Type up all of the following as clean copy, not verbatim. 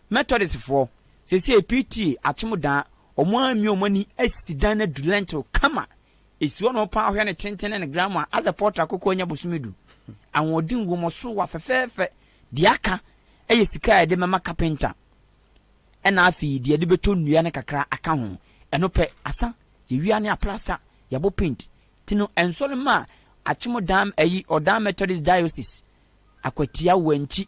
Methodist for say PT achimudan omo ami omani asidan na dulentil kama esi ono pa ahwe ne tenten ne grandma as a portrait akoko nya bosumedu anwodin womoso wa fefefe diaka eye sika de mama carpenter ena afi de beto nnua ne kakra aka ho eno pe asa ye wia ne a plaster yabo paint tino ensole ma achimudan ayi Odam Methodist Diocese akwatia wanchi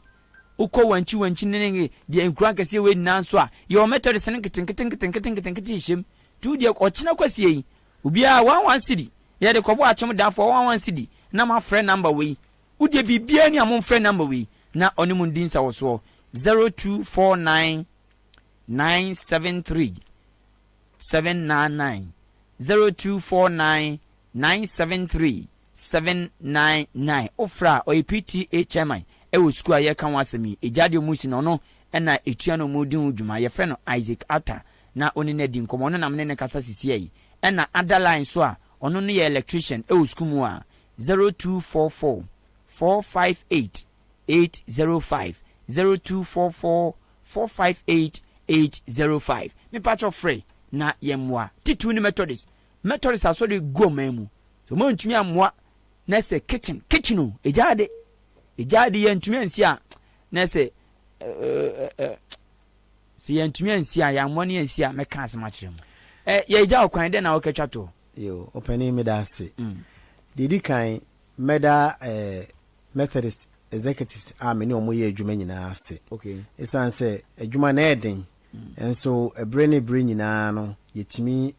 uko wanchi nene de enkura kase we nanso a your Methodist ne keten him tu de ochina kwase yi obi a 11 cedi ye de kobo achimudan for 11 cedi na ma friend number we udie bibia ni amon friend number we na onimun din sa wo so 0249 973 799 0249 973 799 ofra OPTHMI ewo school aye kan wasemi ejade musi no no na etua no modin udwuma ye fe no Isaac Atta na oni na di nkomo no na me ne kasa sisi ayi na other line so a ono no ye electrician ewo school mu a 0244 458 805 0244 458 805 me patcho free na yemwa titu ni Methodist aso de go mamu so mo ntumi amwa na se kitchen o ejade ye ntumi ansi a na se si ye ntumi ansi a ya mmoni ansi a meka asema kirem ye eja okwan de na okatwa to yo opani me da se Dika meda Methodist executives me omo ye adwuma nyina ase okay esan se adwuma na eden enso ebre nyina no yetimi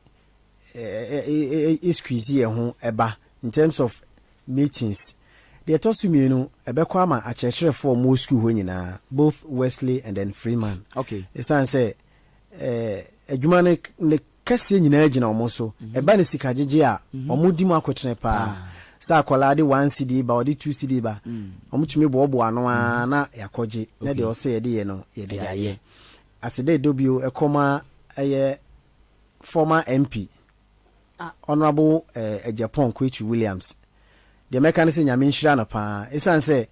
squeeze ye ho eba in terms of meetings the tosumienu ebekọ ama achechere for mo school ho nyina both Wesley and then Freeman okay esan se adwuma ne kase nyina agina omo so eba ne sikajeje a omo di mu akotene pa sa kola de 1 cd ba odi 2 cd ba omo tumi bo ano na yakoje na de o se ye de ye no ye de aye asede dobio ekoma eye former MP Honorable Japan Kwechu Williams the mechanism nyame nhira na pa esan se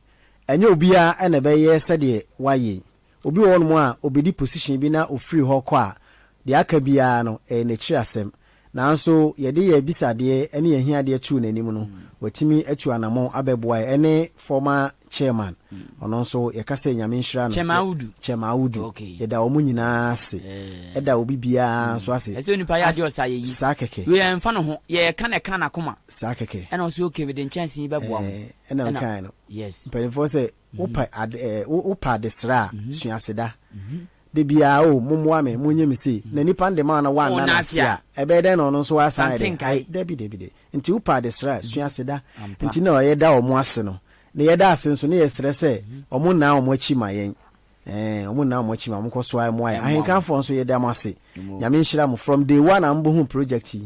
enye obia ene be ye sede waye obi won mo a obedi position bi na ofiri ho kwa a de aka bia no na chi asem nanso ye de ye bisade ene ye hia de atu nanim no watimi atu anamo abeboa ene former chairman ono nso ye kase nyame nhira no Chemaudu okay ye da omu nyina ase eda obi bia so ase ese onipa ya de osaye yi sakeke we enfa no ho ye kana koma sakeke ena oso okay with the chance beboa ena kan no yes mpelifo se upa de sra suaseda de bia o mumwa me munye me se na nipa de ma na wan na sia ebe de no nso asa de nti upa de sra suaseda nti na ye da o mu ase no na ye da ase nso na ye sere se omu na omu achi ma yen omu na omu achi ma mko so ay mo ay Ahenkan fo nso ye da mase nyame nhira mo from day one ambo hu project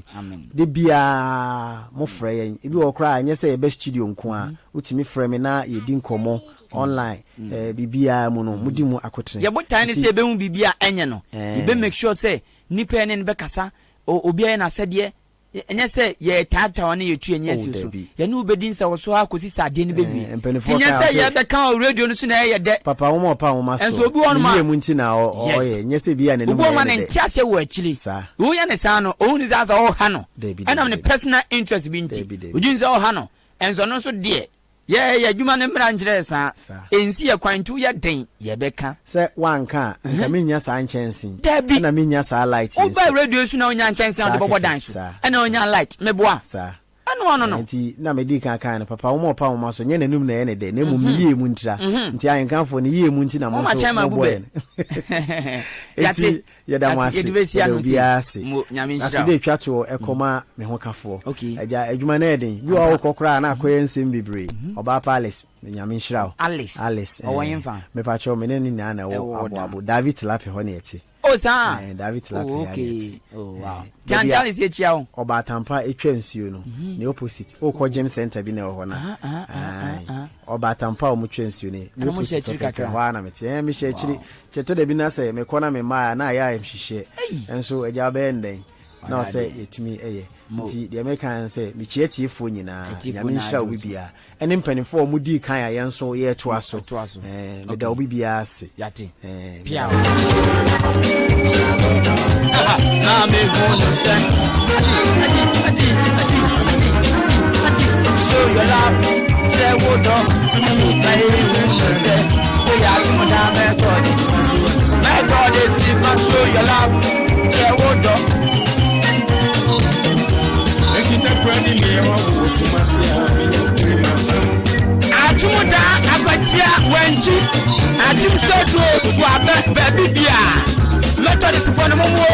de bia mo frɛ yen ebi wo kra anye se ye be studio nko a utimi frɛ me na ye di nkomo online bibia mu no mudi mu akotre ye botan ne se be hu bibia enye no ye be make sure say nipa ne be kasa obi na sede enye se ye tata one ye tu enye si so ye ne ubedin se wo so akosi sade ne bebi tinye se ye be kan radio no so na ye de papa wo mo pa wo ma so enso obi won ma ye mu nti na o ye enye se bia ne no mo ma ne ntia se wo akiri wo ye ne sa no o ni za o ha no ena ne personal interest bi nti ojin se o ha no enso no so de ye adwuma ne mra nkyere sa ensi ye kwantu ye den ye beka se wanka nka menya sa nchensin na menya sa light o ba radio su na onya nchensin de bobo dan so na onya light meboa sa ano no nti na me Dika kan no papa wo mo pa wo ma so nye nanum na ye ne de na mu ye mu ntira nti Ahenkan fo ne ye mu nti na mo so mo boy eti ye da mo ase nyame nhira aside twato ekoma me ho kafo aja adwuma na eden bi wo kokora na akoye nsem bibre oba palace nyame nhira Alice owoyemfa me pa cho me ne ni na na wo abo David Lape ho ne eti oh sa David Lape okay oh wow Janjali se chia o oba tampa etwa nsuo no ne opposite o ko gym center bi na ho na oba tampa o mu twa nsuo ne opposite kakra ho na mete me hye chiri cheto de bi na se me kona me ma na ya hyehyɛ enso agya be nden na say yetimi nti the American say me chietiefo nyina ya me nhira obi bia ene mpanifo o mudi kan ya yenso ye to aso me da obi bia ase yate pia na me hono say adi show your love say wodo me kai say we are to da me God is show your love say wodo Achumuda abatia wenji achimsetu swabe baby bia method is for no mumwa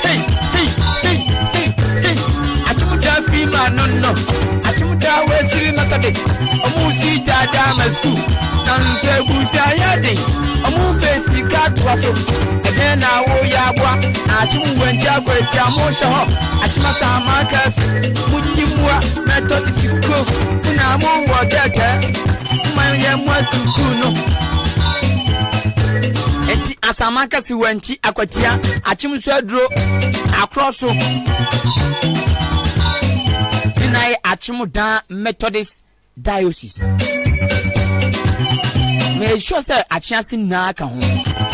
hey achumuda fima no achumuda wesiri methodist omusi dada masku nanse busia yadi omu basic atwaso again na wo yabwa achimu wenji agwetia mo shoho achima samakas munyimwa methodist ko una mo wodete manye mwasuku no enti asamakas wenji akwatia achimu so aduro akroso dinai achimu dan Methodist diocese me sure say achiasi na aka ho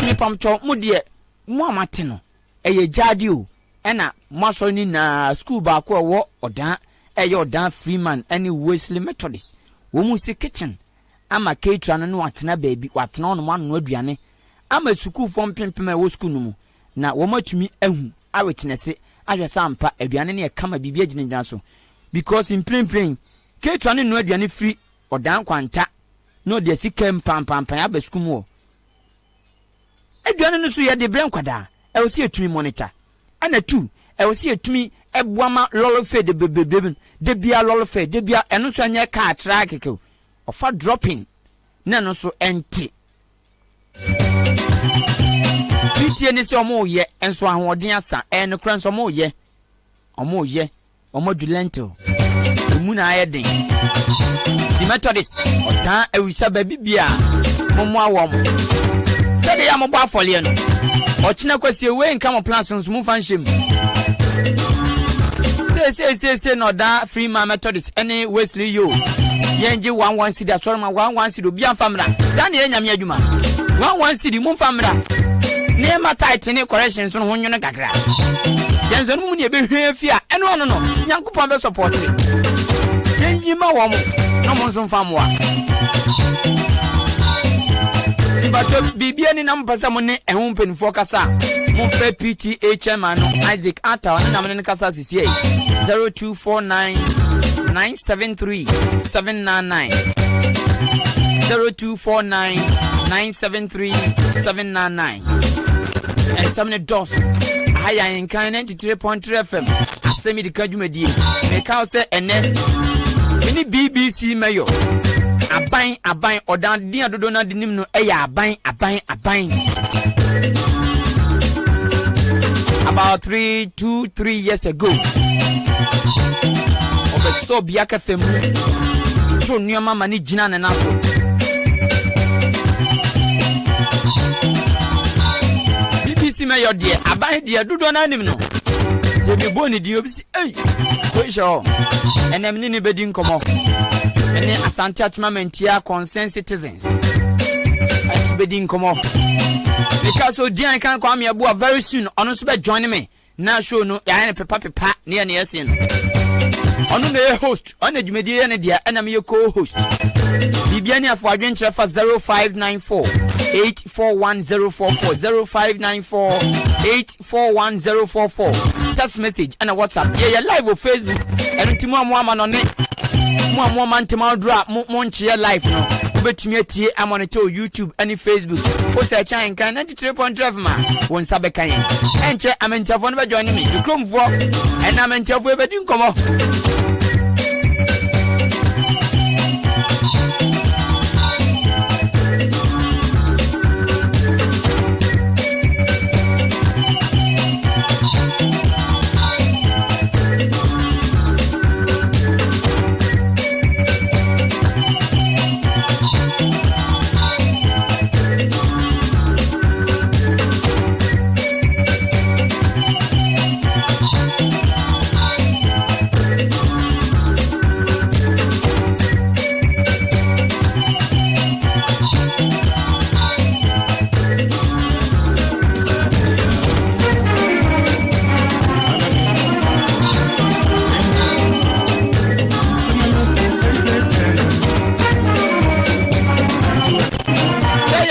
nipamcho mu de mu amate no eye jade o ena maso ni na school ba ko wo odan eye odan Freeman any Wesley Methodist wo mu si kitchen ama ketra no watena baabi watena ono manu aduane ama school form pimpem e wo school no mu na wo matumi ahu awetenese ahwesa ampa aduane ne e kama bibia ginigina so because in plain ketra no aduane free odan kwanta no de sikem pam aba school mu aduane no so ye de brem kwada e wo si etumi monitor ana tu e wo si etumi ebuama lolo fe de bebebem de bia lolo fe de bia eno so anya ka atra keke ofa dropping na no so enti bitie ni se omo ye enso ahoden asa no kran so omo ye omo dulento emu na ayeden the Methodist otan ewisa ba bibia momo awom sede ya mo gba afole no ochina kwasie we nka mo plans nso mu fanshem say no da Freeman Methodist any Wesley yo yenje 11 cedi asorma 11 cedi obi amfamra zane enyame adwuma 11 cedi mu famra ne ma tight ne corrections no honyo no kakra yenzo no mu ne behwe afia eno no nyankopon be support yima wo mo no mo nso famwa sibato bibia ni nampasa mo ne ehun penfo kasa mo fe PTA chairman no Isaac Ata na namne ne kasa sisi 0249 973 799 0249 973 799 and some dos Ahenkan 93.3 FM Asem Dika dwumadie me ka say ene mini BBC mayo aban odan dia dodo na dinim no eya aban about 3 years ago obeso biaka femu so nneoma mani gina na naso BBC mayo de aban dia dodo na nim no se bi boni di obi si ko sho enem ni bedi nkomo ene asante achimamentia concerned citizens as bedi nkomo because Odian kan kwa me abo very soon ono so be join me na show no ya ne pepa ne ne yesi no ono na host ono dwumedi ne dia ena me co-host bibia ni afo adwenkyere fa 0594 841044 0594 841044 text message and a WhatsApp yeah live on Facebook and timu amwa no ne mo amwa mantima dra mo nche live no obetumi atie amonito YouTube and Facebook o search Ahenkan 93.3 ma won sabe kan enche amenchafo no be join me to come for and amenchafo e be din komo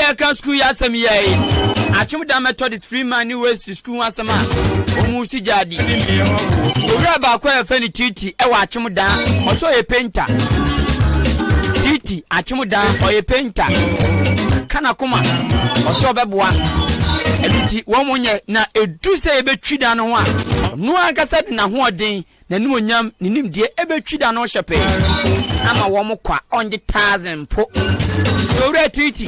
Ahenkan school ya Asem ye Achimda Methodist Freeman West school Asema omu si jadi owura ba kwa efe ni titi e wa Achimda oso ye painter titi Achimda oye painter kana kuma oso beboa ebiti wo monye na edu se ebetwida no ho a no ankasa de na ho odin na nu onyam ninim de ebetwida no hyepe ama wo mo kwa onje 1000 po so re titi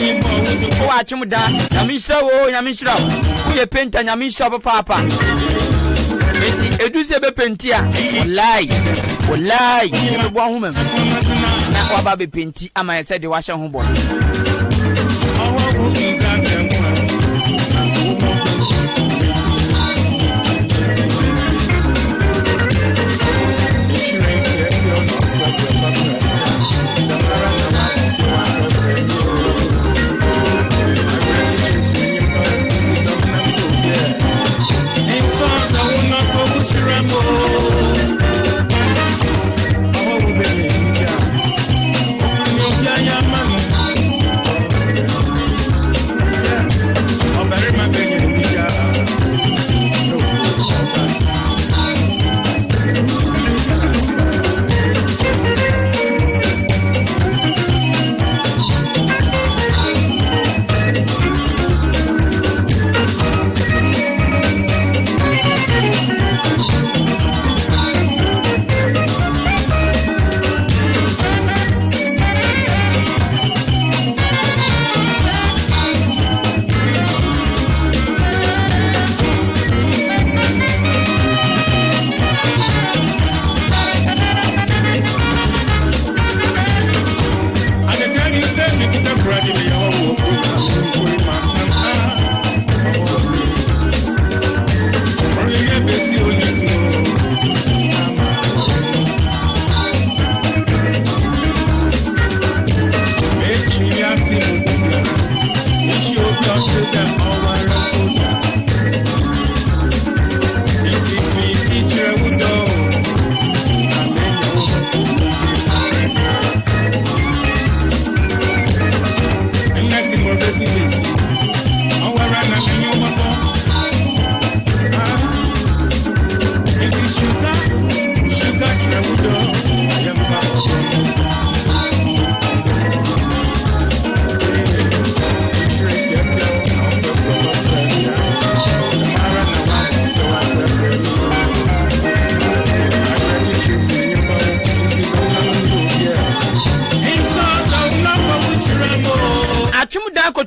wo Achimda nyamisha wo nyamishira wo ye painter nyamisha papa eti edu se be penti a wallahi me bo ahumam na wa ba be penti ama ye se de wa hye ho bo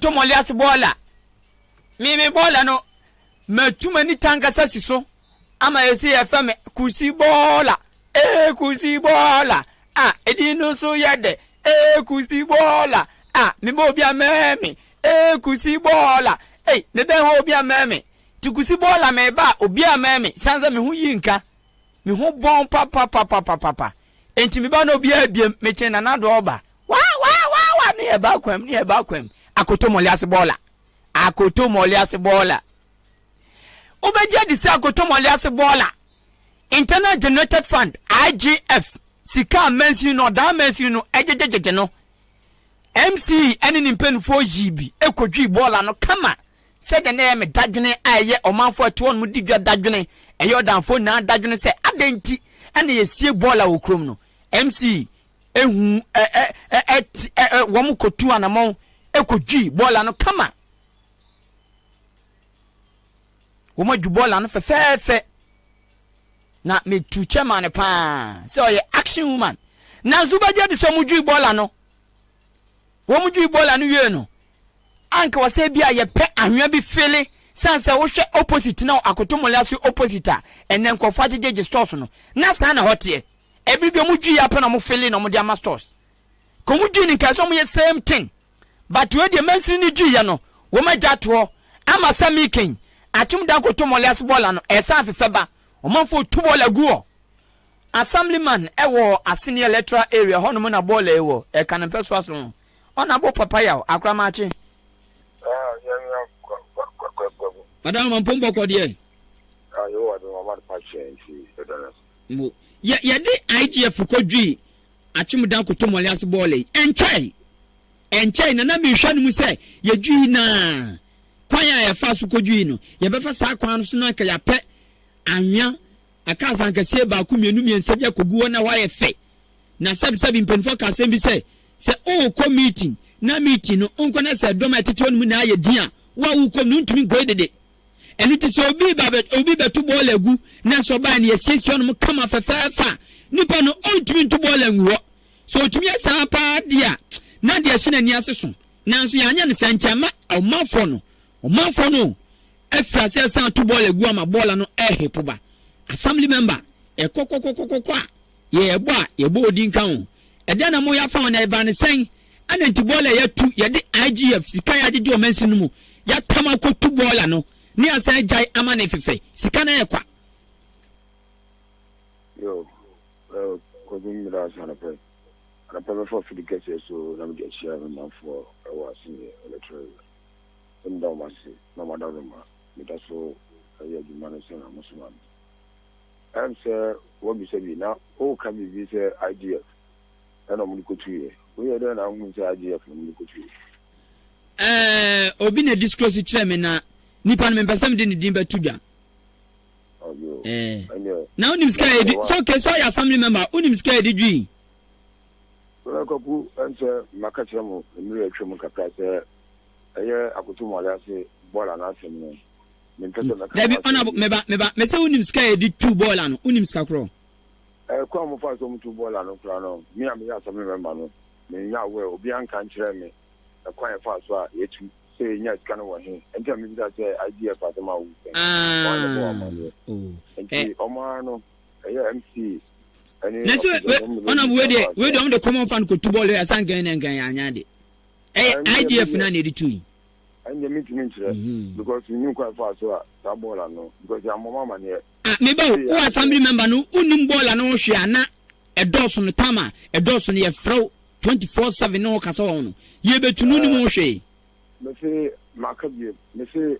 Tomolias bola mi bola no matuma ni tanka sasiso ama yesi FM kusi bola kusi bola edi no so yede kusi bola mi bo bia meme kusi bola ne ben ho bia meme ti kusi bola me ba obi ameme sanza me hu yinka me hu bon papa enti mi ba no bia biem me che na do oba wa ni e ba kwam akoto molias bola ubeje di se akoto molias bola internal generated fund IGF sika mensi no da mensi no ejejeje no MC eni nimpen 4GB ekodwi bola no kama se de na me dadwene aye omanfo atu on mu didwa dadwene eyo danfo na dadwene se adenti ene yesie bola wo krom no MC ehu wom kotu anamon ekodwi bola no kama woma dwu bola no fefefe na me tu chairman pa se oye action woman na zubaje de so mudwi bola no wom dwi bola no wie no anka wase bia ye pe ahwa bi fele sansa wo hwe opposite na akotomoliaso opposite a enen kofa jeje stores no na sa na hote ebibio mudwi ya pe na mo fele na mo dia ma stores ko mudwi ni ka so mo ye same thing but we de mensi ni dwi ya no wo ma jato ama samiken atum da akotomoliaso bola no esa fefeba o manfo tu bola guo assemblyman ewo asini electoral area hono mo na bola ewo e kan peso aso ona bo papaya akramachi madam mampombo ko de yo wa do ma patient mo ye de IGF ko dwi achim dan ko tomolias bola enchai enche na me hwa no mu se yedwi na kwan ya fa so kodwi no ye be fa sa kwan so na ka ya pe anwa aka san ka se ba ku mienu miensa bia kogu na wa ye fe na sabi mpenfo ka sem bi se o ko meeting na meeting no onko na se dom atete onu mu na aye din a wa wu kom no ntumi go dede enu ti so obi be to ball agu na so ba na ye session no kama fa nipa no ontumi to ball anwo so otumi asa pa dia na dia hye na ni aseso na so ya anya ne sanchama omafo no efra se san to ball agu ama ball no ehepo ba assembly member kokokokokoko ye bo odin kan e de na mo ya fa na e ba ne sen ana nti ball ya tu ye de IGF sika ya jeje o mansi no mu ya tama ko tu ball no ni asan jai ama ne fefe sika na ye kwa yo ko dum mira sana pe ana pe for fidikese so na me dey share me man for was in electoral ndo masi na madama me da so ya jumane sana musulman am say what be say na o ka be say IGF ana mu ko tuye we ya da na mu say IGF mu ko tuye obi na disclose chairman na nipa no mpasam de ne din batudwa na unim sky edi so ke so ya assembly member unim sky edi dwi ko ku anse makacha mo mi ya twem kaka say aye akutu mo ala say bola na asem no me mpesa na Dabi ona meba me say unim sky edi 2 bola no unim sky kro kwa mo fa so mu 2 bola no kra no mi am ya assembly member no me nya we obi an kan kire me kwa ya fa so a yetu say nya sika no wo he enta mi bi da say idea fa ma wu enti omo no MC na so ona we do am the common fan ko tubol ya san gan anya de IGF na na editu anya mi timi ntre because you kwa fa so a ta bola no because ya mama ne me ba o assembly member no unim bola no hwe ana edoso no tama edoso no ye fro 24/7 no ka so no ye betunu ni mo hwe me say makabi me say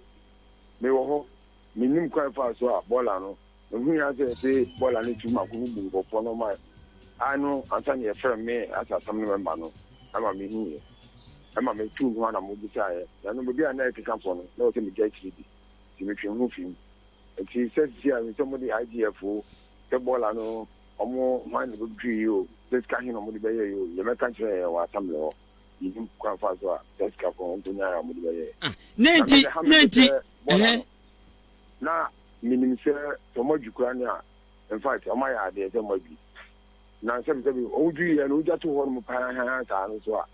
me wo ho me nim kwa fa so a bola no hu ya say bola ni tuma ko bu ko po no ma anu anta ne frame me as assembly member no ama me hu ye ama me tu ho na mo bi saye ya no bi ana e kan fo no na o se me get chidi ti me twen hu film ti se si a me so mo di IGF te bola no omo man go dwi yo this ka hin omo di be yo ye me kan kire wa assembly ho yin kwa fa so a this ka fo on nya omo di be ye 90 na minim se to mo dwukura ne a in fact o ma ya de se mo bi na se bi o dwi ye no ja to ho mo pa ha ta no so a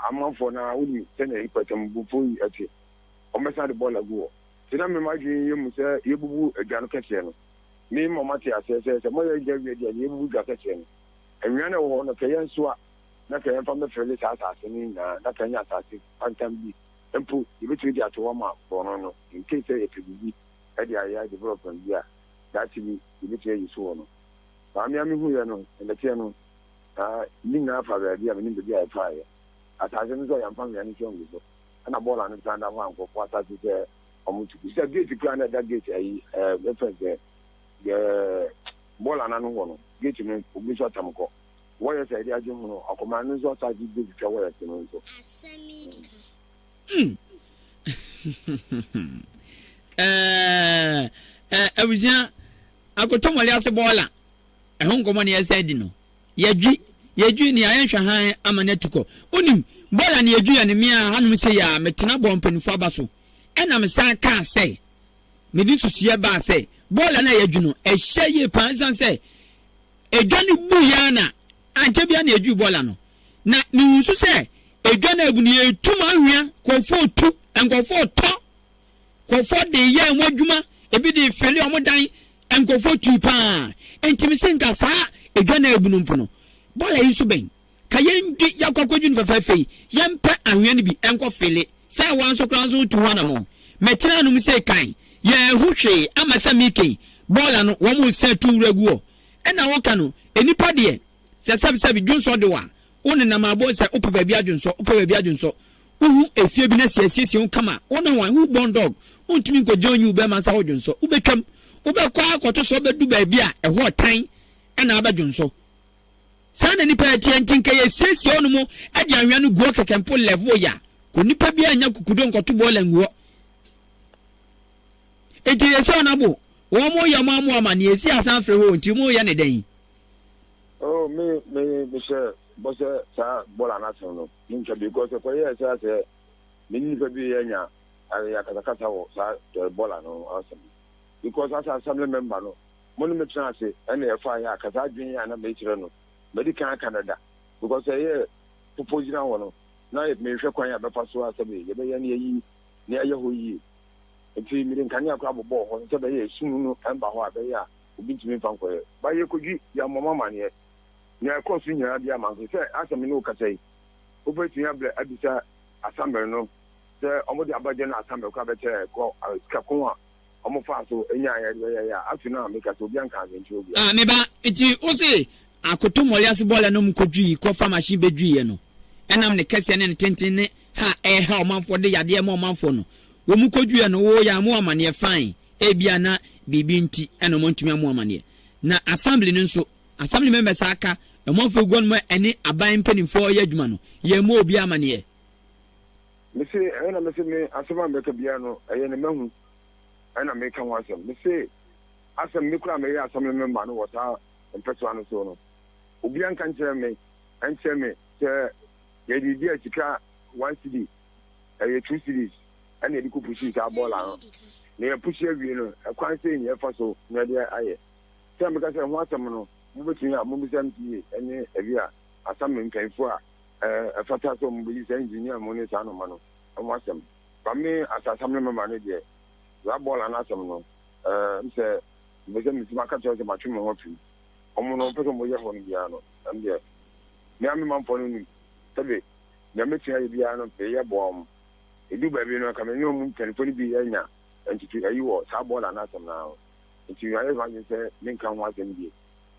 amanfo na wuni se na ipatam bu fo yi ati o me sa de bola go ti na me ma dwi ye mu se ye bubu adwano kese no mi mo ma ti ase se mo ye ja wi dia ye bubu dwa kese no enwa na wo no ke ye nso a na ke ye fa me fele sa asase ni na ka nya asase pantam bi empu ye bi ti dia to ma bono no in case ye pebi edi aya development bia that be the tell you so no ba mi hu ye no and the tell no ni na fa ba bia ni bia e fa ye ataje no so ya mpa me ani chon go na bola no tanda wa nko kwa ta ti se omutu bi se gate plan na that gate ayi reference the bola na no ho no gate no obi so tamko wo ye se dia je hu no akoma no so ta ji gate twa wo ye no so abuja akotomole ase bola ehon komo ne yesa di no yedwi ni ayenhwa han amanatuko onim bola ne yedwi ne me a hanum se ya metena bompanifo abaso ena me san ka se me di tusie ba se bola na yedwi no ehye ye pansan se edwane bu ya na anche bia na yedwi bola no na ni nsu se edwane abu ne etuma hwia kofo tu enkofo to kofo de ye modwuma ebi de fele omodan enkofo tu pa entimi senka sa edwane abu no mpono bola yi so ben ka yendi yakwakwaju no fafafe yempe ahwia ne bi enko fele sa wanso kranso tu hana mo metena no mse kan ye hwehwe amasa mike bola no wo mo se tu raguo ena woka no enipa de se sabi dwonso de wa woni na mabo se opa ba bi adwonso uhu efie bi na siesie kama wona wan hu born dog untumi ko jonyu be ma sa wodwonso ubetwam ubekwa akoto so bedu ba bi a eho tan ena abadwonso sana nipa tiantin ka ye sesi onu mu ade anwa no guo kekempo level ya ko nipa bia anya kukudo nkoto bola nguo eti yeso na bo wo mo ya mamu ama ne esi asan fre ho nti mo ya ne den oh me sure boss sa bola na so no nka because ko ye sa se me ni fa bi anya ya kata wo sa bola no awesome because as assembly member no mo ni me try say ene e fa ya kata adwen ya na me kire no medical Canada because ye proposal na wo no na me hwe kwan ya be fa so asabe ye be ye ne yi ne aye ho yi nti mi den kan ya kwa bobo ho nti be ye sunu no amba ho abe ya obi ntimi fa nkoye ba ye kodwi ya mama ne ne akọ so nyina bia man se asem no kasai obeti ya ble abisa assembly no se omo de abaje na assembly kwa be che ko skakon a omo fa so enya ya afi na me kasa obi anka nti obi me ba nti o se akoto molias bola no mkodwi ko fa machine bedwi ye no enam ne kase ne tenten ne ha ha omanfo de yade ma omanfo no wo mkodwi ye no wo ya mo amane fine ebia na bibi nti eno mo ntumi amu amane na assembly no nso assembly members aka omanfo gon mo ene aban panimfo ye adwuma no ye mo obi amane me se ena me se me asema me ka bia no eye ne mahu ena me ka wasem me se asem me kura me ya assembly member no wota empeso anu so no obi an kan kire me an kire me se ye di dia tika 1 cd eye 2 cds ena di ku pushi ta bola no ne ya pushi awie no akwan se nye fa so na dia aye se me ka se ho asem no mo betin ya mo bisam ti ene awia asam nkanfo a fata so mo bi se engineer mo ne sa no ma no mo asem ba me asasam ne ma ne dia la bola na asem no mse mo se mi ma ka cho se ma twu mo hotu omo no peso mo ye ho no bia no am dia me am man fo no ni tabe ya me tia ye bia no pe ye bom edu ba bi no ka me no mu telefoni bi ya nya entitu ayi wo sa bola na asem na enti ya ye ba ni se me kan wa asem bi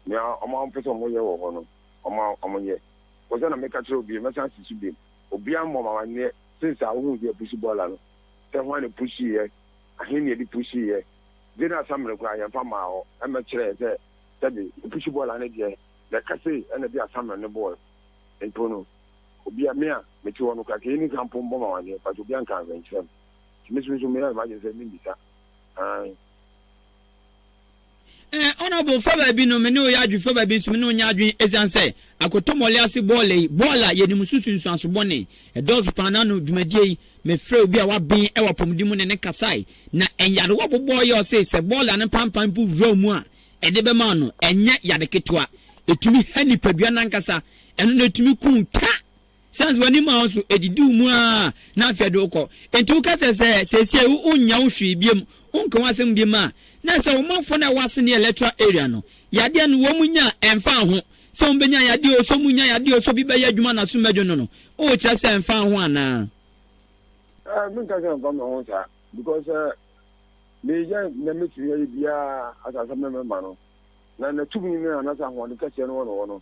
ya ọmọ peso mo ye wo ho no ọmọ ye ko se na me ka tro bi me san sisu bi obi amọ ma wane since a wo bi push ball no se ho ne push ye ahin ne di push ye de na samre ko ayan fa ma ho e me kire se tabi push ball na de le ka se e bi asamre ne ball ento no obi a me me ti wono ka ke ni kampo mbo ma wane pa obi an kan venture mi so me na ma je se mi bisa honorable faba bi no me ne o ya adwi faba bi so me ne o nya adwi esan say akoto molias bola ye ni mususunsu asobone e does pana no dwumadie me frɛ obi a waben e wapomdi mu ne kasai na enyare wo bobo ye o se bola ne pampan pu wura mu a e de be ma no enye yade ketwa etumi hani padua nankasa eno na etumi kunta sans wani ma so edidi mu a na afia de ukọ entu ka se unya wo hwe biem unka wasem biem a na se wo manfo na wase ne electoral area no yade no wo munya emfa ho se wo benya yade o so munya yade o so bi be ya adwuma na so medwo no o kira se emfa ho ana min ka se emfa ho sa because me ya na metu ya bia asa member no na tumi ni na sa ho ne ka se no no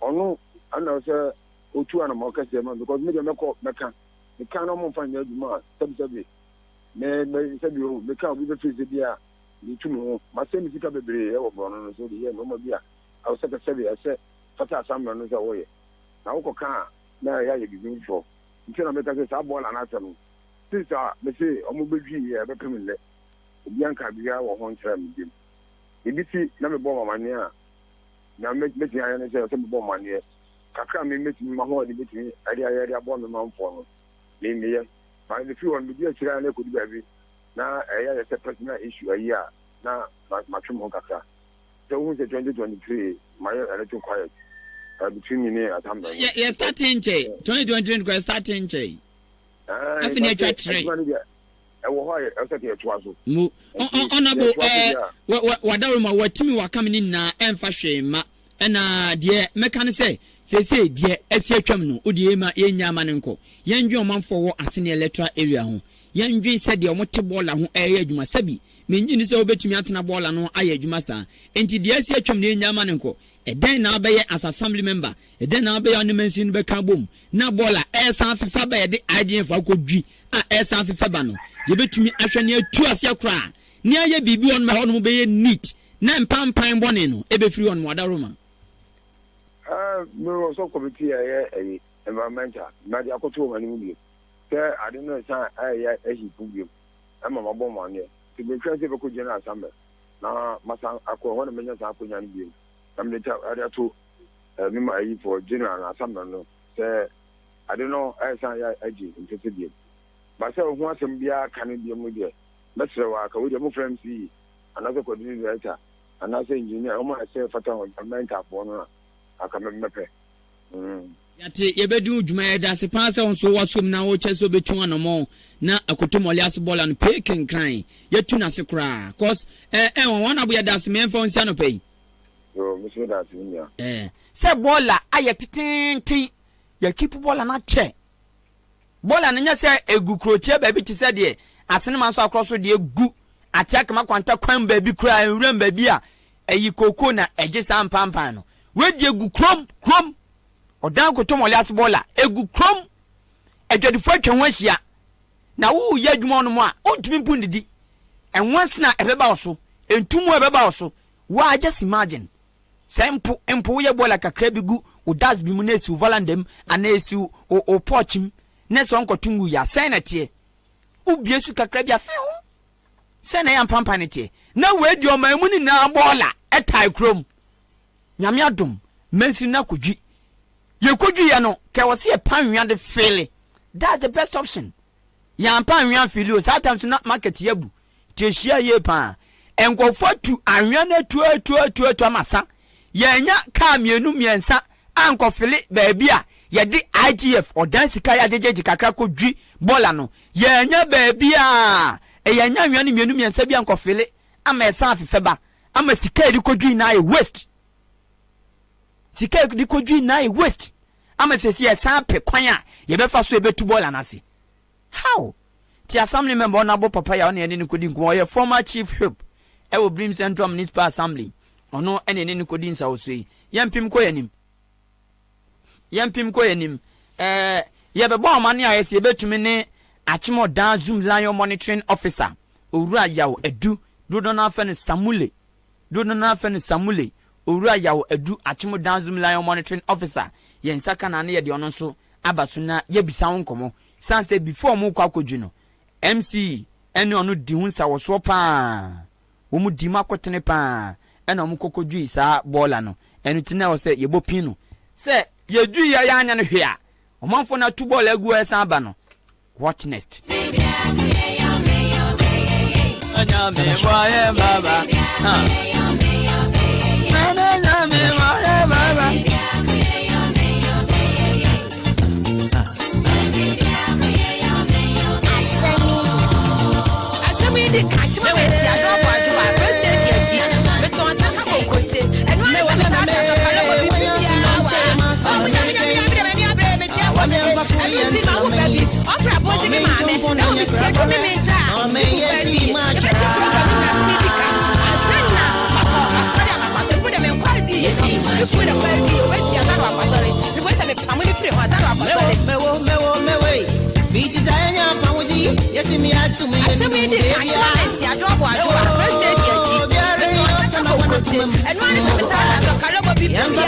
ono ana se otu ana mo ka se man because me de meka no mo fa nya adwuma sabi me sabi o me ka obi be fi bia ni tumi ho ma se mi sika bebre e wo bro no so de ye no ma bia a o se ka sabi ase fata asam no so wo ye na wo ka na ya ye bi fo nti na me ka se sa bola na asam sisa me se o mo bedwi ye be pem le obi an ka bia wo ho ntra mi dim ebi ti na me bo mama ne a na me ti ayo ne se me bo mama ne kakra me ti ma ho de beti ari abo me manfo no le ye ba the few one be akira na ko di ba bi na eya se personal issue ayi a na ma twem ho kakra so who say 2023 my electoral quiet between me and Atam. Yeah, starting 2023 go starting che afini atwa tre mu honorable wadaruma watimi wakam ni na emfa hwema na de meka ne se sese de asi atwam no odi ma yenya ma ne nko yendwe omanfo wo asene electoral area ho yendwe se de omote bola ho eye adwuma sabi menyi ni se obetumi atena bola no aye adwuma sa enti de asi atwam ne yenya ma ne nko eden na abaye as assembly member eden na abaye on mensin be kan bom na bola san fefa ba ye de idf akodwi a san fefa ba no ye betumi ahwe ne atu ase akra ne aye bibi on me ho no be ye neat na mpampan bone no ebe free on wadaroma me also committee environmental na dia akoto mani mu bi se ade no san ya ehi problem ama mabo mane ti be twa se be ko general assembly na masa akọ ho na menya san akonya ni bi na me ta ade to me ma yi for general assembly no se ade no san ya agi ntete bi ba se ho asem bia kan bi mu bi mesre wa ka wo de mo frame si another coordinator another engineer o ma se fata environmental for no aka mepe yate yebedu dwuma yeda se pa se onso wasom na wo cheso betu anomo na akotomole asebola no pekin kran yetu na se kra cause won abo yeda se menfa onsia no pay yo monsieur da sinya se bola ayetetintin ya keep bola na che bola na nya se egu kroche ba bi ti se de asene man so akroso de egu acheck ma kwanta kwan ba bi kra enwuram ba bi a eyi koko na eje sam pampan no we de egu krom odan ko tomole asebola egu krom edwadifo atwa ho ahia na wo ye adwuma no mo a ontumi mpu ndidi enwanse na ebeba oso entumu ebeba oso wa just imagine sempo empo ye bola kakra bigu o das bi mu na esi volandem ana esi o pochim na so nkotungu ya sen na tie ubie su kakra bia fe ho sen na ya mpampa ne tie na we di o mamu ni na bola etai krom nyame adom mensi na kodwi ye kodwi ya no ke wo se e panwia de fele that's the best option ya panwia fili o sometimes na market yabu tie hia ye pa enkofo tu anwia na tu amasa ye nya ka mienu miensa ankofili baabi a ye di IGF odan sika ya jejeji kakra kodwi bola no ye nya baabi a ye nya anwia na mienu miensa bi ankofili ama esa afefeba ama sika di kodwi na ye waste sika di kodwi na ye waste ama sesi ye sampe kwan a ye befa so ebetu bola na se how ti assembly member na bo papa ya ona ne kodi nko ye former chief whip e wo Brim Central Municipal Assembly ono ene ne kodi nsa wo so yi yempim ko yanim ye be bo amane a yesi ebetumi ne achimo dan zoom lion monitoring officer owura yawo edu dodo na afa ne samule owura yawo edu achimo dan zoom lion monitoring officer yen saka na ne ye de ono so abaso na ye bisa wonkomo sanse before mu kwa akodwu no MC ene ono di hunsa wo so pa wo mu di makotene pa ene omu kokodwu sa bola no enu tina wo se ye bopin no se ye dwu ye ya anya no hwe a omanfo na tu bola agu esa aba no what next anya me boye baba anya me boye baba catch my way, I don't want to have first station. But on some cocotte, and one of the others are kind of yes, me had to me. I don't want to have first station. And one is the time of Carlo Bibi. And we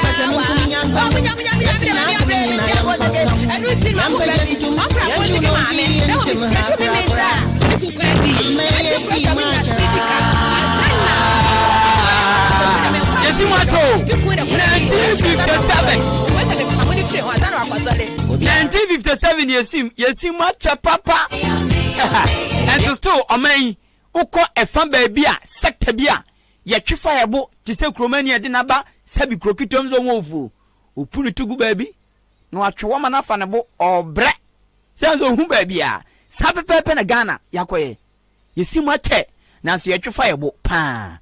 papa. And so still, Omen, Uko Efan Babia, Sector Bia, Yachifa Yabo, Tise Cromania Dinaba, Sabi Croquitum Zomovu, who put it to go baby. No, a woman of Fanabo or Brat. Sounds of whom babia, Sabi Pepe Ghana, Yakwe. You see my te, now see Yachifa Yabo, pa.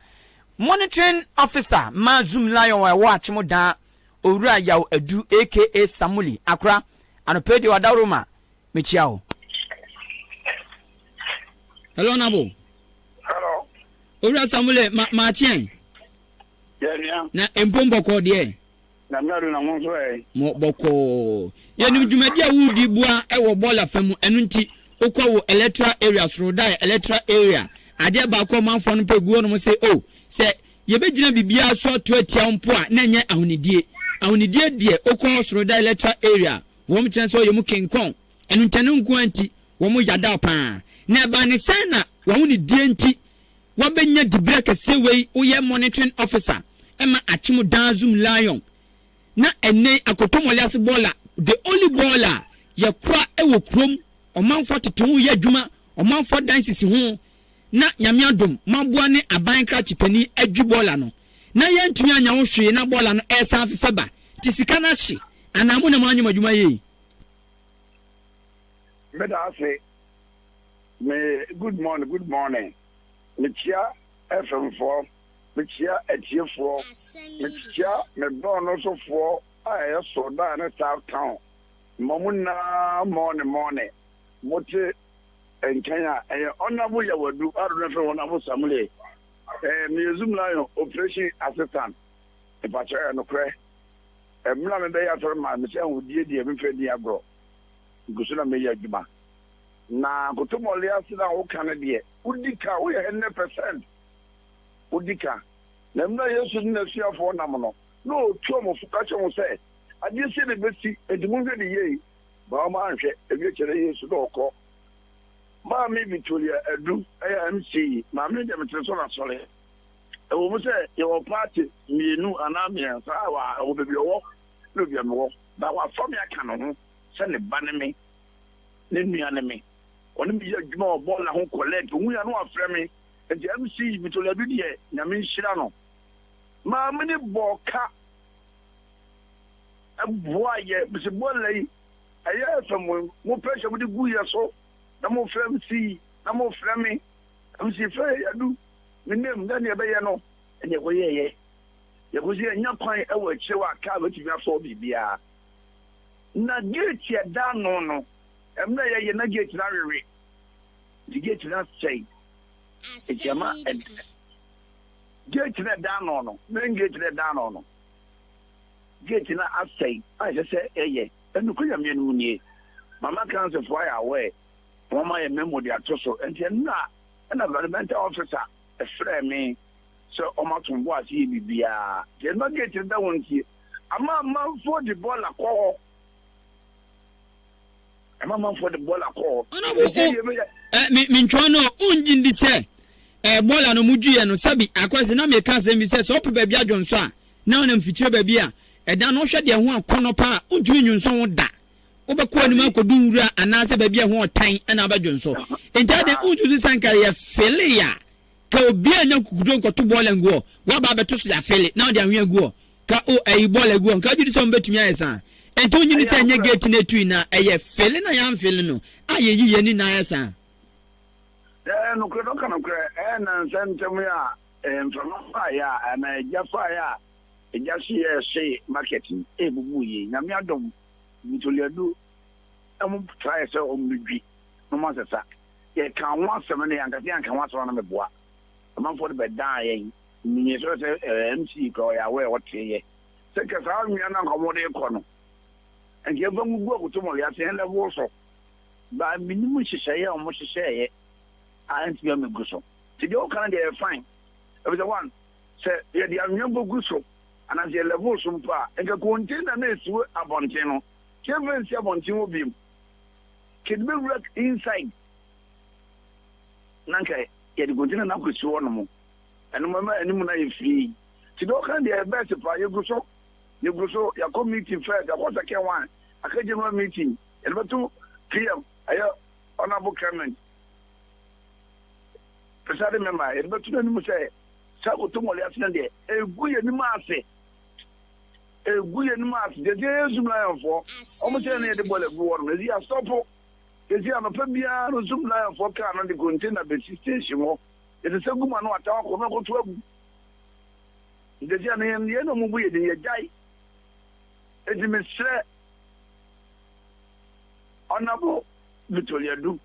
Monitoring officer, Mazum Lion, I watch Moda, Ura Yaw Edu, aka Samuli, Accra, and a Pedio Adaruma, Michiao. Hello, Nabo. Hello. Ura Samule, Machien. Yeah. Na empombo ko de. Na mmeru na mo so Mo boko. Ye ni dwumadia wudi bua e wo bola famu enu nti ukwa wo electoral area Srodai electoral area. Ade ba ko manfo no peguo no mo say oh, say ye begina bibia so to atia mpo a na nya ahonidie. awonidie die okon soro da electoral area wom chenso yemu kinkon enu ntene nko anti wom yada pa na ba ne sana wawonidie nti wabenya dibra kese wei oye monitoring officer ema achimu danzum lion na ene akotomole ase baller the only baller ye kra ewo krom omanfo tetewu ye adwuma omanfo dansisi ho na nyamiadom maboa ne aban kra chipani adwi baller no na ye ntumi anya wo hwe na baller no esa afefa ba tisika na hye anamu na manyu adwuma ye Meda say me good morning me chia FM4 me chia etie4 me chia me don also for I so da na South Town mamuna morning mote en Kenya honorable yawadu aruna fe honorable Samuel me zoom lion operation assistant e pa cha no kre mla me be ya for ma me se wudie die me fe die agro gusuna me ya djuma na kotomole asida wo kan de udika wo ye 100% udika na mna yesu na suafo nam no tuomo fuka chemo se ade se de besi edimu hwe de yei ba ma anhwe ebi kire yesu do ko ma me Victoria edu MC ma me de metre so na sole e wo mu se ye wo party mienu anamia sa wa wo bebi wo no bia me wo ba wa fam ya kan ho se ne ba ne me ne nua ne me oni bi ya djuma obo la ho collect hu ya no afre me enti MC Victoria du de nyame nhira no ma me ne boka aboye bisi bolai aya fam mo pressure mo de gu ya so na mo frem si na mo frem MC fe ya du me nem da ne be ye no enye ko ye ye ko si nya kwan e wa chewa ka ba ti bia so bibia na gate ya da no emna ye na gate na rewe the gate na say ejama gate na da no main gate na da no gate na asay I just say eye enu ko ya mienu nie mama kan se for ya we mama ye memo dia to so enti na environmental officer e frɛ me so o ma tun bo asi bibia je na gate da wonti ama man for the ball akọ man for the ball akọ me ntwa no unjindi se bola no mudwie no sabi akwase na me ka se mi se so pe ba bia dwonso a na ona mfikyire ba bia eda no hwe de ho akono pa untumi nyunso ho da obekọ anim akodu nwura anase ba bia ho otan na ba dwonso enta de unjuzi sankare ya felia ka obi anya kukudo nkoto bola nguo wa ba beto so ya fele na ode anwe aguo ka o ayi bola guo nka judi so mbetumi ayesa ento nyini se anya gate na tu na eye fele na ya mfele no aye yiye ni na ayesa no kro kana kro na sentem ya mfama ya na jafa ya ejasi se marketing bubu yi na mi adom mitoliadu amu try se omudwi no ma sesa ye kan wa sema ne yankati yankan wa so na meboa amanfo de beda yen ni so se MC ko ya we wote ye se ka sa mi na nkomode ko no enje ba mu gbo kutomo ya se level so ba minimu hihye o mo hihye ye anti ya me guso ti de o kan de fine e be one se ye de anwembo guso ana je level so mpa enga container na esu abonten no Kevin si abonten obi kid be work inside nanka ye de container na kwesi wo no mo eno mama enimu na ye free ti do kan de best pa ye guso ya committee first ya kwata ke one akaje no meeting e be to PM ayo honorable comment presiding member e be to no mu say sa ko to mo le asen de egu ye ni ma ase de zoom lion for omo tell na de ball egu won na zi stop ezi amapa bia no zoom lion for car na de container be station wo e de segu ma no ata ko na ko to agu de zi na ye no mu bu ye de ye jai e di mesre onabo bitoliadu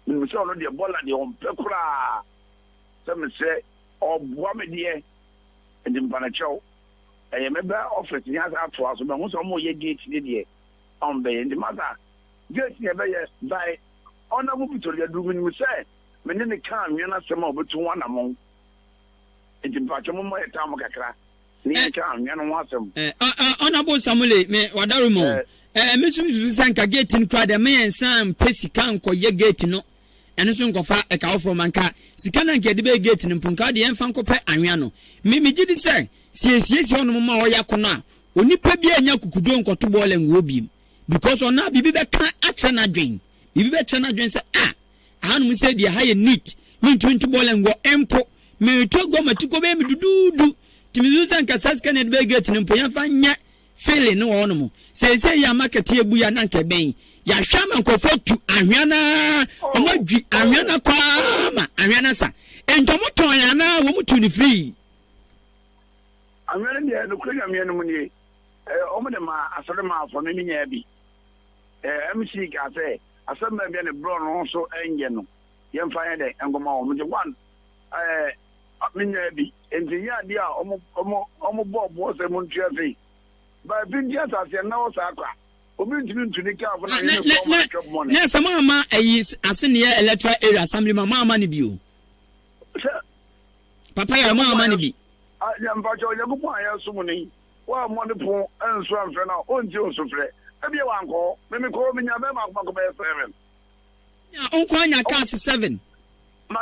mi so no de ball de on pekura se mesre oboa me de e di mpanacho I remember office ni asa to aso be so mo ye gate ni de on be in the matter gate ni be ye by honorable Victoria do me say me ne kan me na sema obetu wana mo enti mpacho mo ye tam kakra ni ka anwea no wasem honorable Samuel me wadarumo me so sanka gate no kwa de me ensan pesika nkoye gate no eno so nkofa e ka ofro manka sika na nke de be gate no mpunka de enfa nkope anwea no me gidi say siesie hono ma o yakono a onipa bi anya kukudo nkoto bole nwo bi because ona bibi be ka ache na dwen bibi be che na dwen say anu mu say dia ha ye neat me twintu bole ngo empo me to go matiko be me dududu timizu sanka saska ne be gate no mpoya fa nya feeling no wono mu say ya market ebu ya na nka ben ya hwa mankofo tu ahwana omadwi ahwana kwa ma ahwana sa entomo ton ya na wo mutu ni free amere ne no kwanya me no mu ni omo de ma asore ma afo no nya bi MC ka say asem ma bi ne bro no so enje no yemfa ya de engoma o mu de one minya bi enjinya dia omo bo se mu ntua sei ba bi dia ta se na o sa kwa obi ntuni ka afo na ye ko mo na sama ma ayi asene ye electoral area assembly ma ni bio papa ya ma ni bi ya mpacho ya gupo aya sumu ni wa mo ni pon enso amfre na onje osofre ebi wa nko me ko minya be ma ko be 7 ya onko anya cast 7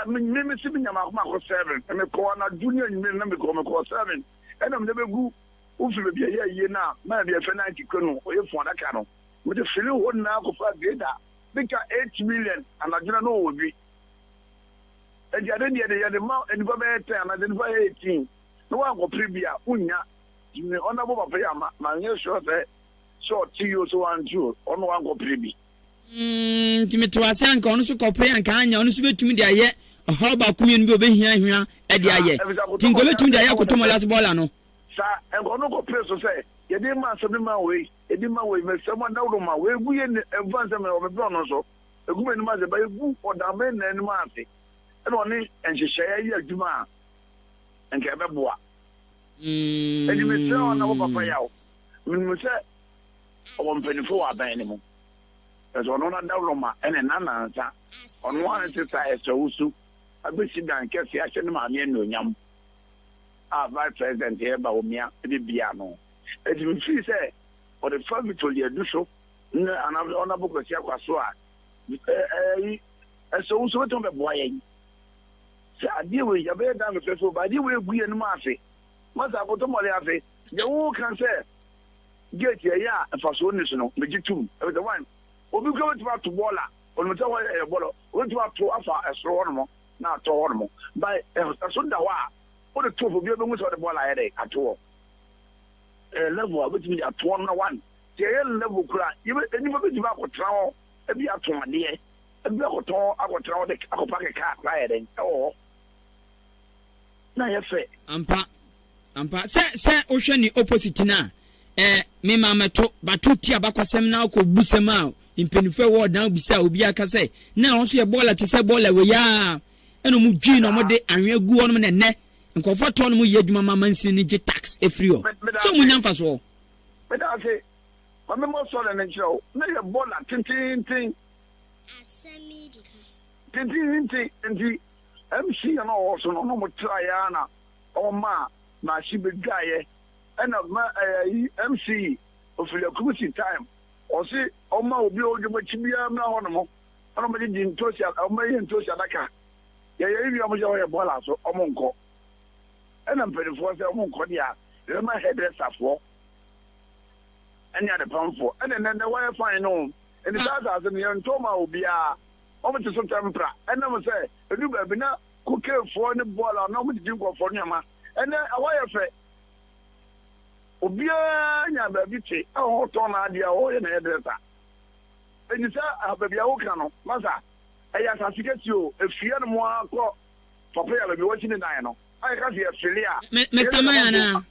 me si minya ma ko 7 me ko na junior ni me na me ko 7 ena me be gu ufi be bia ye na ma bia fe na kikono o ye fon daka no me de fili ho na ko fa greda bika 8 million anaduna no obi e dia de ma eni ba be 10 na de ba 18 no wa go pribia unya ni ona bo papa ya ma nye sure say so ti yo so wan ju ono wa go pribi timito ase anka ono so kopre anka anya ono so betumi de aye ho ba kumie no bi obehia hia e de aye tinko betumi de aye kotomo last ball no sa enko no go pray so say ye dey man so be man we e dey man we me samo na wo ma we gu ye advance me o be no so egu me ni ma ze ba egu o da me na ni ma ase e no ni enhyehyɛ ye adwuma enka be boa edi me se ona wo papa yawo me se o mpenifo wa ban ni mo eso no na dawro ma ene na nsa ono wan se sa eso usu abesi dan kesi a hye ne ma me no nyam vice president here ba omia e bia no edi me fi se o the family to le du so na ona bo kwesi akwaso a eso usu to be boa yen se ade we ya be dan me feso ba ade we gu ye no ma afi masa ko to mo le afi ye wo kan se gate ya faso ni so no me gitum e the one obi ko to to bola onu ta wa e bolo o to to afa esro wono mo na to wono mo by so da wa o de to obi be mu so de bola ye de ato level abetimi de ato na one te level kura yibe eni be bi ba ko trawo e bi ato ade e bi ko to akotrawo de akopa ke ka ra ye de na ye fe ampa se o hwe ni opposite na me mameto batuti abakwasem na ko busem a impenifo wo dan bisa obi aka se na won so ye bola te se bola we ya eno mu dwi no mo de anwe gu won me ne nkofo to no mu ye adwuma mamansin ni je tax efrio so mu nyamfa so me da se ma me mo so le nchiro na ye bola tintin Asem Dika tintin MC na o so no mo try ya na o ma shi be gaye and MC of the community time or see o ma obi o juma chibia na hono mo ono me di ntosia o ma ye ntosia daka ye wi o mo je o ye bola so o mo nko and am pedi for say o mo nko dia e ma hairdresser for anya de pamfo and then the wire fine no and the as in your ntoma obi a o mo ti so tempra and am say edu ba bi na cook for ni bola no mo di nko for nyama and then wire fe obia nya ba bi te o to na dia o ye na edresa eni sa ababia wo ka no masa eya sasiketi o efia no mo akọ papa ya ba wachine dan no ai ka se efilia Mr. Mayana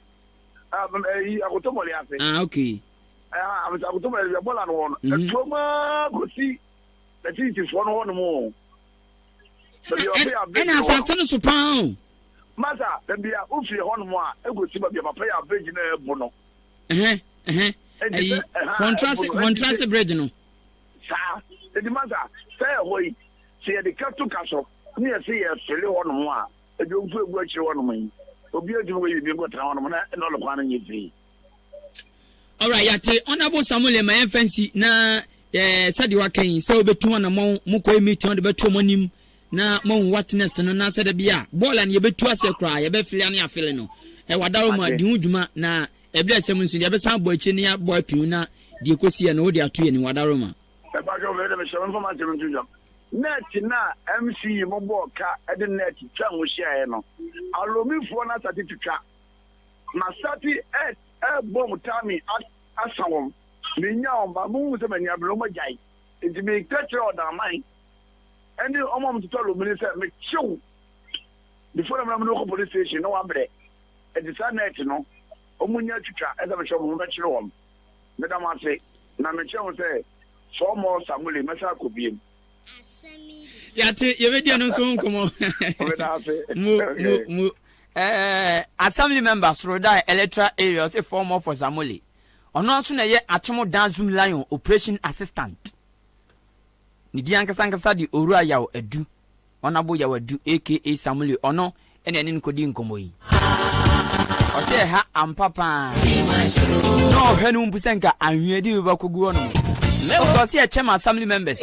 akotomole ase okay akotomole ya bola no wono etoma gosi na titi fo no wono mo ena asase no so pan masa bia ofi hono mo a egosi ba bia papa ya bridge na ebu no contrast bridge no sa edi masa say hoyi se de katu kaso ni se ye fele hono mo a edi ofu egu akire hono mo yi obi odi wo yi bi go tra wono na no lo kwan nye free. All right, yate honorable Samuel my fancy na sadi wa kan se obetu na mo ko meet on the betu monim na mo witness no na se da bia ball na ye betu ase kra ye be fili na afele no wadaro ma di hudwuma na ebi asem nso ye be san bo achi ne boy piu na di ekosi ye no wo di ato ye ni wadaro ma e ba go le be shema information ntu net na MC mo bo ka e de net twa wo hia no alomifo na sati twitwa na sati bom tami asawom menya omba mu se menya blo mo jai enti me katre oda man eni omom tolo mi se me chiu before na no police station no abre e di sanet no omunya twitwa e se me show mo be kire wom me da ma se na me chiu se so mo Samuel me sa ko biem yate ye be dia no so nkomo mu assembly members Roda electoral area say form for Samuel ono nso na ye atemo dan zoom lion operation assistant ni di ankasa di oru ayaw adu onabo yaw adu aka Samuel ono ene ene nkodi nkomo yi o say ha ampapa no hwenu mpusenka anwe di ba kogu ono me o say chema assembly members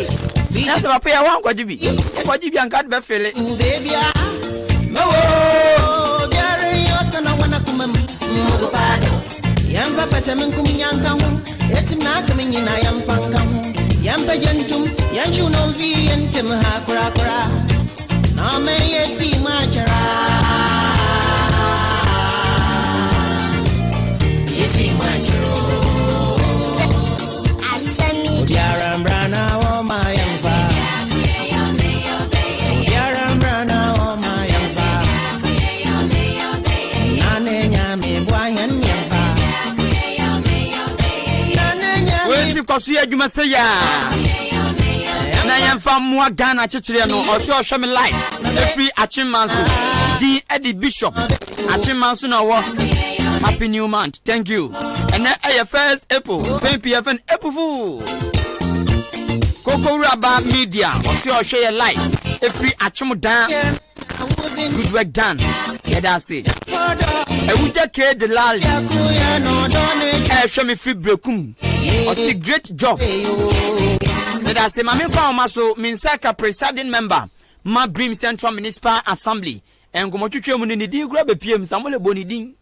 na se papa ya wan kwajibi anka be fele Yamba pasamen kuminyankan etim na kamin na yam fankan yamba jantum yanju no vi entem ha kura kura na me yesi machara Asemi Diaram brana o ma yamba Diaram brana o ma yamba Nane nyame bwa yamba wezi kwasu ya adwuma se ya na yamfa mwa Ghana chechire no oso ohwe me live every achimanso di Eddie Bishop achimanso na wo happy new month thank you and then first April 10 pm April fool Koko Raba Media oso ohwe ya live every achimudan good work done yeah that's it ewuja ke de lali show me free breakum or see great job that I say mama fa maso minsaka presiding member ma Brim Central Municipal Assembly en go motwetwe mu ni din kura be piem Samuel boni din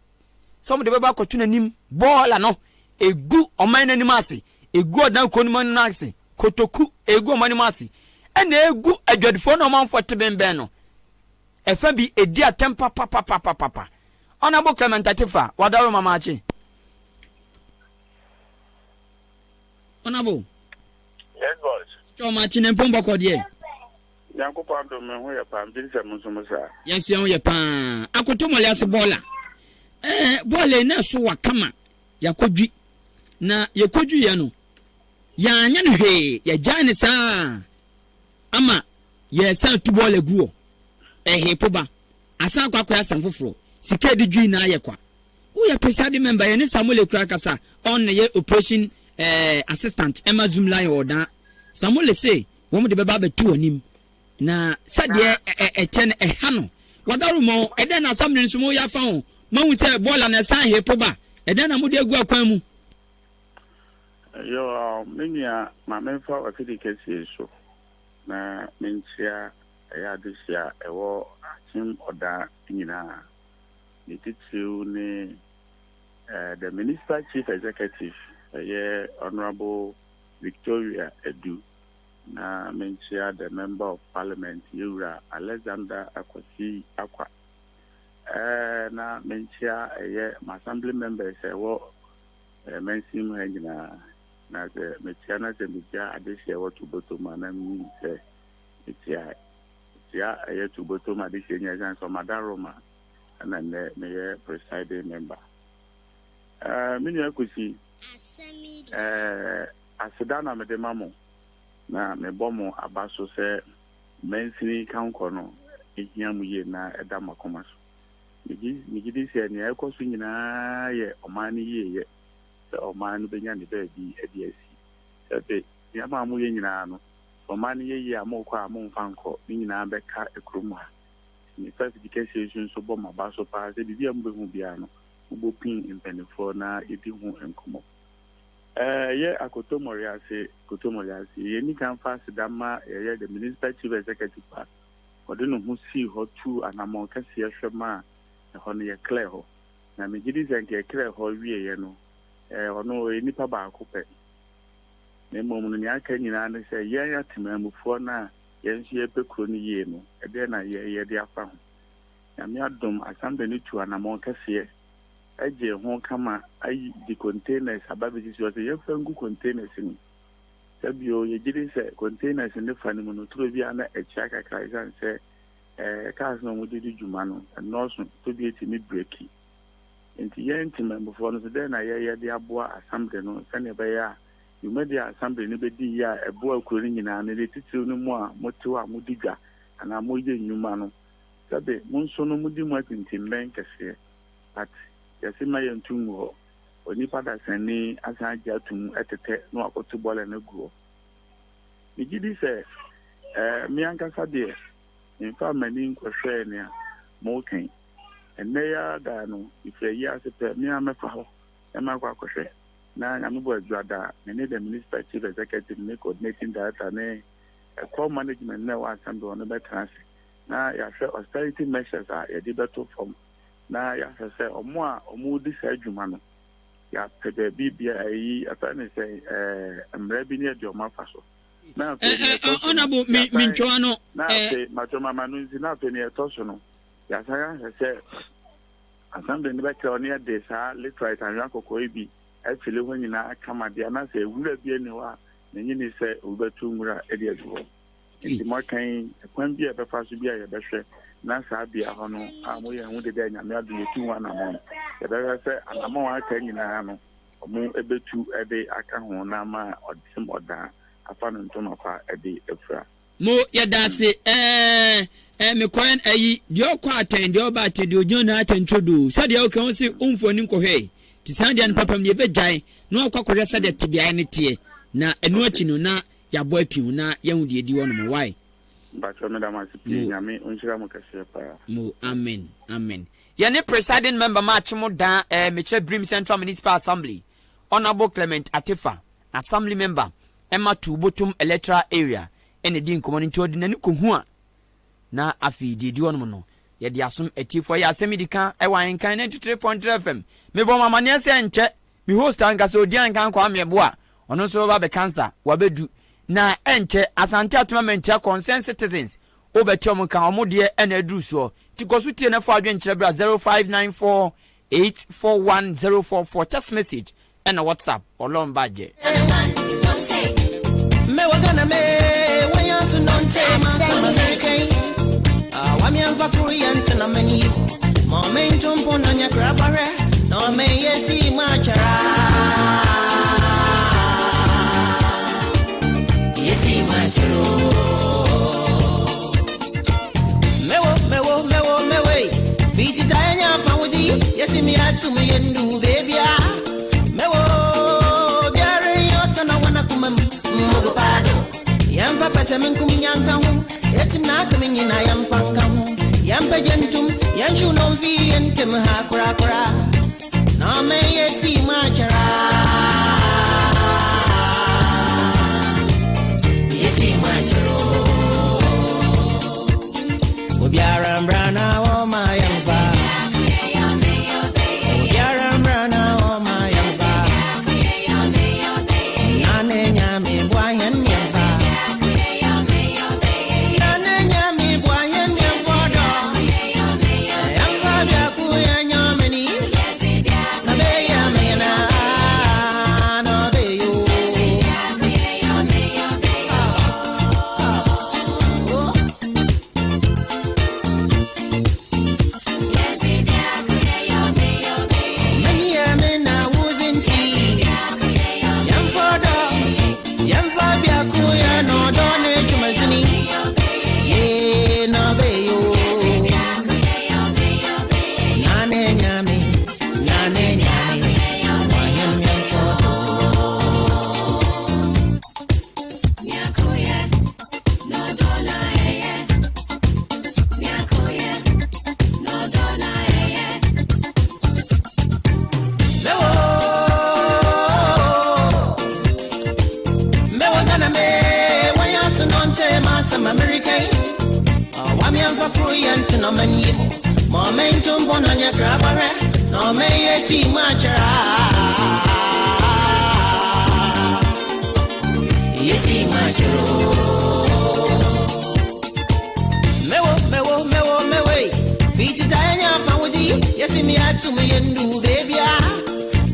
some de beba kotu nanim bola no egu oman nanim ase egu odan konum nanim ase kotoku egu oman nanim ase ena egu adwadifo no man fote benben no efa bi edi atempa papa honorable commentator wadaro mamachi honorable yes boss choma chine mpomba kwa die yanko pa ndo me ho ya pa mbirisa musumusa yansu yan ye pa akotomole ase bola bola na so wakama yakodwi na yakodwi ya no ya anya no hwe ya jane sa ama ye san tu bola guo poba asa kwa asam foforo sika di dwi na ayekwa wo ya presiding member ye ne Samuel kura kasa on ye operation assistant Emma Zoom line order Samuel say wo mo de beba betu anim na sade eten hano wadaru mo eden na Samuel nso mo ya fa ho ma hu say bola na san poba eden na mo de agu akwan mu yo menya ma menfa wakiti kesi so na mentia ya disia ewo achim oda nyina ni titiu ni the minister chief executive Honorable Victoria Edu na mentia the member of parliament Yura Alexander Akwasi Akwa na mentia assembly members mensim hanyina na the mentia na the media adisia watu botoma na mi se metia to botoma adisia nya so madaroma na me presiding member mini akusi asedana me de mamo na me bomo abaso se mensini kanko no ehiam ye na eda makoma so migi se ne ekoso nyina ye omani ye se omani benya ne ba bi edi asi se ya ma mu ye nyina no omani ye amokwa amomfanko nyina beka ekrumu ha ni first education so bo maba so pa se bibia mbe hu bia no ubo pin impenifo na edi hu enkomo ye akoto moriase ye ni kan fa sidama ye the municipal chief executive pa ode no hu si ho tu anamon kase ye hwema ho no ye clear ho na me gidi zenke clear ho wie ye no ono nipa ba akopɛ na mmom no nya nyina ne sɛ ye ya temamufo na ye nso ye pekuro ni ye no ede na ye de afa ho na me adom assembly ni tu anamon kase eje ho kama ayi di containers ababe so say ye fangu containers ni sabio ye gidi se containers ne fani mu no turo bia na echa kakra isan se cars no mu di djuma no no so to bi etimi breki enti ye ntima before no so dey na ye de aboa assembly no sane be ya you made the assembly ne be di ya eboa kuro nyina ne de titiru no mu a moto a mudigwa ana mo ye nyuma no sabe mun so no mudi mu atintim ben kase at yasima yentungo oni pada sani asan atum etete no akoto bole na guo igidi se mi ankasa de in fa mani nkwhwe ne a mo kan enne ya da no ife ya sepe mi amefa ho e ma kwa kwhwe na nya me bo adwada ne the minister chief executive ne coordinating director ne core management na wa assembly on be trans na ya hwe austerity measures a ye de beto from na ya sɛ ɔmo a ɔmo di sa adwuma no ya pɛdɛ bibia ayi atane sɛ mmerɛ bi ne de ɔmo afa so na honorable mentwa no na matoma manu nzi na pe ne ɛtɔ so no ya sa ya sɛ assembly ne bɛkɛ ɔne de sa literate anwa kokɔ bi afile ho nyina kama de na sɛ wura bi ne wa na nyini sɛ obɛtu nwura de aduwo nti mo kan kwan bi a bɛfa so bi a yɛbɛhwɛ na sabia hono amoye hu de de nyame adu yetu wana mo e be se anamo aka nyina no omu ebetu ede aka ho na ma odsim oda afa no nto nofa ede efra mo yedase me kwan ayi de okwa aten de oba aten de ojona atentrodo se de oka ho se umfoni nkohwe ti san de papam de begyan na okwa kwere se de tibia ne tie na enu achi no na yabo apiu na yehu de edi wono mo why amen yene presiding member match mo dan Mitchell Brim Central Municipal Assembly Honorable Clement Atifa assembly member Emma Tubotum electoral area ene di community ordinary ko hu a na afi di ono no ye di asom atifo ya Asem Dika e wa Ahenkan 93.3 FM me bo mama ne se nche mi host anka so di Ahenkan kwa mebo a ono so ba be cancer wa bedu na enche asante atoma concerned citizens obeti omuka omode ena aduru so tikosutie na fo adwenkyere bra 0594841044 text message and WhatsApp olon baje me wagana me wayansu nonte ma say wami anfa kuriyan tana mani momentum pona nya grabare no me yesi machara yesi macharo mewo viti tanya fawudi yesi mi atu yendu baby mewo jare yotana wana kumam mugo pado yamba pesa minkum nyanka hu etim na kamin na yamfanka hu yamba jentum yanju no vi entem ha kura kura na me yesi machara Obiara mbrana o mayamva Obiara mbrana o mayamva Nane nyami bwayen nyamva Nane nyami bwayen nyamva do Yamva byaku ya nyameni Nabe ya mena no beyo yamfa proyant no manimo momento mbona nya grabare no me yesi machara yesi macharo mewe fiti tanya fawudi yesi mi atumi yendu baby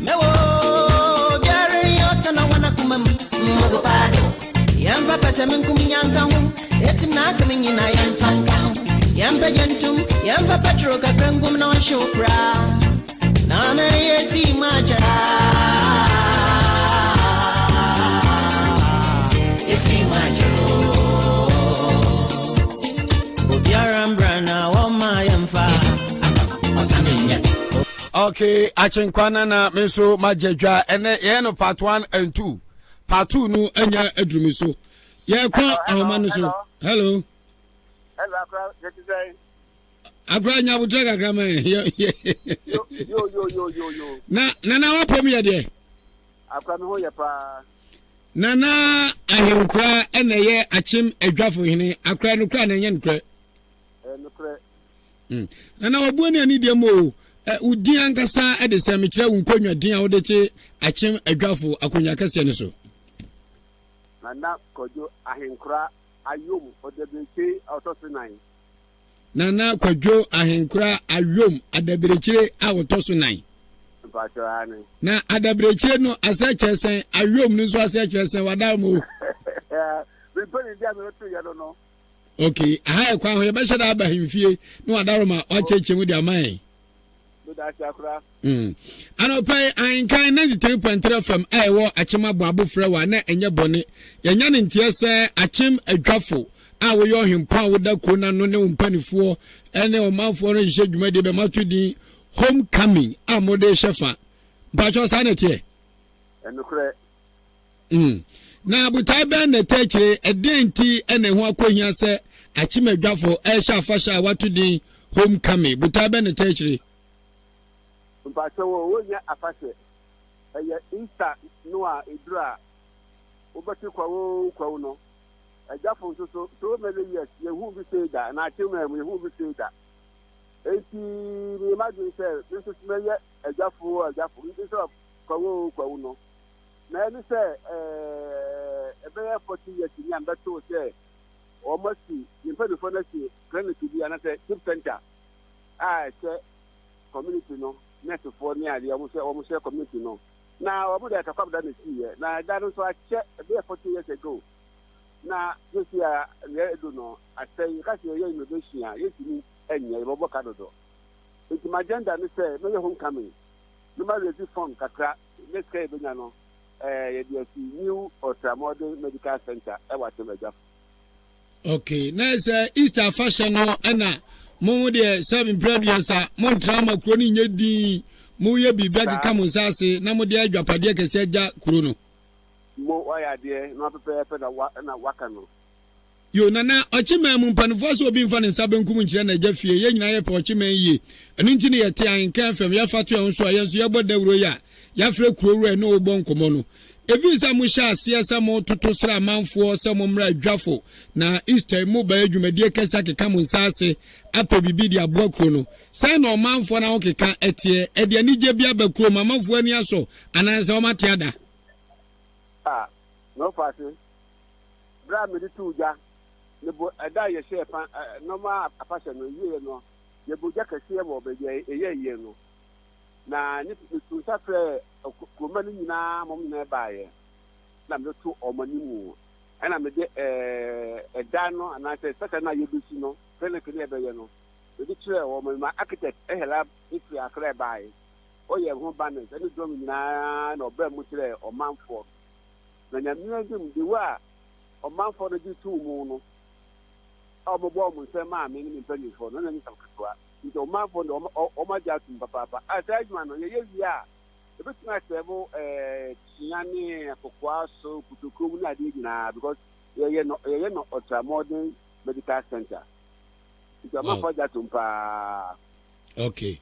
mewo jare yota na wana kumam mogo pado yamba pasa minkumi yanka hu etim na kami na yanfanka yamba jantum yamba patro ka kangum no shukra na me yeti majara yesi majaro obiaram brana wa ma yamfa okay achenkwana na menso majadwa ene ye no part 1 and 2 part 2 no anya adrumi so ye kwa ahoma so hello Agra nya budra gagra man yo na wapom ye de akra me ho ye pa nana ahenkwa ene ye achim adwafo hene akra no kra na nya nkra nana wabu ani ani de mo udi ankasa ede se me kire unkonwa din a wode che achim adwafo akonya kase ne so nana kojo ahenkra ayom odebeke autosinai nana kwadwo ahenkra ayom adabirekire awotoso 9 na adabirekire no asekyesen ayom no so asekyesen wadamo bipeni dia me to yado no okay aha kwa ho ye be sheda aba himfie no wadaroma ocheche mu di aman Anopai Ahenkan 93.3 FM ewo achim aboabo frɛ wa na enye bone yenya ne ntie sɛ achim adwafo a wo yo hempa wo da kro na no ne mpanifo ene o manfo no hye dwumade be matudi homecoming a mode shefa bacho sanete enukre na butai ben na techire edenti ene ho akohia sɛ achim adwafo e hye afasha watudi homecoming butai ben na techire mpacho wo nya afase eye Easter no a edura obati kwa no ajafo so many years ye hu bi say da na chemu ye hu bi say da enti ni imagine say this is me ye ajafo this is kwa no na ni say ebe 40 years ni ambeto say almost in fact for next clinic bi anate tip center say community no next for near the almost community no now obu da takwa da na see na da no so ache be 40 years ago na this year le do no asay ka se ye innovation a yetini enye bobo ka dodo it my agenda ni say no homecoming no ma resi fund kakra let's say be nya no ye dey new ultramodern medical center e wa temeja okay na say Easter fashion no ana mo de 7 previous a mo trama kro ni nyedi mo ye bibia keka mo sase na mo de adwapade kese agya kro no mo waya de no pepe na waka no yo nana ochima mu mpanfo so obi mfa ne nsa benkum nkire na agya fie ye nyina ye pa ochima yiye enu nti ne ye te Ahenkan fam ya fato ye nso ye nso ye bodawuro ya ya frɛ kuro wura no obo nkomo no evisa mu sha asiasa mo toto sra manfo se mo mra adwafo na Easter mu ba adwumadie kesa keka mo nsase apa bibi di abo kuro no sai na manfo na okeka etie e de anije bia ba kuro manfo ani aso ananse o mate ada no fase bra me tu ja ne bo ada ye she pa no ma apasha no ye no ye bo ja kase ye bo be ye no na ni tu sa fre ko mani nyina mom na ba ye na me tu omani mu ana me de da no ana se saka na ye bisi no fele kene be ye no me di kire o ma architect hela ifi akra ba ye o ye ho banner ani drum nyina na oba mu kire o manfo na nyamia dim de wa o manfo no di tu mu no o mo bo mu se ma me ni mpanifo no na ni sakwa nti o manfo no o ma ja tum papa asajuma no ye ya ebetuma sebo chiani akokwa so kutukum na de nyina because ye no ultramodern medical center nti o manfo ja tum pa okay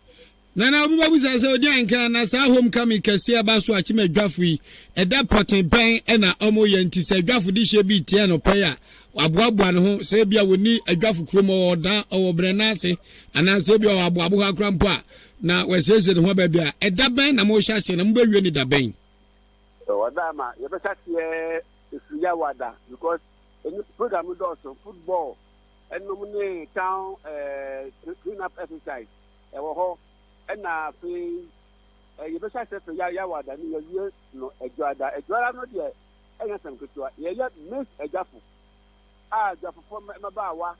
Nana obi babu say odi Ahenkan na sa homecoming kese aba so achi madwafo yi eda poten pen e na omo ye nti se adwafo di hye bi tie no pai a aboaboa ne ho se bia woni adwafo kromo odan owobre na ase ana se bia aboabo ha krampo a na wesese ne ho ba bia eda ben na mo hya se na mo bewie ni da ben Wadama ye be satie esuya wada because any program do also football and no money town clean up exercise e wo ho na fe ye be satie ya wada ni ye no ejwada no de enya sam ketua ye miss ejafo jafo for mabawa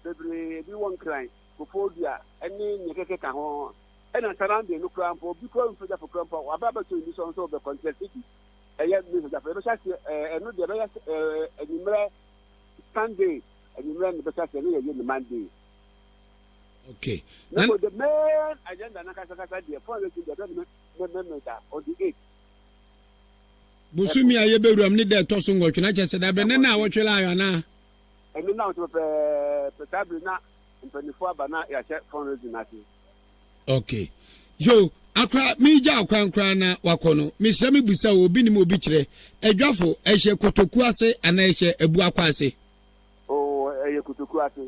bebre bi won kran before dia any nyekeke ka ho na sarande no krampo because for jafo krampo wababa to ni so be contest city miss jafo be satie no de be enimre Sunday enimre ni be satie ni ye Monday. Okay. Now the main agenda na kasa dey for the on the 8th. Busumi aye bewuram ni de toso ngotwe na chese da be ne na wotwela ayo na. Emi na to tabli na 24 bana ya che fundraising na ti. Okay. Yo akra mi ja akwankra na wakono mi se mi busa obi ni mo bi kire adwafo ehye kotoku ase ana ehye ebu akwa ase. Oh ehye kotoku ase.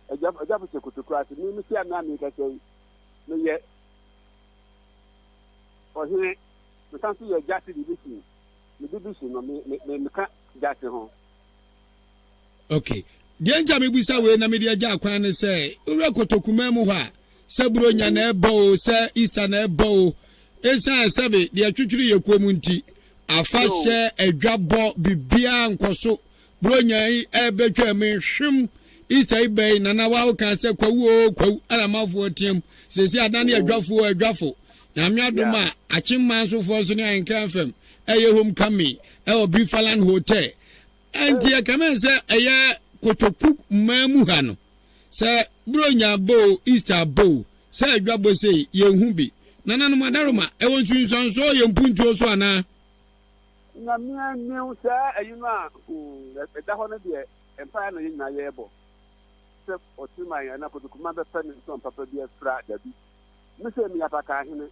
Adwafo se kotoku ase mi si ana mi ka sei. Me ye ohe me san si ye jasi division. Me division no me ka jasi ho. Okay. Die nja me busa we na me dia ja akwan ne se ure kotoku mamu ha se bronya na ebo se Easter na ebo esa sebe de atwitwiri ye komu nti afahye adwabo bibia nkoso bronya yi ebetwa me hwem Easter ibe na wa kan se kwawu alamafo tiem sesi adane adwafo nyame adoma achimma so fo so ne Ahenkan fam eye homecoming obi Falan hotel anti e kamen se eye kotoku mamu ha no se bronya bo Easter bo se adwabo se ye hu bi nana no madaroma e won sunson so ye mpuntuo so ana na mi se ayinu a da ho no de empire no yin na ye bo se otima ya na kotoku ma be fa ni so papa bi afra da bi mi se mi apaka hene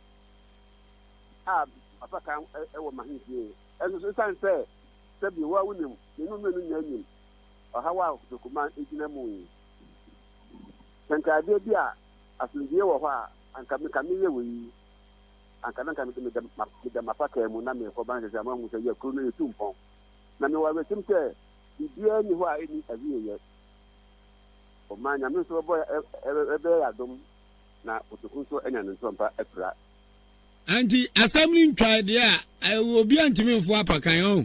apaka e wo mahinzie eno so san se bi wa wunim ni no nyanyim hawa kotoku ejina mu yi sanka de bia asundie wo ho a anka me ye wi anka nanka me de mapaka mu na me ko ban se ama mu se ye kru no yetumpon na me wa wetim se bibia ni ho a eni awie ye o manya me so boy ebe adom na kotoku so enya ne ntompa afra anti assembly ntwa de a obi antimi mfo apakan o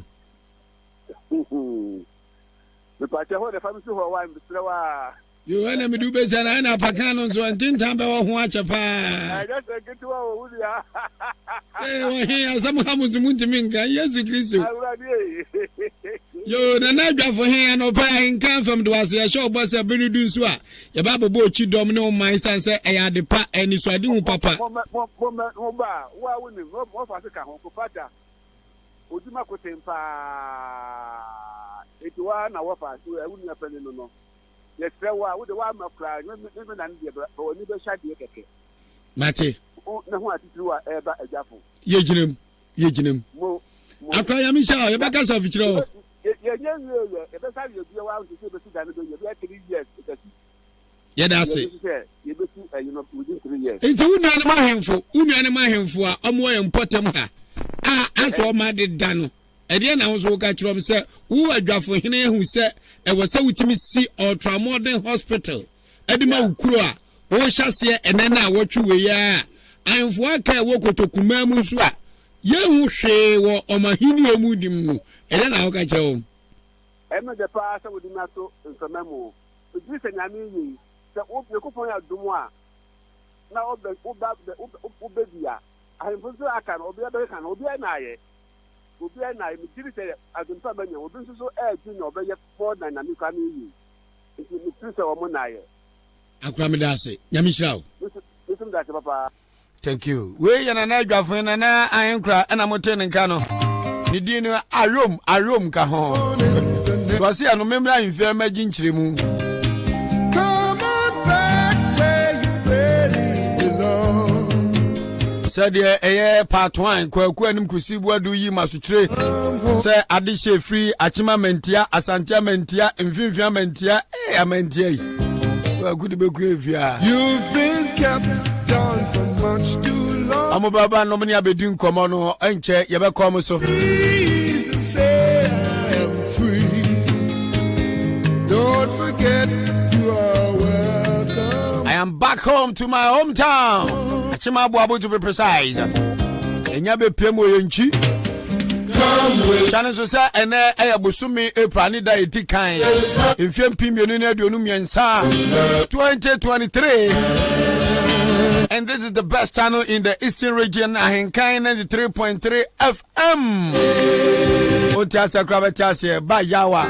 me pa che ho de famisi ho wa mbisre wa yo ana me du be jana na apakan no so antintan be wo ho ache pa just get to wa wuri ya wo he asam hamuzu ntimi nka Yesu Kristo yo na adwafo he no pa Ahenkan fam do ase ya show boss abinu du nso a ye ba bobo chi dom ne o man sanse e ya de pa eni so ade hu papa mo ba wa woni mo fa se ka ho ko fata odima ko tempa etiwa na wo fa so e woni apene no ye tre wa wo de wa makra me na ndie ba oni be sha de keke mate na ho atitiri wa e ba adwafo ye jinem mo akra ya mi sha ye ba ka so fichiro ye be sa ye bi wa so be si dan do ye be 3 years ye da se ye be si within 3 years nti unu ma hemfo a omo ye mpotem ha aso ma de da no ede na wo so ka kirom se wo adwafo hene hu se e wo se wutimi si ultramodern hospital ede ma ukuro a wo hyase ene na wotwe ya ahemfo aka wo kotoku mamu so a ye hu hwe wo omahini omudim no ede na wo ka kirom eme de pa se wodi na so nsamamu obi se nyame yi se wo yekopon ya dumu a na obe bia ahemfo so aka no obi ebe ka no obi na ye mi tiri se adunta banya obi so ji na obe ye for na na mi ka mi yi mi tiri se wo mo na ye akura mi da se nyame shirawo isim da se papa thank you we yana na adwafo na na Ahenkra na moten nka no ni di no ayom ka ho so ase anu memra infia magi nchiremu come on back where you really belong. said a part 1 kwaku anim kusi buadu yi masutre say adishe free achima mentia asantia mentia mfimfia mentia amentia kwaku de beku evia You've been kept down for much too long. amo baba no mni abedin komo no enche ye be kom so Please and say I am free. Don't forget you are welcome. I am back home to my hometown achima abu to be precise enya be piem oyenchi Come with chane so say ene ayabusumi April ni da etikan mfiem pimienu na aduonu miensa 2023 and this is the best channel in the eastern region Ahenkan 93.3 FM Otiasa krabatiase ba yawa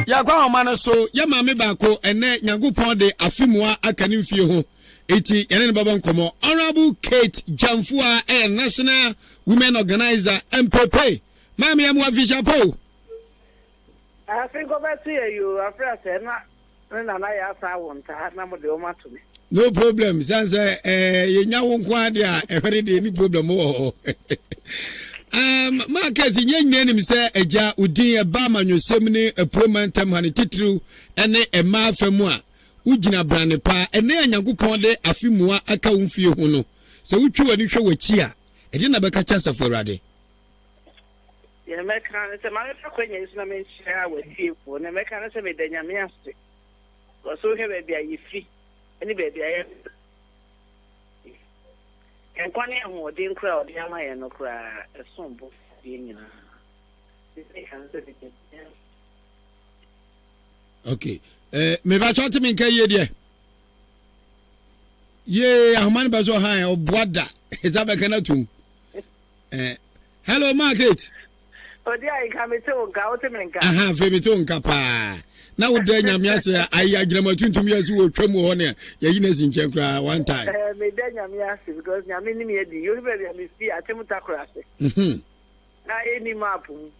ya kwa omano so ya mame bako ene nyagopon de afimua akani mfie ho eti yene baba nkomo Honorable Kate Jamfua National Women Organizer MPP mami ya muafisha po I think go back to you after say na ya sa wonta na mo de o matumi. no problem sanse yenya wo kwa de a ehwere de ni problem wo market nyenya nim se eja udin e ba manwosem ni promontem hane titru ene e ma afamu a ugina brane pa ene anyagopon de afimua aka wonfie ho no se wutwi wani hwe wachi a ede na beka cha saforade Ye meka se ma fa kwenya isu na me share wa fiefu na meka na se me da nyame ase. So he be bia yifi eni be bia ye enkwane ho de nkra odi ama ye no kra esombo ye nyina. okay me ba choti min kai ye de ye ahman ba zo han oboada ezabe kana tum hello market Odi ai ka me te o ga o te menka. aha fe me to nka pa na wo da nyame ase ayi agrama tuntum yesu wo twam ho ne ye yi na sin chen kra one time Me da nyame ase because nyame ni me di you be me see atemu takra ase. Na eni mapu.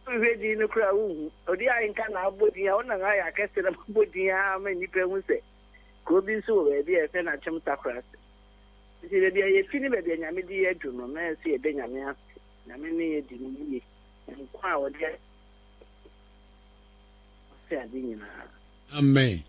We di no kra wu. Odi ai nka na abodi ya ona nga ya kese na abodi ya ma ni pe hu se. Ko bi so we bi e fe na atemu takra ase. Ti de ye fini be de nyame di ye du no na se e de nyame ase. Nyame ni ye di ni ye. Nkwa odi se adi nyina. amen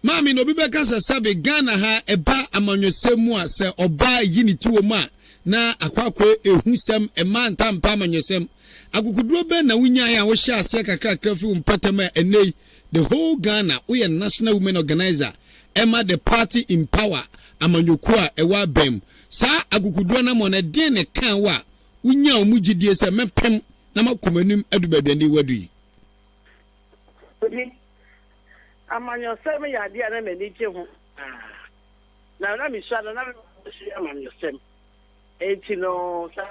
mami no bibeka sabe Ghana ha eba amanyosem a se oba yiniti wo ma na akwakwa ehusem ema ntampa amanyosem agukuduro be na wunya ya wo hye ase kakra fi mpatam enei the whole Ghana we are National Women Organizer ema the party in power amanyoku a ewa bem sa agukuduro na mo na den ne kan wa wunya omugidie se mepem na makomanim adubade ndi wadu Amanyo sem ya dia na me ni je ho. Na mi sha na shi amanyo sem. Eti no sa.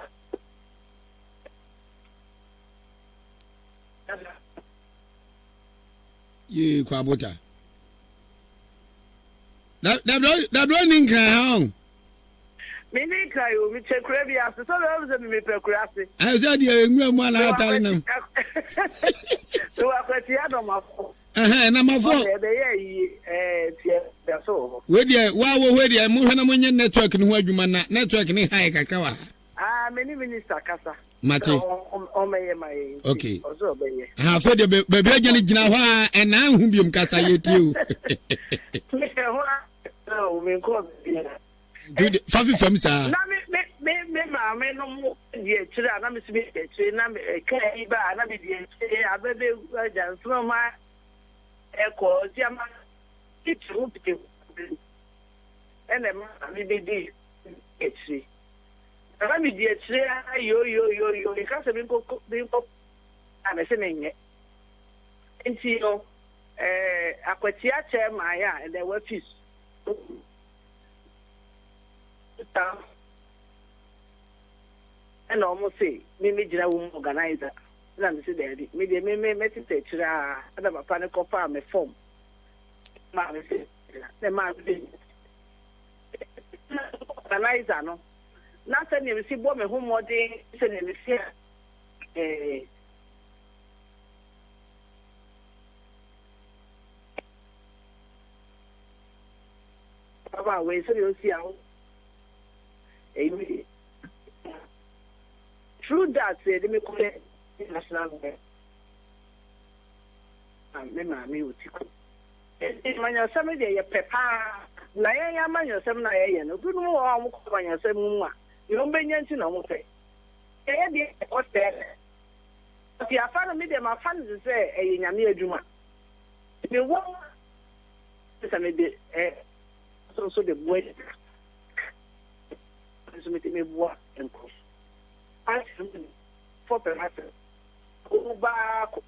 Ye kwa bota. Da bro ninka ha. Me ni kai o mi che kura bi ase so lo se mi pe kura ase. I said ye nwura mu ala atare nam. So akwati ado mafo. Na mafo. Be ye tie da so. We dia wa wo we dia mu hwana munye network ni ho adwuma na network ni high kakra wa. Many minister kasa. Mate. O meye mai. Okay. Ozo be ye. Ha fe de be be agene gina ho a na hu biom kasa ye tie o. Me ho me ko Dude, fafi fam sa. Na me ma me no mo die kire na me sibe kire na me kai ba na me die kire abebe janso ma eko ti ama titu pite ene ma me be di kire na me die kire yo ka se bin ko ana se menye enti no akwati a che ma ya and there were fees and almost say me jira woman organizer na me say daddy me dey me tete chira na papa ne kopa me form ma me say the ma be organizer no na say me see bo me ho modern say me see papa we say you see through that say me call national government me ma me utiko manya some dey pepa na ya manya some na ya no good mo wa mo ko manya some mu a yo benya nti na mo fe ya dey o stere if ya fa no me dey ma fa no say e nyame adwuma me wo se me dey so the boy so me boy enko for perhaps Uba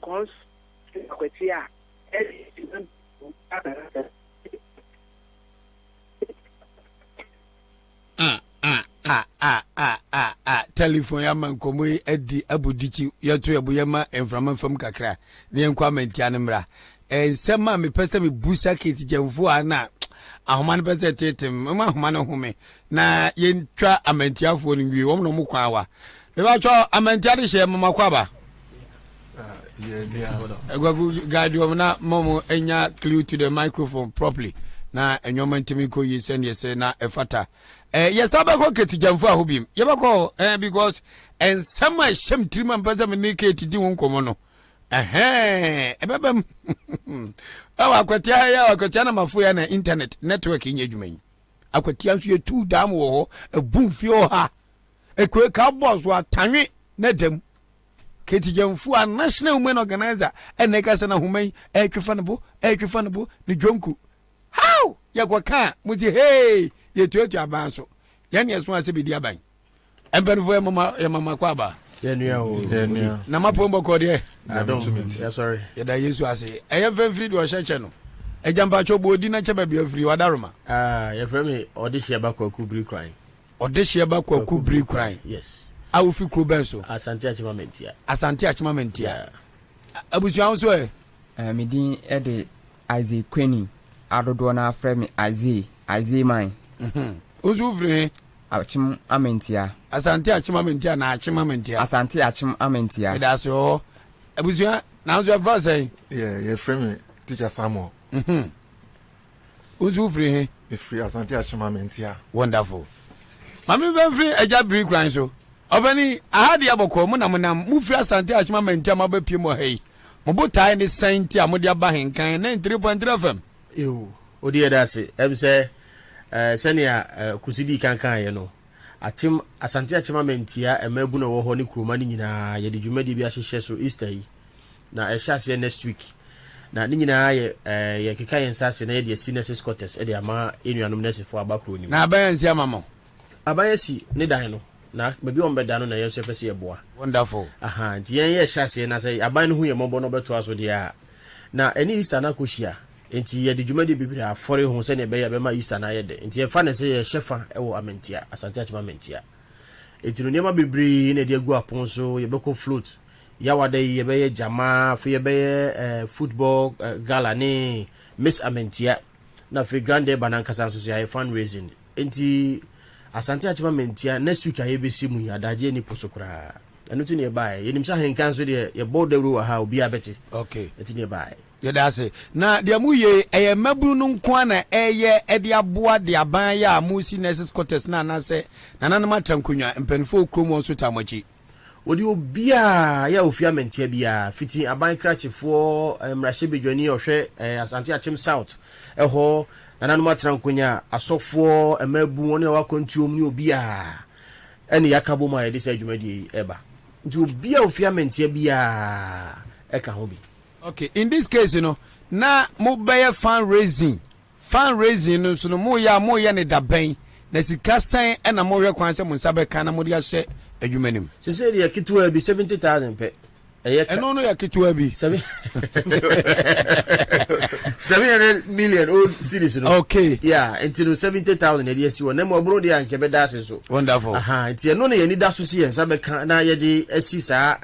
cons Quetia telephone ya man komo edi abudichi yeto yabuyema enframa fam kakra ne enkwa mentia ne mra ensema me pese me busa kiti jamfu ana ahoma ne pese tetem ma ahoma ne home na yentwa amentiafo ne wie wom no mu kwa wa me ba cho amantia de hye mama kwaba egwagu gadio na momo enya clue to the microphone properly na enyoma ntimi ko yi send yese na efata yesaba ko keti jamfu ahobim yebako because ensema shem trima mpaza me keti di won komo no ebebem akwatia na mafu ya na internet network inye dwuman akwatia nso ye tu dam wo ho ebumfio ha ekwe ka boss wa tanwe na dem keti jamfu a national women organizer eneka se na human etwefa no bo ni jonku how yakwaka muti hey ye tuatu abanso yani yeso ase bidi aban empenfo ya mama kwaba yenua na mapombo ko de yeah sorry da yesu ase eye free do cheche no ejamba chobo odi na cheba bia free wadaroma ye frame audition ba kwa kubri crying yes awu fi krubenso asante achima mentia abusu anso medin ede Isaac Queni adodo na frame Isaac man ozu free achim amentia asante achima mentia na achima mentia asante achim amentia edaso abusu na anso fa say ye frame teacher Samuel ozu free me free asante achima mentia wonderful mami ben free eja bri kran so obani ahadi aboko mu na mu free asante achima mentia mabapie mo hey mo botai ni senti amodi aba Ahenkan 93.3 FM odi edase emse senia kusidi kankan ye no achim asante achima mentia emabu na wo ho ni kuruma ni nyina ye de dwumadi bi ahyehye so Easter yi na ehya next week na ni nyina ye keka yensase na ye de Sines Scottish e de ama enuanom nesefo abakro ni na abayansi amamo abayasi ne dan no na baby on beda no na yenso pese ye boa wonderful nti yen ye hyase na say aban no hu ye mombo no beto aso dia na eni Easter na kohia nti ye de dwumadi bibiri afore hu se ne be ye be ma Easter na ye de nti ye fa ne se ye shefa ewo amentia asante achima mentia nti no niam bibiri ne de agu apon so ye beko float ya wade ye be ye jama fe ye be ye football gala ne Miss Amentia na fe grande banankasa so ya fundraising nti asante achima mentia next week aye besi mu adaje ni posokra enu ti ne bae yenim sa Ahenkan so de ye borderu wa ha obi abeti okay eti ne bae ye da se na de mu ye eye mabru no nko na eye ede aboa de aban ya mu Sines Scottish na se nananum atrankonwa mpenfo kromo so tamachi odi obia ya ofia mentia bia fiti aban krachefo mrahye bedwani ohwe asante achim south eho nananum atrankonya asofo emabu woni wa kontuom ni obia ene yakabo ma yede se adwumadi eba nti obia ofia mentia bia eka ho bi. Okay, in this case na mo buy fundraising no so no mo ya ne daben na sika san na mo hwe kwan se mo nsabe kan na mo dia hye adwumanim se se de yakitwa bi 70,000 pe eno no yakitwa bi 700 million old cities no okay yeah until 70,000 e si won na mo bro de anke be dase so wonderful nti eno no ye ni da so si nsabe kan na ye de asi sa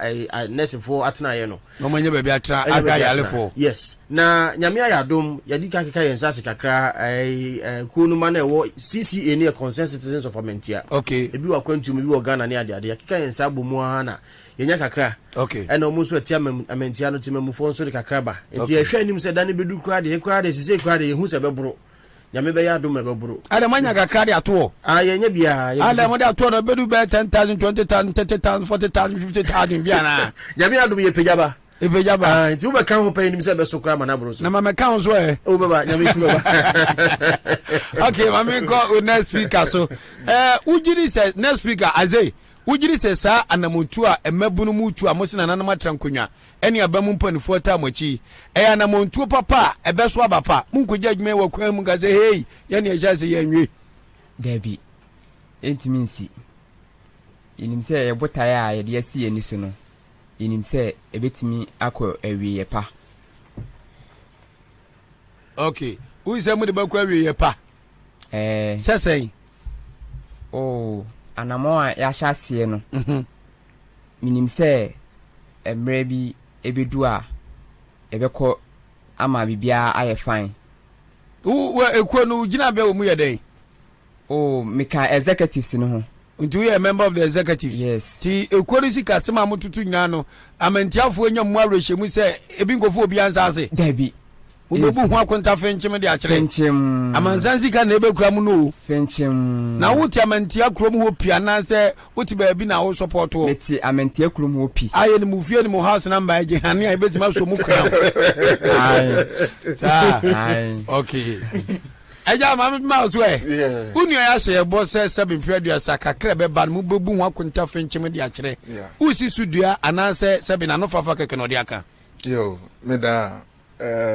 nesefo atena ye no no manya ba bi atra aga yalefo yes na nyame ayadom ya Dika keka yensase kakra kunu ma na ewo CCA ne Concerned Citizens of Amentia okay ebi wa kwantum ebi wa Ghana ne ade keka yensa bomu ana yenya kakra okay ena omo so atia Amentia no timamufo nso de kakra ba enti ehwe anim se dane bedu kwa de sise kwa de hu se bebro nyame be ya do me be bro ada manya kakra de ato ye nya bia ada mo de ato no bedu be 10,000 20,000 30,000 40,000 50,000 bia na nyame ya do ye pejaba nti wo be kan ho pa nim se be so kra ma na bro so na ma me kan so o be ba nyame ti be ba okay ma me go next speaker so ujiri say next speaker azay ujiri say sa anamontu a emabunu mutu a mosina nanam atrankonwa eni abamu mpanifo ta mochi anamontu papa ebeso abapa munkogya adwuma wa kwan mu gaze hey ye ne eja se ye nwe dabi entimi nsi inim se ebotaye a ye de asi eni so no inim se ebetimi akọ awiye pa okay who is mu de bakọ awiye pa sesen oh anamo a ya hyase no minim se emre bi ebedu a ebekọ ama bibia aye fine wo ekwo no gina be wo mu ye den oh meka executives no ho until you are a member of the executive. Yes. Ti ekwori ka sema mututu nyina no amentiafo enya mu arehemu se ebi nkofo obi ansase. Dabi. Ubebu ho akonta fenchim de akere. Fenchim. Amanzansi ka na ebekura mu no. Fenchim. Na wuti amentia krom ho pia na se wuti ba bi na wo support wo. Meti amentia krom ho pi. Aye ni mu fie ni mu house number eje hane a ebetima so mu kra. Aye. Sa. Aye. Okay. Eja ma ma so unu ya se bo se 7 period sa kakra be ba mu bebu ho akonta fenchim de akere. Usi sudua anase 7 na no fafa keke no de aka. Yo, me da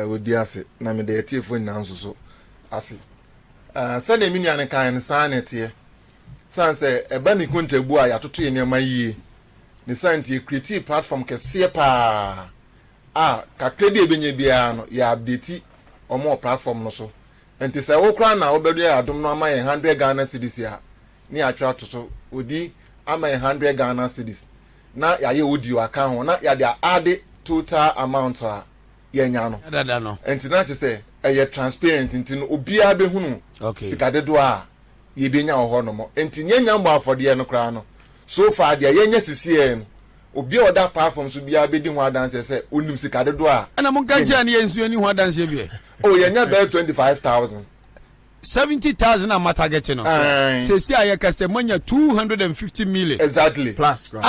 wodi ase na me de tiefo nyina nsoso ase. Sa na mi nuane kan san netie. San se eba ni kontabu a yatoto ye nema yie. Ni san tie creative platform kese pa. Kakra de benye bia no ya update omo platform no so. Enti se wo kra na obedu ya adom no ama ye 100 Ghana cedis ya. Ni atwa toto odi ama ye 100 Ghana cedis. Na ya ye odi wa kan ho na ya de add total amount a yenya no. Dada no. Enti na che se eye transparent enti no obia be hunu. Okay. Sikade do a ye benya ho no mo. Enti nyenya mbo afode no kra no. So far de yenya sisi no. Obi oda platform so bia be di ho adanse se onim sikade do a. Na mo kan cha ne yensu ani ho adanse bi. Oh, yenya be 25,000. 70,000 am target no. Say see aye ka se manya 250 million. Exactly. Plus. Bro.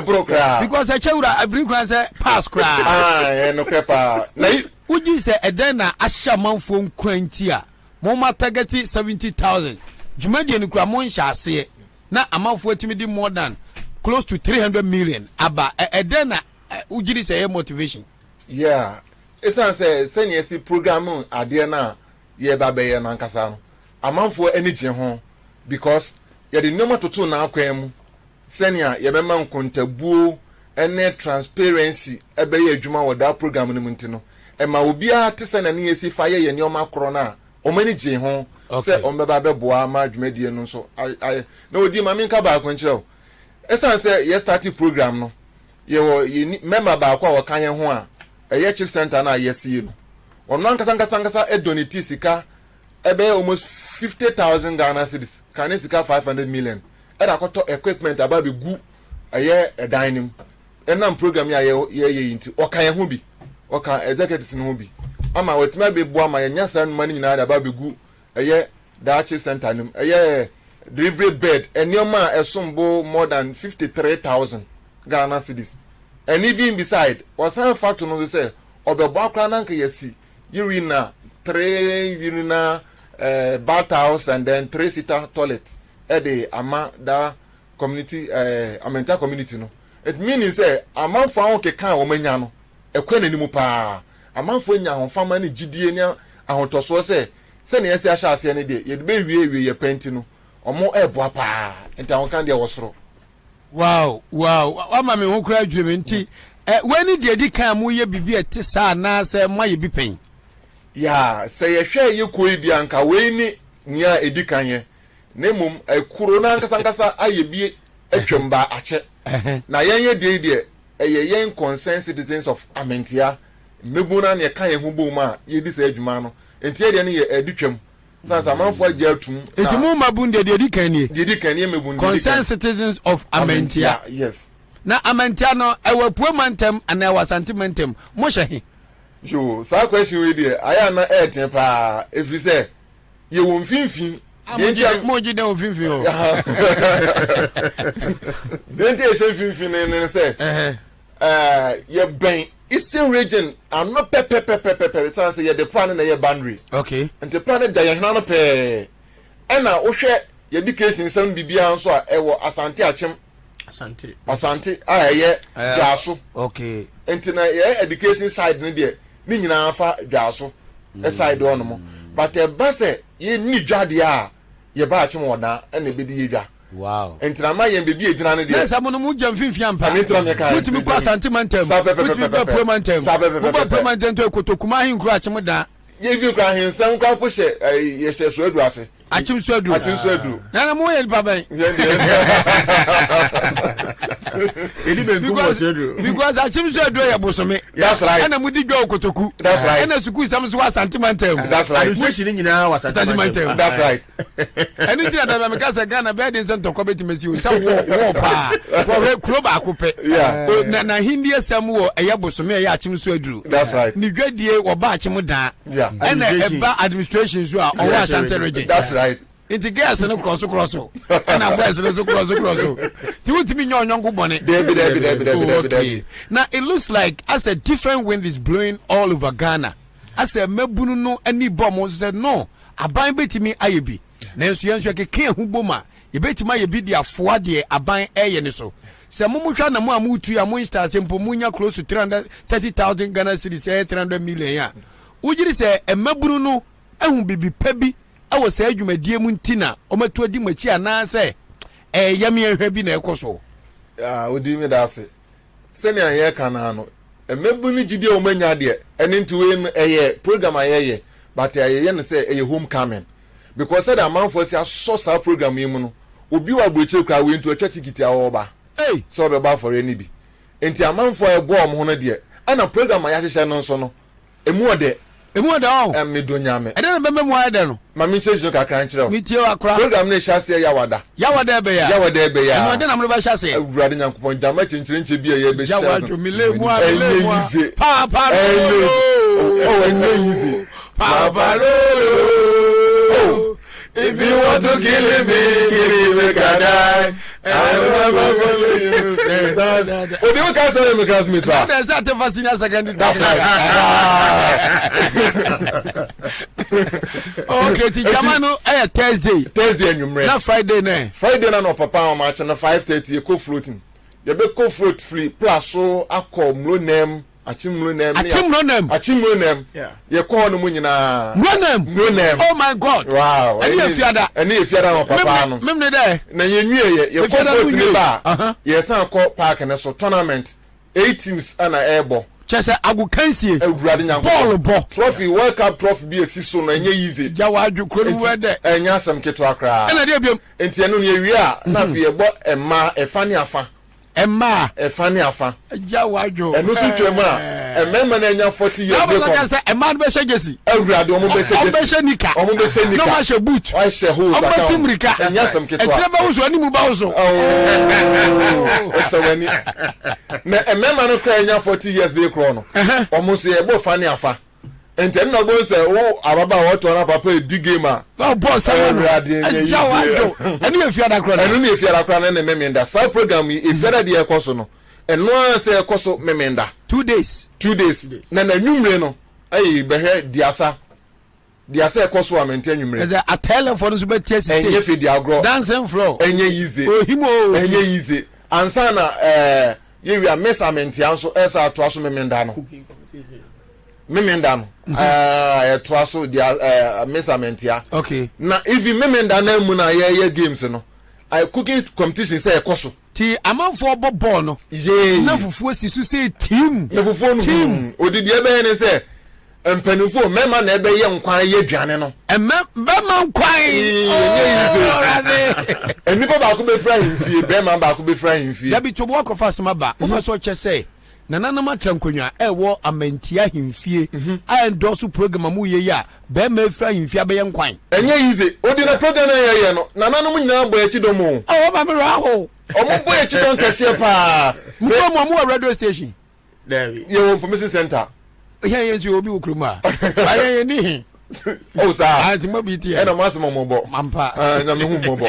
Bro kra. Because I bring kra say pass kra. No pepa. Na uji say eden na ahya manfo nkwanti a mo ma target 70,000. Jumadi ni kra mo nhya ase na amanfo atimi di more than close to 300 million. Aba eden na uji say motivation. Yeah. Esan say yes program ade na ye ba be ye na nkasa no. Amanfo energy ho because ye de noma toto na akwan mu. Senia ye be man kontabuo ene transparency ebe ye adwuma wo da program no munti no. E ma obi a te se na ne yesi fa ye nyoma kro na o mani je ho se o meba be boa ma adwumadie no so na odi ma minka ba akon kire o. Esan say ye start program no ye wo member ba akwa wo kan ye ho a eye chief center na yesi no ono ankasa donate sika ebe almost 50,000 Ghana cedis kan sika 500 million era koto equipment aba be gu eye edanim enam program ya ye yinti okan ye ho bi okan executives no ho bi ama wetima be bo ama ye nyasa no mani nyina aba be gu eye da chief center nim eye delivery bed enioma esombo more than 53,000 Ghana cedis. And even beside, was some fact to know say, Obebo Akrananka yesi, urina, 3 urina, bathhouse, and then 3-seater toilet. The ama da community, amenta community no. It means say, a man found ke kan omenyano, a quen any mupa, a man for nya on family GDNA, and on to so say, send yes, I shall see any day, you'd be we painting, or more a boapa, and town candy was through. Wow. Ama me ho kra dweme nti wani de di kan mu ye bibi ete sa na se ma ye bi pen. Ya, se ye hwe ye koi bi anka we ni nia edi kan ye. Na mum ekuro na nkasa aye bi atwemba ache. Na ye de yen concerned citizens of Amentia. Mebuna na ye kan ye ho bom a ye di se adwuma no. Enti ye de ne ye editwem. Sansa manfo agya tum. Enti mu mabunde de di kan ye. De di kan ye mebunde. Concerned citizens of Amentia. Yes. Na Amentia no ewa puemantem ana ewa santimentem mo hye he. yo sa question we dey aya na etin pa every say ye won finfin mo ji den finfin o den te she finfin ne say ye ben Eastern region I'm not pe say ye the plan na ye boundary okay and the plan da ye hna no pe na wo hwe education sem bibia nso a ewo asante achem asante ye gaso okay entina ye education side ne de ni nyina fa gaso side on mo but e ba se ye ni dwade a ye ba achem wona na be di ye dwa wow entina ma ye bebi ejina ne de yes amono mu jam finfin ampa mutimi kwa sentimental mutimi ba promantem mu ba promantem to ekotokuma hin kura achem da ye vi kura hin sam kwa po hye ye hye so adu ase achim so adu na mo ye baban edi be nkumo so adu because achim so adu ya bosome that's right na mu di gwa okotoku that's right na suku sam so sentimental that's right administration nyina wa sentimental that's right eni ti da me ka say Ghana be dey nso to beti mesi o sa wo pa ko kuro ba ko pe na hindi asam wo eya bosome ya achim so adu that's right ni dwadie wo ba achim da na eba administration so a o wa Asante region that's right Inti gas no cross na boys no cross ti wutimi nyongo bone Debi. Now it looks like as a different wind is blowing all over Ghana as a mebunu no ani bomb said no aban betimi ayebi na enso yenso keke hu boma ye betimi ayebi dia foa de aban eye ne so se mumuhwa na mu amutu ya mu start sempo munya close to 330,000 Ghana cedis 300 million ya ujiri se emebunu no ehun bibi pebi awo se adwumadie mu ntina ometo adi machi ana se yame ehwe bi na ekoso odi mi da se sene aye kana no emebu ni gidi o manya de ene ntiwe eye program ayeye but ayeye ne se eye homecoming because said amount for say so sa program yi mu no obi wa gboche kwa we ntu atwa ticket awo ba so be ba for any bi enti amount for ego om ho no de ana program ayahye no nso no emu ode o me do nyame ede no be mu ade no ma mi chejo ka kran kire o mi tie akra program na hyase yawada ebe ya no ede na mo be hyase awurade nyankopon jama chenchire bi ye be hyase yawada mile mu pa oh easy pa if you want to kill me kadai o de ka say me class meet ba that's at the senior secondary that's right okay ti jamano Thursday anwumre na Friday na no papa o ma cha na 5:30 e ko floating ye be ko float free plus so akọ mlonem achimlonem ye ko no mu nyina mlonem oh my god wow ani efiada no papa no memne there na ye nwie ye ko float ba ye san ko park na so tournament 8 teams ana airbo chese agukansie awurade nyankopon ball trophy world cup trophy bi esi so na enye easy jawa adwukro nu wede enya asem keto akra na de biom enti enu ne ewie a na fi ebo emma efani afa efani afa jawa adwo enu so twem a emma na enya 40 years dey come say emma be shegesi awurade omo be shegesi no ma she boot o she hose aka timrika enya asem keto akra etreba uso ani mu ba uso so wani na emma no kwa enya 40 years dey kro no omo so ebo fani afa enten na go say wo ababa wo to na papa di game a boss awurade jawa adwo enu efiada kro na memenda sa program efiada de ekoso no eno say ekoso memenda 2 days na nwumre no ayi behwe diasa ekoso amenti nwumre the atele for so betie stage enye fi diagro dancing floor enye easy enye easy ansa na ye wi measurement anso esa ato aso memenda no to aso dia measurement ya okay na even memenda na mu na ye games no I cooking competition say ekoso ti amanfo ball no na fufu asisu say team na fufu no team odidi ebe ne say empanifo mema na ebe ye nkwan ye dwane no bema nkwan enipa ba ko be fra himfie bema ba ko be fra himfie ya bi tobo akofa sema ba o ma so che say nanana matrankonwa ewo amantia himfie I endorse program mu ye ya be ma fra himfie be ye nkwan enye yize odi na program na ye no nanana mu nyina bo echidomo o ba me raho o mo bo echidon kese pa mu radio station there your information center here is you be ukruma aye ni oh sir anti mo bi tie e na masimo mo bo mampa na me hu mo bo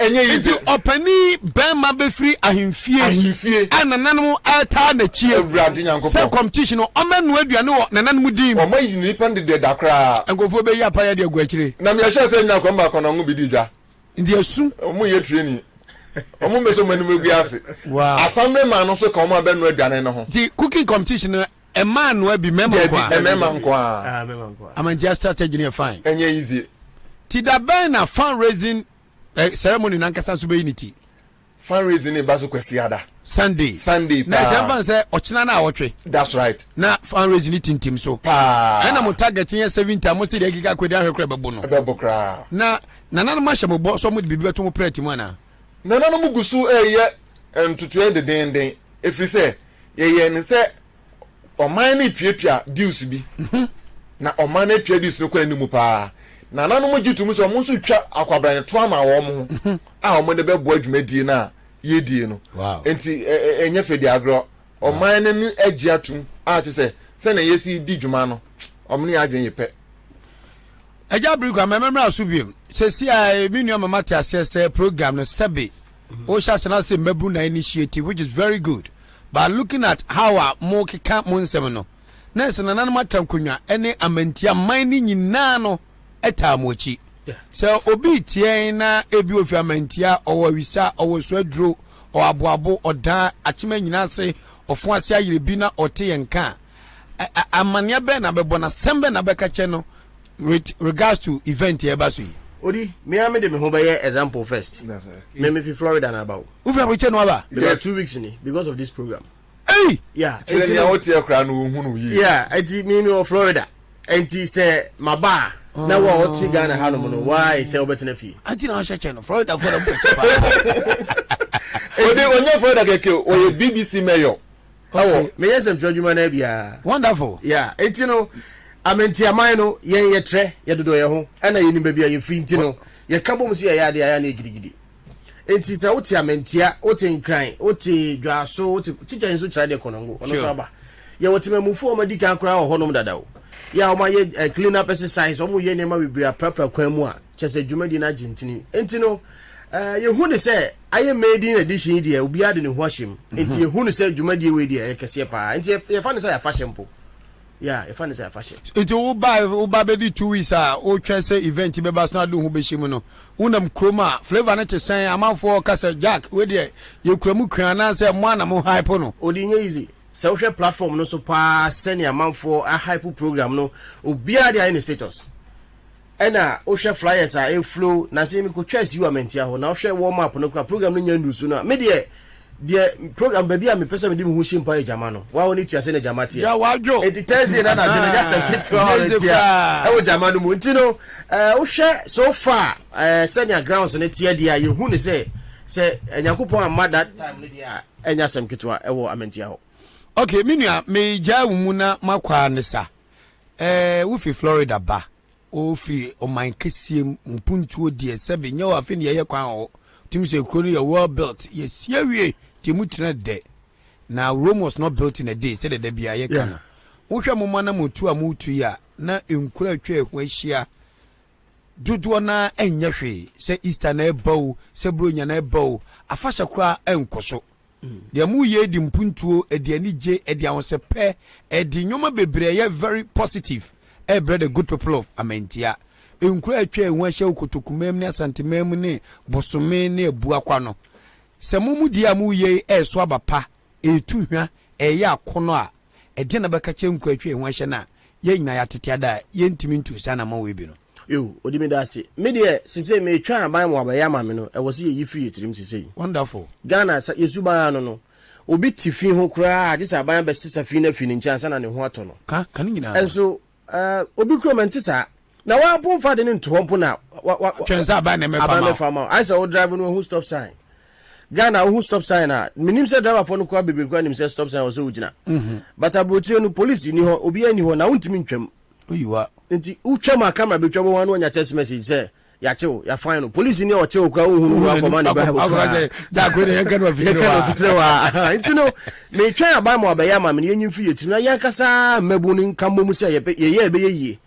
enye yi opani ben ma be free ahemfie anananom ata na chie awurade nyankopɔ se competition o menu aduane wo nananom dim o mayi ni pande de dakra engofo be ya pa ya de aguachire na me hye se nya kwamba kono ngo bi di dwa ndi asu o mu ye training o mu me so manu egu ase wow asambe ma no so ka o ma benu aduane no ho the cooking competition a man no be member kwa member kwa amantia strategy ne fine enye easy ti da ben na fundraising ceremony na nkasa so be unity fundraising e ba so kwesi ada Sunday na semban say ochina na awotwe that's right na fundraising it team so pa na mo target yen 70 mo se de kika kwedi ahwekra bebo no bebo kra na nana ma hyemo bo so mo de bibi to mo preti mo na nana no mo gusu eye entutu e de den efri se ye ne se oman na piapia deals bi na oman na pia deals no kwa ni mu pa na nana mo gitu so mo so twa akwabra ne to ama wo mo a o mo de bebo adwumadie na ye die no enti enye fedi agro oman na ni agi atum a te se na yesi di dwuma no omni adwen ye pe eja brigwa mememra asubiem se si a minu mama te ase program no sebe o sha se na se mabu na initiative which is very good. But looking at how a mo keka mo nsem no na se na nan matankonwa ene amantia mani nyina no eta mochi so obi tie na ebi ofi amantia owo wisa owo so aduro o aboabo oda achima nyina se ofo ase ayire bi na ote yenka amania be na bebo na sembe na beka che no with regards to event here baso yi odi me am de me ho be example first me fi Florida na about ufi abuche no aba 2 weeks ni because of this program. Hey, yeah, it's na oti ekra no hunu yi. Yeah, enti me of Florida. Enti say maba na wa oti Ghana ha no no why say obetena fi. Anti na hye no Florida for them papa. Odi onye Florida keke o BBC mayor. Oh, me yesem twadwuma na bia. Wonderful. Yeah, enti no amenti amai no ye tre ye dodo ye ho ana ye ni bia ye fi enti no ye kabom si ya de aya na gidigidi. Enti sa oti amentia oti nkran oti dwaso oti chicha nso kira de konongo ono so aba ye woti mamufu o madika akra ho honom dadawo ya o ma ye clean up exercise o mu ye nema bibria prapra kwan mu a chese dwumadi na gentini enti no ye hu ne se aye made in edition de obi ade ne ho ahyem enti ye hu ne se dwumadi we de ye kese pa enti ye fa ne se ya fashion po yeah if I say fashion enti wo ba be di 2 weeks a o twa say event be ba so ado hu be shim no unam kroma flavor na chesan amanfo kasa jack we de ye kramu kran na say mo na mo hype no odi nye easy social platform no so pa send amanfo a hype program no obi ade in status ena o hwe flyers a e flow na say me ko twa si wamentia ho na o hwe warm up no program no nya ndusu no me de program baby am person me di hu shimpa e jama no wa woni tua se na jama tie ya wajo eti Thursday na na just a kit wa tia e wo jama no mu ntino wo hwe so far senior grounds ne tie dia ye hu ne se Yakupon am mad that time dia enya sem kitwa e wo amentia ho. Okay, minua me ja wumuna makwa ne sa. Wo fi Florida ba. O fi o man kesie mpuntuo die sebe nya wa fi ne ye kwan ho. Timi se kro no ye well built. Yes, ye wie timu tena de. Now Rome was not built in a day, said the bia ye kana. Wo hwe mo na motu a motu ya na enkura twa ehwa hia. Dodo na enya hwe se Easter na eba se bronya na eba afasha kura enkoso. De mu ye di mpuntuo edi anije edi awonsepe edi nyoma bebre ye very positive. The good people of Amentia. Enkura twa ehwa hia kotokumem ne asantemem ne bosome ne ebuakwa no. Se mumu dia mu ye so abapa etu hwa eya akono a edi na beka che nkura twa ehwa hia na ye nyina ya tete ada ye ntimi ntu sana ma we bi no. Yo, odimi dasi. Me de sise me twa aban mo abaya ma me no. E wo se ye free etirim sise. Wonderful. Ghana sa yesu ba no no. Obi tifi ho kra, dis aban be sisa fi na fi ni ncha na ne ho ato no. Kan nyina. Enso obi kro mentisa. Na wa bo fa de ne nto hompo na twenza aban na me fama. Aban me fama. I say o drive no who stop sign. Ghana who stop sign na. Minim se driver for no kwa bebe kwa nim se stop sign wo se ugina. But aboti no police ni ho, obi ani ho na untimi ntwam. Oyiwa. Nti utwa ma camera betwa bo wan nya text message say yachew ya fine no police ni o chew kra ohunu wa command ba da ko de yankan wa fitire wa intino me twa aban mo abaya ma me yenyim fi yetinu yankasa mabu ni nkambo mu se ye be ye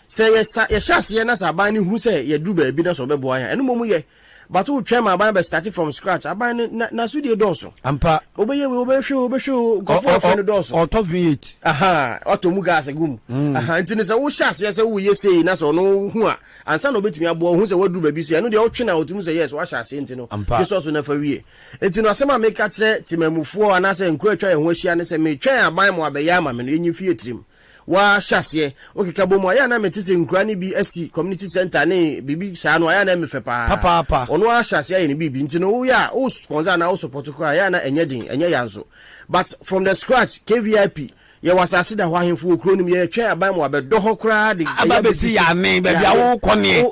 se ye shase ye na sa aban ni hu se ye du ba bi na so be bo aya eno mo mu ye but we try my band starting from scratch aban na so de doso ampa obeye show go for friend doso auto v8 auto mu gas gum ntini se wo shase se wo ye sei na so no hu a ansa no betimi abo hu se wadu ba bi so eno de otwe na otimu se yes wa shase ntino Jesus na fa wie ntino asema make ka kire timamufo anase nkuratwa ye ho ahia ne se me twa aban mo abeya ma me no yenyi fie tirim wa shase okika bomu aya na metise nkura ni bi asi community center ne bibi sa no aya na me fe papa ono wa shase aya ni bibi ntino wo ya o sponsor na o support ko aya na enye yanso but from the scratch KVIP ye wasase da hwahemfo okro nim ye twa aban mo abedo ho kra de ababesi ya me ba bia wo kone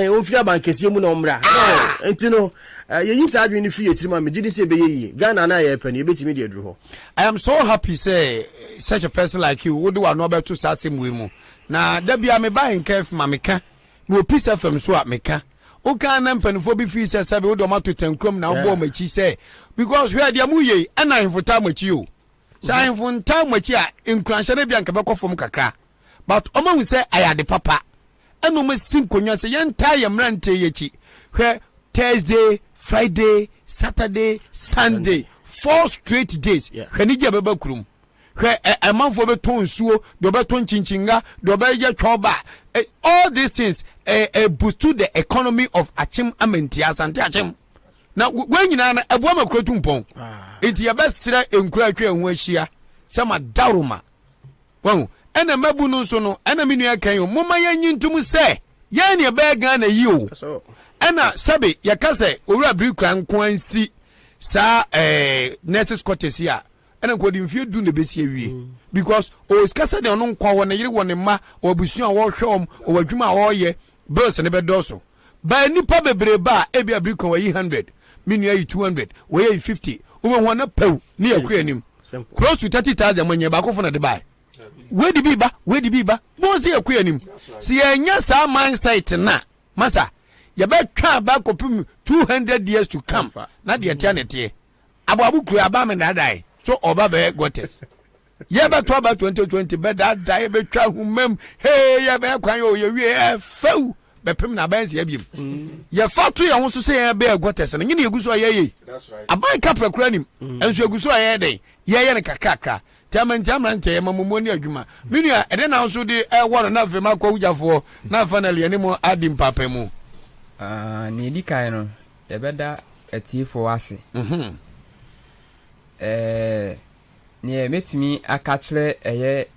o fi aban kese mu na omra ntino ye yi sa adwini fi yetima me gidi se be ye Ghana na ye pani e betimi de aduru ho. I am so happy say such a person like you would wa no be to sasem we mu na da bia me ba nkef ma meka me opisa fam so a meka o kan na mpanifo bi fi se sabe wo do mato tankrom na wo machi say because where dia mu ye ana infota machi o sa infota machi a nkranhye na bia nka be kofom kakra but omo say ayade papa eno me sinkonwa say yenta ye mrante yechi hwe Thursday, Friday, Saturday, Sunday, 4 straight days. When you get a backroom, where a month for the tone suo, the beton chinchinga, the beja choba, all these things boost to the economy of Achim Amentias and Achim. Now, when you know a woman creating pong, it's your best sir in Kraken and Weshia, some daruma. Well, and a mabuno sono, and a minia can you, Mama Yan to me say, Yan your bag and a you. Ena sabe yakase owura brikra nkwansi sa nurses quarters ya ena ko di mfie du ne besi awie because o skasa de ono nkwa wo ne yire wo ne ma obusu a wo hwom o wadwuma a wo ye bills ne be doso ba nipa bebre ba e bia brikra wa 100 minu ya 200 wo ya 50 wo ho na pew ne yakua anim close to 30,000 manye ba ko fo na de ba we di biba bo se yakua anim si enya sa mindset na masa ya be twa ba kopim 200 years to come na de tia nete abu kru aba me na dai so oba be gotes ya be to ba 2020 be da dai be twa humam hey ya be kwan yo ye wie fau be pim na ban se ya biem ya fatu ya ho so se ya be gotes na nyine eguso ye aban kapra kra nim enso eguso ye dai ye ne kakakra tiamantama nche ya mamumoni adwuma minua ede na so de woro na fe makwa ujafo na finally ani mo adi mpapa mu ni Dika no ebeda atiefo ase ni metumi akachire eye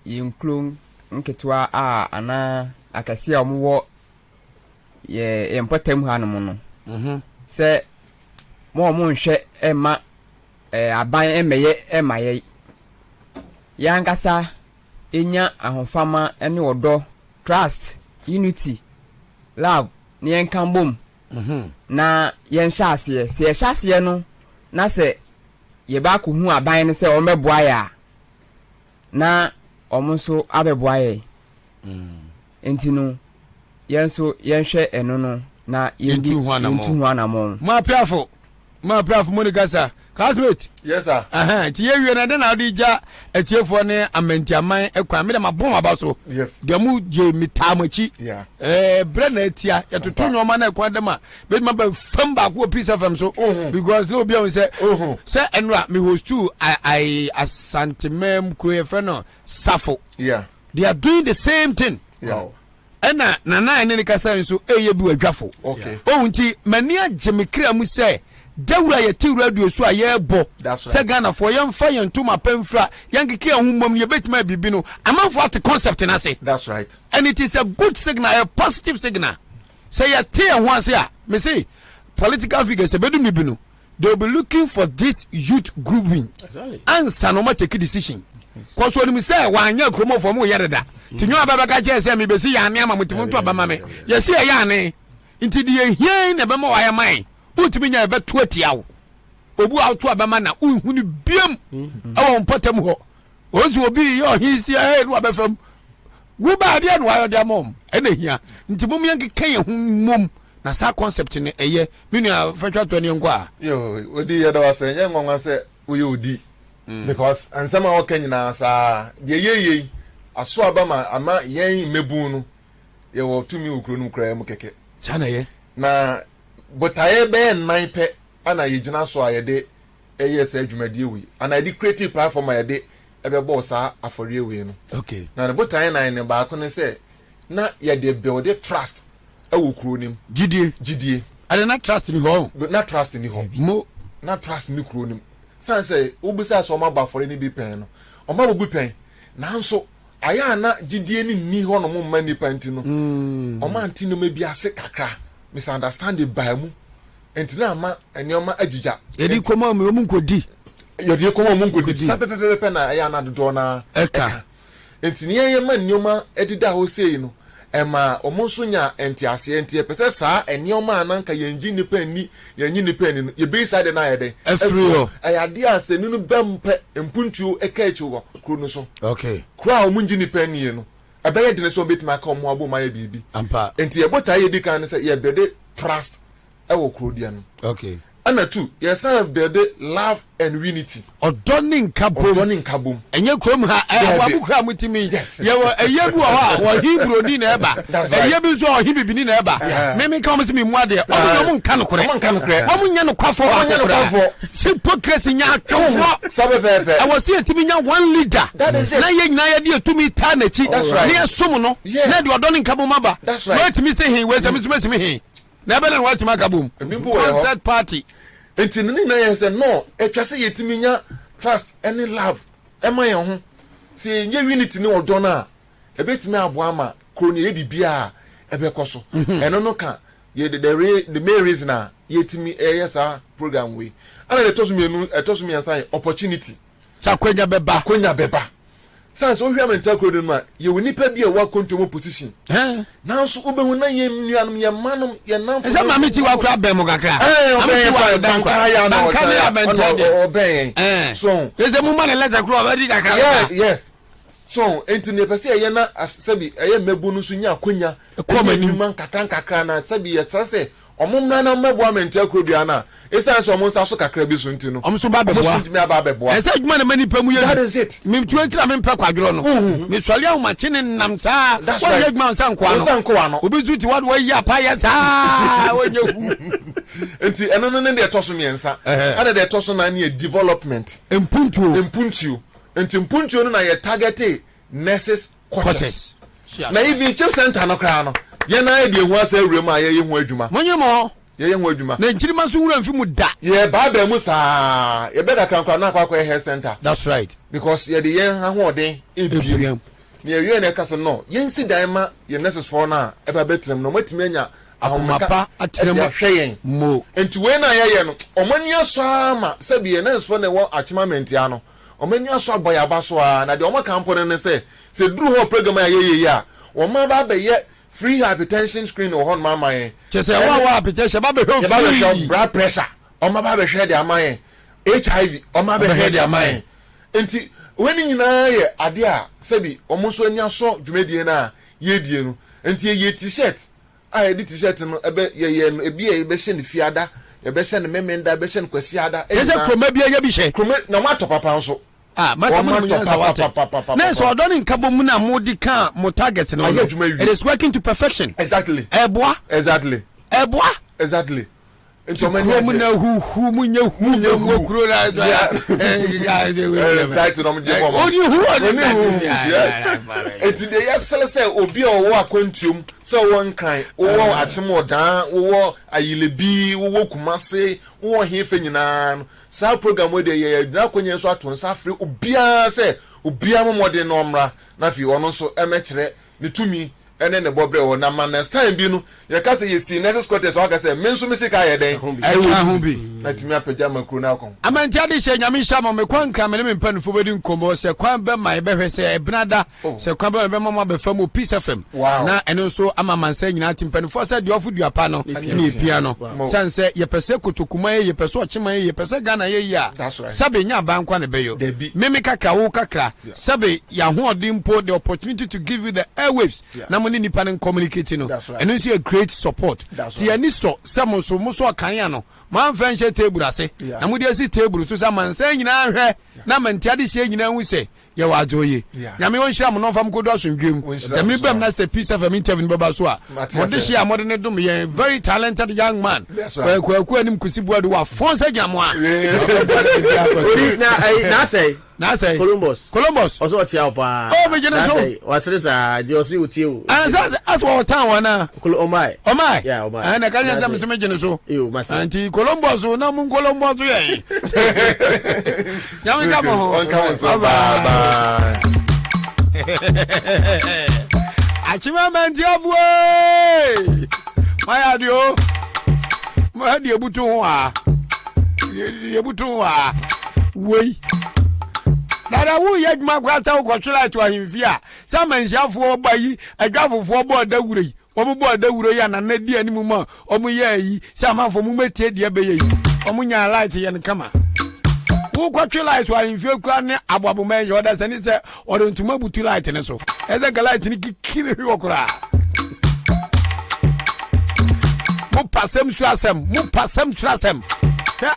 yinkrum nketwa a ana akase a omwo ye empatam hanom no se mo nhwe ema aban emeye emaye yankasa enya ahofama ene odo trust unity love ni enkambom na yen hyase se hyase no na se ye ba ko hu aban ne se o meboa ya na omonso abeboa ye entino yenso yenhwe eno no na yendi hu anamo ma piafo monikasa classmate yes sir ti ye wie na de na odija etiefo ne amentiaman ekwa me de mabom aba so yes de mu je mitamachi bre na etia ye totu nyoma na ekwa de ma be ma ba fam ba ko piece of am so because no be on say enra me host too I asantemem kwefe no safo they are doing the same thing ena na ene kasa nso eye bi adwafo ohunti mani agye mu say dawura ye ti radio so ayebo se Ghana for yam fa yen tuma pemfra yankeke ahumom ye betima bibi no amanfo at concept na say that's right and it is a good signal, a positive signal. Say ya te ho ase a me say political figures e bedu bibi no they will be looking for this youth grouping answer no ma take decision cause when me say wanya kromo for mo yereda tinyo ababa ka je say me be si ya ane ama mutimu to abama me ye say ya ane inti de hien na be ma wa ya man utimi nya be to atiawo obu auto abama na unhuni biem awon potem ho ozu obi yo hisi e no abefam wo ba ade no ayo de mom ena hia nti mom yanke kan ye hu mom na sa concept ne eye menu fatwa to ne nko a yo odi ye da wase nye ngonwa se wo ye odi because ansama wo kan nyina sa de ye aso abama ama yen mebu no ye wo tumi ukro no kra mu keke sana ye na botaye be nnan pe ana ye gina so ayede eye se adwumadi wi ana di creative platform ayede ebe bo sa afori wi no okay na botaye nan ne ba ko ne se na ye de build trust ewo kro nim gidie ale na trust ni ho na trust ni ho mo na trust ni kro nim san se ubisa so ma ba afori ni bi pen no o ma bu pen nanso aya na gidie ni ho no mo ma ni panti no o ma anti no ma bi ase kakra misunderstanding by mu entina ama enioma agija edi koma mu nkodi yodi koma mu nkodi sapepepe na aya na dodo na eka entina ye ma enioma edida ho sei no ema omonso nya entiase entie pese saa enioma ananka yenji nipa ni yenyi nipa ni no ye be side na yede efrio ayade asenu no bampe empuntuo ekachi wo kru no so okay kra omunji nipa ni no abeye de so betima ka omo abo ma ye bibi ampa enti ye bota ye Dika ne se ye bede trust ewo krodia no okay ana two yes I bede love and unity odoni nkabom enye krom ha wabukra mutimi ye wo eyebu ho wo Hebrew ni na eba eyebu so Hebrew ni na eba meme ka mo se me mu ade omo nka no kore omo nya no kwafo hypocrisy nya atwofo sabepepe I was here timi nya 1 leader na ye nyina ye de atumi ta na chi na som no na de odoni nkabom aba wait me say he we say me he na bele what makabum concert party enti ni na ye say no etwase yetimi nya trust any love ema ye ho se nye unity ni odo na ebetimi abo ama kroni ye bibia ebekoso eno no ka ye the main reason na yetimi yes program we ana le tosu mi ansan opportunity sa kwenya beba sans o hwia mental code no ye woni pa bia wa control position nanso obehu na ye nuanom ye manom ye nanfo esa mami ti wa kura ben mo kakra so ese mu man letter kura ba di kakra yes so enti ne pese ye na sabi ye mebu no so nya akonya man kakra na sabi ye tsase omumna na mebo mental code ana esa so omun sa so kakra bi so ntino omso ba beboa esa adwuma na mani pamu ye that is it mi tuan kira me mpa kwadro no mi swale ahuma chine nam sa wo ye adwuma nsa nkwa no obi zuti what we ya pa ya sa wonye hu enti eno no ne de toso miensa ana de toso na ne development empuntuo enti empuntuo no na ye target nurses quarters na even chief center no kra no ye na e de hu asa awurem a ye hu adwuma monyemo ye hu adwuma na nkirima so wura mfi mu da ye ba mu saa ye be kakra na akwa health center that's right because ye de ye ahoden ebiem na ye wie na kase no ye nsi dan ma ye nurses for na e ba betrem no matimi anya ahomapa atrem hweyen mo enti we na ye no omani aso ama sabi ye nurses for na wo achimament ya no omani aso aboya ba so a na de omo kampo ne se duru ho program ya ye ya wo ma ba be ye free hypertension screen or on mama yen chese wa hypertension ba be free blood pressure o ma ba be hwe de amayen HIV o ma be hwe de amayen enti weni nyina ye ade a sebi o mo so ani aso dwumedie na ye die no enti ye t-shirt a ye t-shirt no ebe ye no ebi ye be hye ne fiada ye be hye ne memenda be hye ne kwasiada ese kroma bia ye bi hye kroma na ma to papa nso masa mo nyansa wate na so odoni nkabo mu na mo di kan mo target no it is working to perfection exactly eboa into many mo na hu mu nya hu kuro na so tight no mo je mo oni hu enti de yesele se obi owo akwantuom se won kan wo achemodan wo ayilebi wo kumase wo hefe nyina sa program we de ye na kwenye so ato nsa obiaa se obiaa momode no mra na fi ono so emekire ne tumi ene ne bobre wo na man next time bi no ye ka say yesi next quarters so ka say me nso me sika ye den ho bi na timi apagya makro na akon amanti ade hye nyame hya ma me kwan kra me ne mpanfo bedi nkomo se kwan be ma be hwe se ebnada se kwan be mama be fam peace fm na eno nso ama mansa nyina timpanfo se de ofu duapa no ne pia no sanse ye pese kotokuma ye pese ochima ye pese Ghana ye ya sabe nya bankwa ne beyo meme kaka wo kakra sabe ya ho odimpo the opportunity to give you the airwaves na mo ni nipa ne communicate no eno nso a great support ti ani so samo so mo so kan ya no man fan she table ase na mo de asi table so sa man san nyina hwe na man ti ade she nyina hu se ye wa joye nyame won hira mo no fam kodo asundwem se me bam na se peace of interview baba so a mo de hia mo de ne dum ye very talented young man kwa anim kusibu ade wa fonsa gyamo a na say Columbus also tia pa oh me jene so wasresa je osi utie as what town wana omai yeah omai ana kanya tam se me jene so anti Columbus na mun Columbus ye nyame kama ho bye achima mandiabwe maya dio ma die butu ho a die butu ho a wei dada wu ye djuma kwata ko twila to ahimfia saman shafo bayi adwafofo bo dawure wo bo dawure ya na na di animu ma omu ye yi samanfo mu metie de be yi omu nya light ye ne kama wu ko twila to ahimfia kura ne abobo men yo da sani se odo ntuma butu light ne so eze ga light ni kikire wi kura mu pasem surasem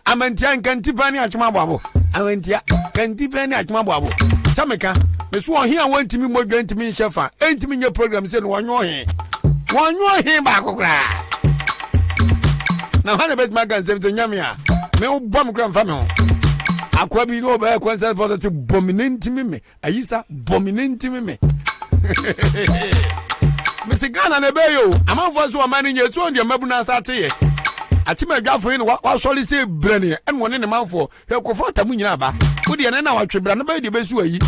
amantia nkantipa ni achuma babo amantia kantipa ni achuma babo chameka meso ohia wantimi modwa ntimi nchefa entimi nye program se no wonyo he ba kokra na hana bet magan se to nyame a me ubom kra mfa me ho akwa bi no ba concert positive dominant me ayisa dominant me Mr. Ghana ne beyo amanfo so amani nye so ndie mabuna start ye achima gafo ni wa solise brane en woni ne manfo he kofota mu nyina ba wodi ne na watwe bra no ba de besu ayi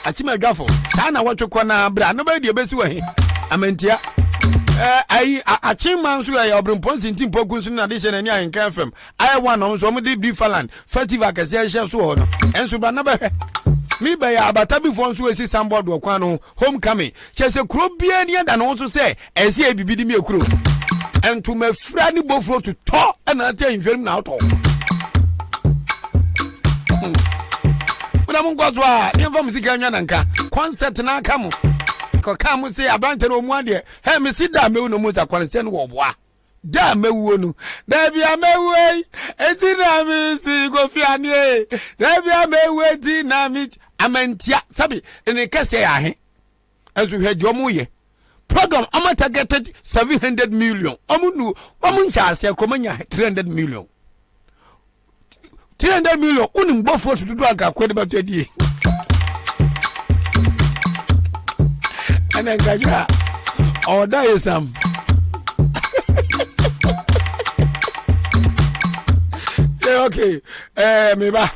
achima gafo sa na watwe kona bra no ba de besu ahi amantia ai achima nso ya obrempon sintim poku nso na de hye na ni Ahenkan FM ai one no so mo de Bifaland festival kase hye so ho no enso bra no ba mi ba ya abata bi fon so esi sambod okwan no homecoming chese kuro bia ni da no so se esi ebibidi mi ekuro entu mafra ni bofro to to na tia infirm na auto mun gwazo a ni fam sika nya nanka concert na aka mo ko ka mo se abante no mu ade he me si da mewu no mu ta kwalite no wo boa da mewu no da bia mewu eti na mi si go fi ani da bia mewu eti na mi amantia sabi ene kase ya he azu he jomu ye program am targeted 700 million amunu ncha ase komanya 300 million unim bofo tudu aka kwede batedi ana gaja oda yesam okay me ba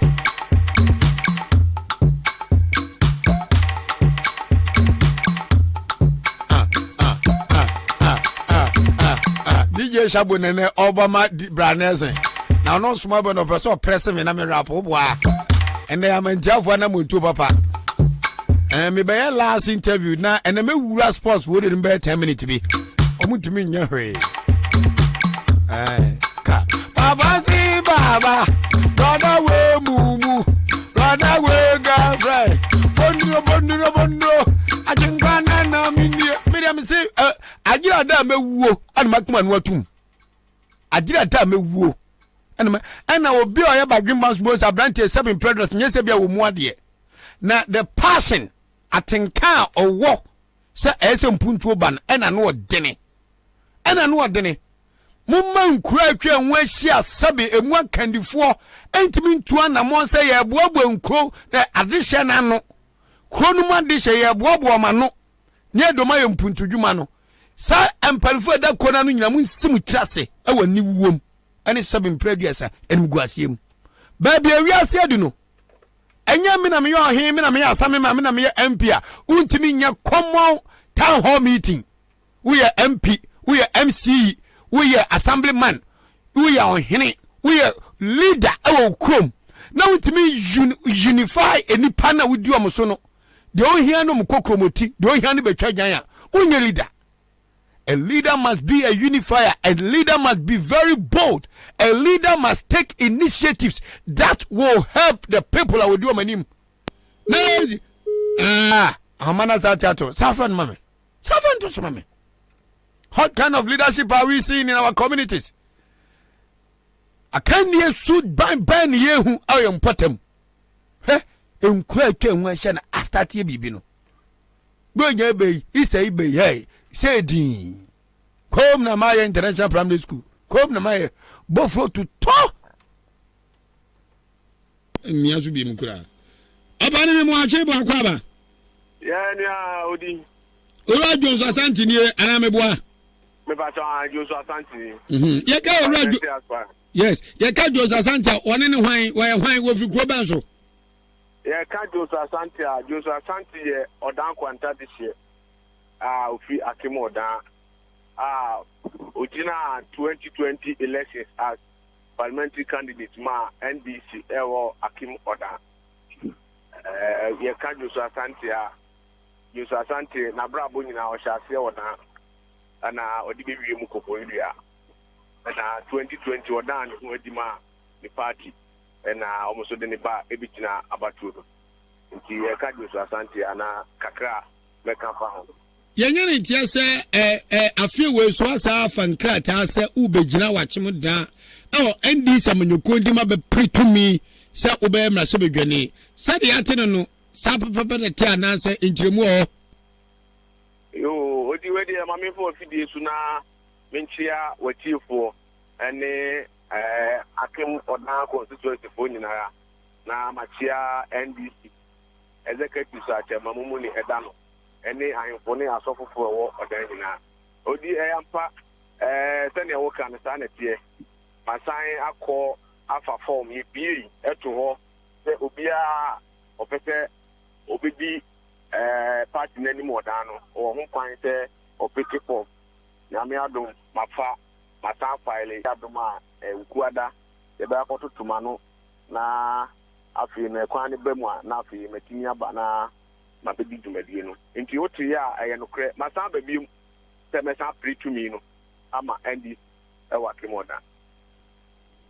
DJ Shabu nene Obama Branese. Now no small but no person pressing me na me rap boa. And they am in jail for na muntu papa. And me by last interview na and me wura sports would in be 10 minutes be. Omuntu me nya hwe. Ka. Baba si baba. Brother we mumu. Brother we girlfriend. Bondo. Ahenkana na me say agira da mewuo ana makuma no atum agira da mewuo ana obi oya badwemma most abrante 7 predators nyese bia wo mu ade na the person Ahenkan owo se ese mpuntuo ban ana no odene mumma nkura atwa enwo ahia sabe emu akandifo entimi ntua na mo se ye boabo nkro na adehye na no kro no mu adehye ye boabo ma no ne doma ye mpuntudwuma no sa empalfo da kona no nyina mun sim trase e wani wuom ene 7 predators enim guasiem ba bia wiase adu no enya me na me yo he me na me asame me na me MP a untimi nya common town hall meeting we are MP we are MC we are assemblyman we are ɔhene we are leader ɛwɔ kurom na wotumi unify enipa na wodi ɔmo so no de ohia no mkɔ kromoti de ohia no betwa gyan a unye leader. A leader must be a unifier. A leader must be very bold. A leader must take initiatives that will help the people. I will do my name. Amana Zatiato, Safran Mame. Safran to Mame. What kind of leadership are we seeing in our communities? I can't hear suit ban ye who I am potem. Heh, in quite when I start here bibino. Go ye bay, Easter bay, hey. Say Dean, come na my international primary school. Come na my bofo to talk. Miasu bi mukura. Abani me mo ache bo akwaba. Yeah, nya odi. Ora Jones Asante ni ana me boa. Me ba ta Jones Asante. Ye ka ora Yes, ye ka Jones Asante one ne hwan wo fi kro ban so. Ye ka Jones Asante ye odan kwanta this year. Ofi Akimoda Ojina 2020 elections as parliamentary candidate ma NDC Ewo Akim Oda Yeka Joshua Asante na brabo nyina o hyase Oda ana odibe wie mu kokoria na 2020 Oda ne ho adima ni party na omoso de ne ba ebitina abatudo nti Yeka Joshua Asante ana kakra meka fa ho yɛnyɛ ntia sɛ afie wei so asa afa nkrataa sɛ wobɛgyina wakyem da ɛndi sɛ manyɔkuo ndi ma bɛpere tumi sɛ wobɛyɛ mmarahyɛ badwane sɛdeɛ ate no no saa papapa ne te anaasɛ nkyerɛmu ɔ yo odi wedi mamefo afidie so na menkyia watiefoɔ ɛne akem ɔdan constituency fo nyinara na makyia NDC executive so akyɛma mumu ne ɛda no ɛne ahemfo ne asɔfofoɔ ɛwɔ ɔdan nyinaa odi ɛyampa sɛnea woka no saa nɛteɛ masan akɔ afa fɔm yɛbie ɛto hɔ sɛ obiara ɔpɛ sɛ obɛdi party n'anim ɔdan no ɔwɔ ho kwan sɛ ɔpɛke fɔm nyame adom masan faile adom a wukuada yɛbɛakɔto toma no na afei na ɛkwan ne ba mu a na afei matumi aba na mabedi dwumadie no nti wote ya ɛyɛ nokorɛ masan ba biom sɛ mɛsan pere tumi no ama ɛndi ɛwɔ akemoda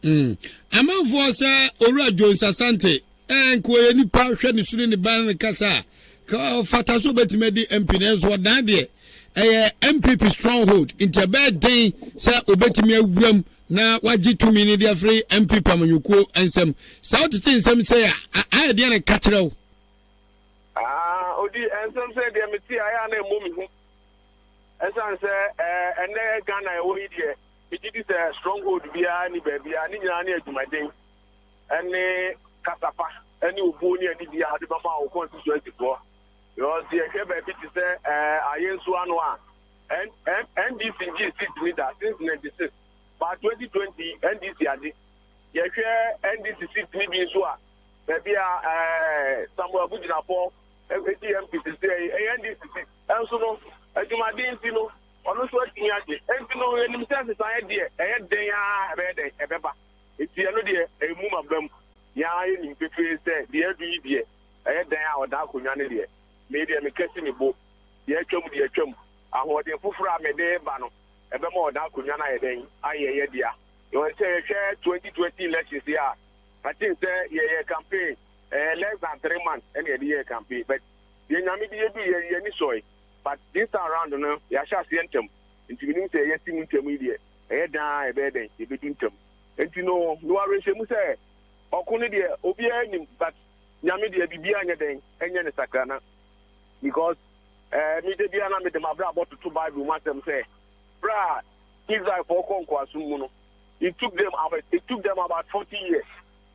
amanfoɔ sɛ owura Jones Asante nko yɛ nipa hwɛ ne sunu ne ba ne kasa ka fata so betime di MP ne so dan deɛ ɛyɛ MPP stronghold nti ɛbɛɛ den sɛ obetime awuram na wagye tumi ne deɛ free MP pamanyuko ensɛm saa wotete nsɛm sɛ ayɛ deɛ ne ka kyerɛ wo odi ensɛm sɛ deɛ meti ayɛ na ɛmmɔ me ho ɛsan sɛ ɛnɛ Ghana ɛwɔ yi deɛ megye sɛ stronghold biara ne baabia ne nyinaa ne adwumaden ɛne kasapa ɛne obuo ne ani biara de bɛma wo constituencyfoɔ because yɛhwɛ baabi te sɛ ayɛ nso ano a NDC gye seat leader since 96 by 2020 NDC ade yɛhwɛ NDC seat ne bi nso a baabi a Samuel Abugyinafo AMP sɛ NDC seat ɛnso no adwumaden nti no ɔno nso atumi agye ɛnti no yɛnim sɛ sesan deɛ ɛyɛ den a ɛbɛyɛ den ɛbɛba ɛti ɛno deɛ ɛmu ma bam yɛa yɛnim pefee sɛ deɛ adu yi deɛ ɛyɛ den a ɔda akonnwa no deɛ me deɛ mekɛsi me bo deɛ atwam ahoɔden foforɔ a mede ba no ɛbɛma ɔda akonnwa no ayɛ den ayɛ yɛ dea yɛwɔ sɛ yɛhwɛ 2020 elections yi a I think yɛyɛ campaign less than 3 months ɛne yɛde yɛ campaign but yɛnyame de yɛdu yɛni sɔe but this time around no yɛahyɛ aseɛ ntɛm nti menim sɛ yɛsi mu ntɛm yi deɛ ɛyɛ daa ɛbɛyɛ dɛn yɛbɛdu ntɛm nti no noarehyɛ mu sɛ ɔko no deɛ obiara nim but nyame deɛ biribiara nyɛ dɛn ɛnyɛ ne sakrana because mede biara na mede mabrɛ abɔtoto bible mu asɛm sɛ berɛ a Israelfoɔ kɔ nkoasom mu no it took them about 40 years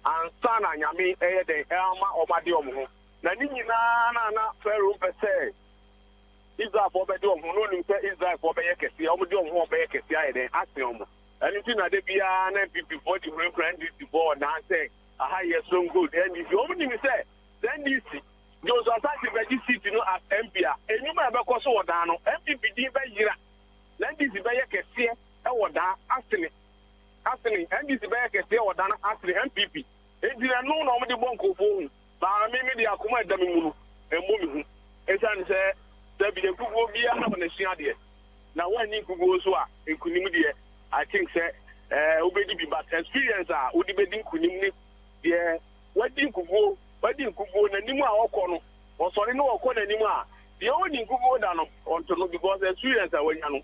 and son and nyame ɛyɛ dɛn ɛama ɔmade ɔmo ho na ne nyinaa na Pharaoh mpɛ sɛ Israelfoɔ bɛde ɔmo ho no nim sɛ Israelfoɔ bɛyɛ kɛseɛ ɔmo de ɔmo ho bɛyɛ kɛseɛ ayɛ dɛn ase ɔmo ɛno nti na de biara na MPP4 de wurakura NDC4 ɔdan sɛ aha yɛ stronghold NDC ɔmo nim sɛ NDC Jones Asante bɛgye seat no as MP a enyuma ɛbɛkɔ so ɔdan no no MPP din bɛ yira na NDC bɛyɛ kɛseɛ ɛwɔ daa asene NDC bɛyɛ kɛseɛ wɔ daa asene MPP edina no na ɔmo de bɔ nkɔfo hu baa mi de akoma ɛda mi mu no ɛmo mi hu esan sɛ dabi ekuguo bia na wɔn esua deɛ na wɔn ni nkuguo so a nkunim deɛ I think sɛ obedi bi but experience a odi bedi nkunim ne deɛ wadi nkuguo na nimu a ɔkɔ no ɔsɔre no ɔkɔ na nimu a deɛ ɔdi nkuguo da no ɔnto no because experience a wɔnya no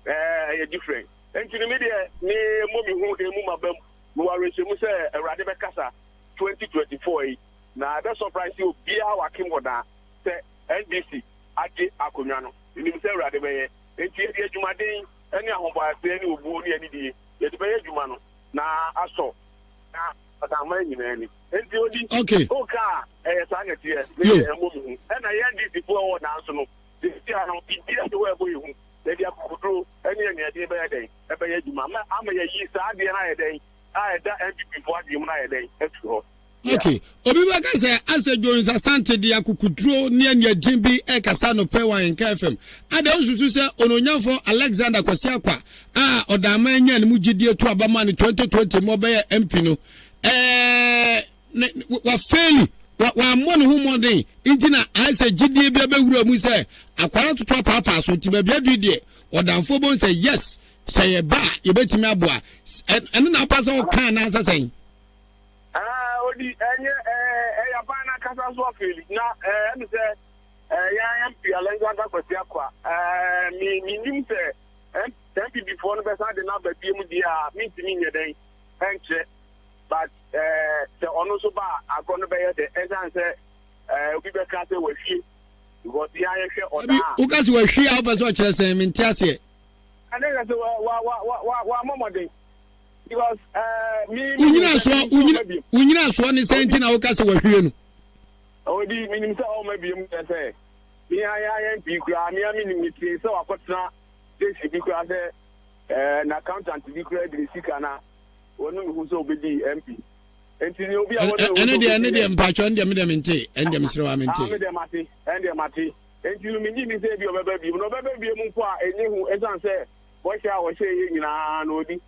ɛyɛ different nkunim deɛ ne mo mi hu emu ma bɛm mo wa rehyɛ mu sɛ awurade bɛkasa 2024 yi na bɛ surprise yi obiara wakim wɔ daa sɛ NDC agye akonnwa no enim sɛ awurade bɛyɛ nti yɛde adwumaden ɛne ahoɔboaseɛ ne obuo ne anidie yɛde bɛyɛ adwuma no na asɔ na atama nyinaa ni nti odi oka a ɛyɛ saa nyɛteɛ ne yɛ ɛmmɔ mu hu ɛna yɛ NDC foɔ wɔ nanso no sisi a no biribiara de wɔ ɛbɔ yɛ hu yɛde akokoduro ɛne anuadeɛ bɛyɛ dɛn ɛbɛyɛ adwuma ama yɛyi saa adeɛ no ayɛ dɛn a ɛda MPP foɔ adeɛ mu no ayɛ dɛn afiri hɔ. Okay, obi bɛka sɛ Asɛ Jones Asante de akukuduro ne anuagyen bi ɛkasa no pɛ wɔ Ahenkan FM. Ada osusu sɛ ononyamfo Alexander Kwasiakwa a ɔdama anya ne mu gidie to abama ne 2020 mo bɛyɛ MP no. Wa faili wa mmɔ ne ho mmɔden nti na Asɛ gidie bi abɛwura mu sɛ akwara toto paapaa so nti baabi adu deɛ ɔdamfo bon sɛ yes sɛ yɛ ba yɛbɛtumi aboa ɛno na apa sɛ ɔka na asasɛn. Odi ɛyɛ ban na kasa so afeli na ɛne sɛ yɛn MP Alexander Kwasiakwa mi nim sɛ MPP foɔ no bɛsa de na babie mu di a mintimi nyɛ dɛn ɛnkyerɛ but sɛ ɔno so ba agɔ no bɛyɛ dɛ ɛsan sɛ obi bɛka sɛ wahwie because yɛahwɛ ɔdaa woka sɛ wahwie a wopɛ sɛ ɔkyerɛ sɛ mente aseɛ ɛne ka sɛ wa mɔmɔden because unyina so ne senti na woka se wahwie no odi minim se o ma biem se mi ya MP kura mi minim ti se wakotena desi bi kura se na accountant bi kura de sika na wonu hu so obedi MP enti ni obi a wonu ene de mpacho ende me de mente ende me sere wa mente ende mate enti no mi ni se bi obeba bi no obeba bi mu nko a enye hu esan se wo hia ye nyina na odi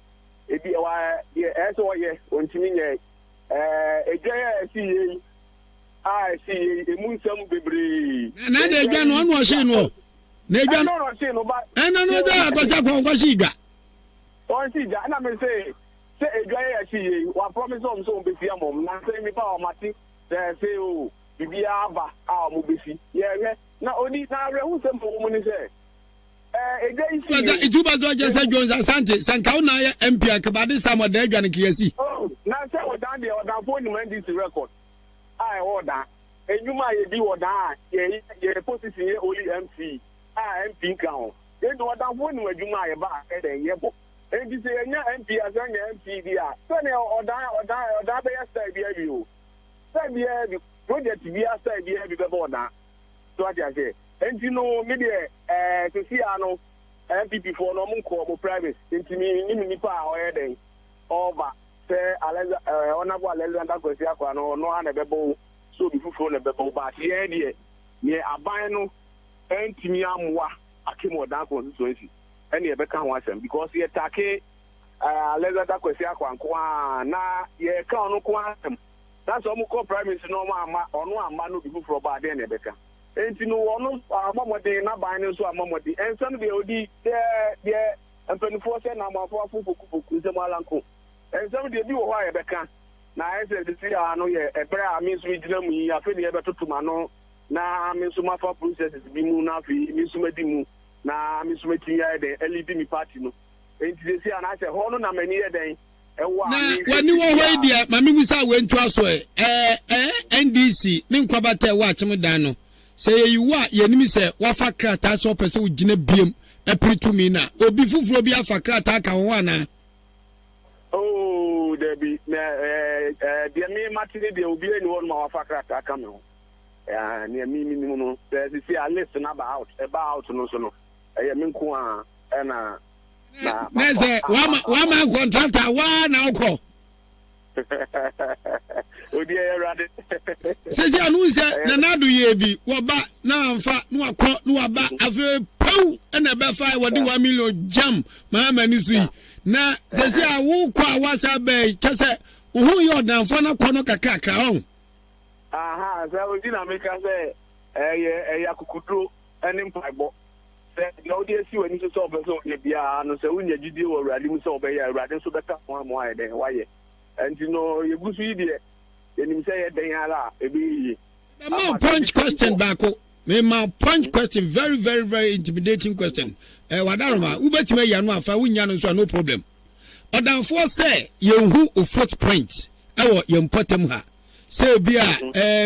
ebi wa ɛsɛ ɔyɛ ontimi nyɛ edwa yɛ esi emu nsɛm bebree na de edwa no ɔno ɔhye no na edwa no ɔhye no ba ɛna no da akɔsa kɔ ɔhye edwa ɔhye edwa na me sɛ edwa yɛ esi wa promise ɔm so ɔbɛsi amom na sɛ mi ba ɔmate sɛ o bibia aba a ɔmo bɛsi yɛ na oni na rehu sɛ mo ni sɛ Itu ba zo Asɛ Jones Asante sanka na ya MP akabade samo da adwa ne kiyasi na sɛ odan de odan fo ni NDC record ai odan enuma ye bi odan ye position ye only MC MP kan ho e do odan fo ni adwuma ye ba e den ye bo NDC enya MP asanya MP dia so ne odan be ya style bia bi o style bia bi project bia style bia bi be odan so atia say enti no me de sisi ano MPP for no munko mo private enti ni nipa a oyɛ den over say honorable Alexander Kwasiakwa no ana bebo so bi fufuo na bebo ba tie de ne aban no enti mi amwa akimo dan constituency ɛne ɛbɛka ho asɛm because ye take Alexander Kwasiakwa nko a na ye ka ɔno ko asɛm na so mo ko private no ma ama no bi fufuo ba de na ɛbɛka enti no ono amamode na ban no so amamode ensan de odi de empanifo se na amafo afofoku se malanko ensan de bi wo ha ye beka na ese de si ano ye ebre a mi so gina mu yi afi de betotuma no na mi so mafa processes bi mu na afi mi so madi mu na mi so mati ya de lead mi party no enti de si ana se ho no na mani ye den ewa ni wani wo ho dia mami musa wentu aso NDC ne nkwabata wa achim dan no sɛ yɛyiwo a yɛnim sɛ wafa krataa sɛ ɔpɛ sɛ wogyina biem apiri na obi foforɔ bi afa krataa ka ho anaa dabi deɛ me mate ne deɛ obi ani hɔ no ma wafa krataa ka me ho neɛ meminim no sɛ sisi a list no ɛba out no so no ɛyɛ me nko a ɛna na sɛ wama contractor waa na wokɔ odi erade sisi anu se na nadu ye bi wo ba na amfa no akọ no aba afi pam pew and a befa what do 1 million jam mama nisi na they say I wo kwa wasa be kase who your dan for na kono kakra on aha so we na make say yakukudro enim paibo say no dey see when you so person e bia no say unya gidi wo urade mu so be ya urade so beta mo aye den waye and you know you gusu yi de enim say ye den ala e be yi my punch question back my punch question very very very intimidating question wadaroma ubetima ya no afa wunya no so no problem odanfo say yehu o footprint ewo yempatam ha say bia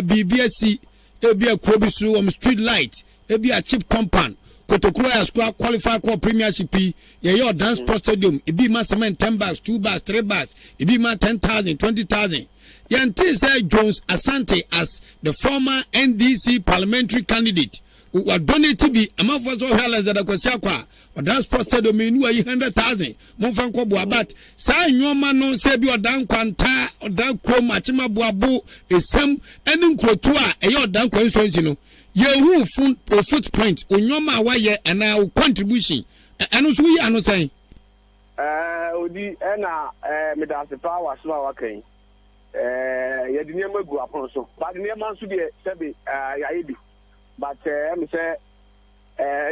BBSC ebia krobisu street light ebia chip compound kotokuro ya squad qualify for premiership ye your dance pro stadium ebi ma cement 10 bags 2 bags 3 bags ebi ma 10,000 20,000 yanti say Jones Asante as the former NDC parliamentary candidate who donate to be among for so hell as the kwasiakwa or dance pro stadium inu 100,000 mo fan ko boabat sa nyoma no say bi odan kwanta odan kro machima boabo esem eni nkrotu a e your dan kwanso no yehu footprint onyoma waye ana contribution eno so yi ano say odi na me da se power so awakan ye di niam agu apon so but niam anso de sebe ya yebi but me say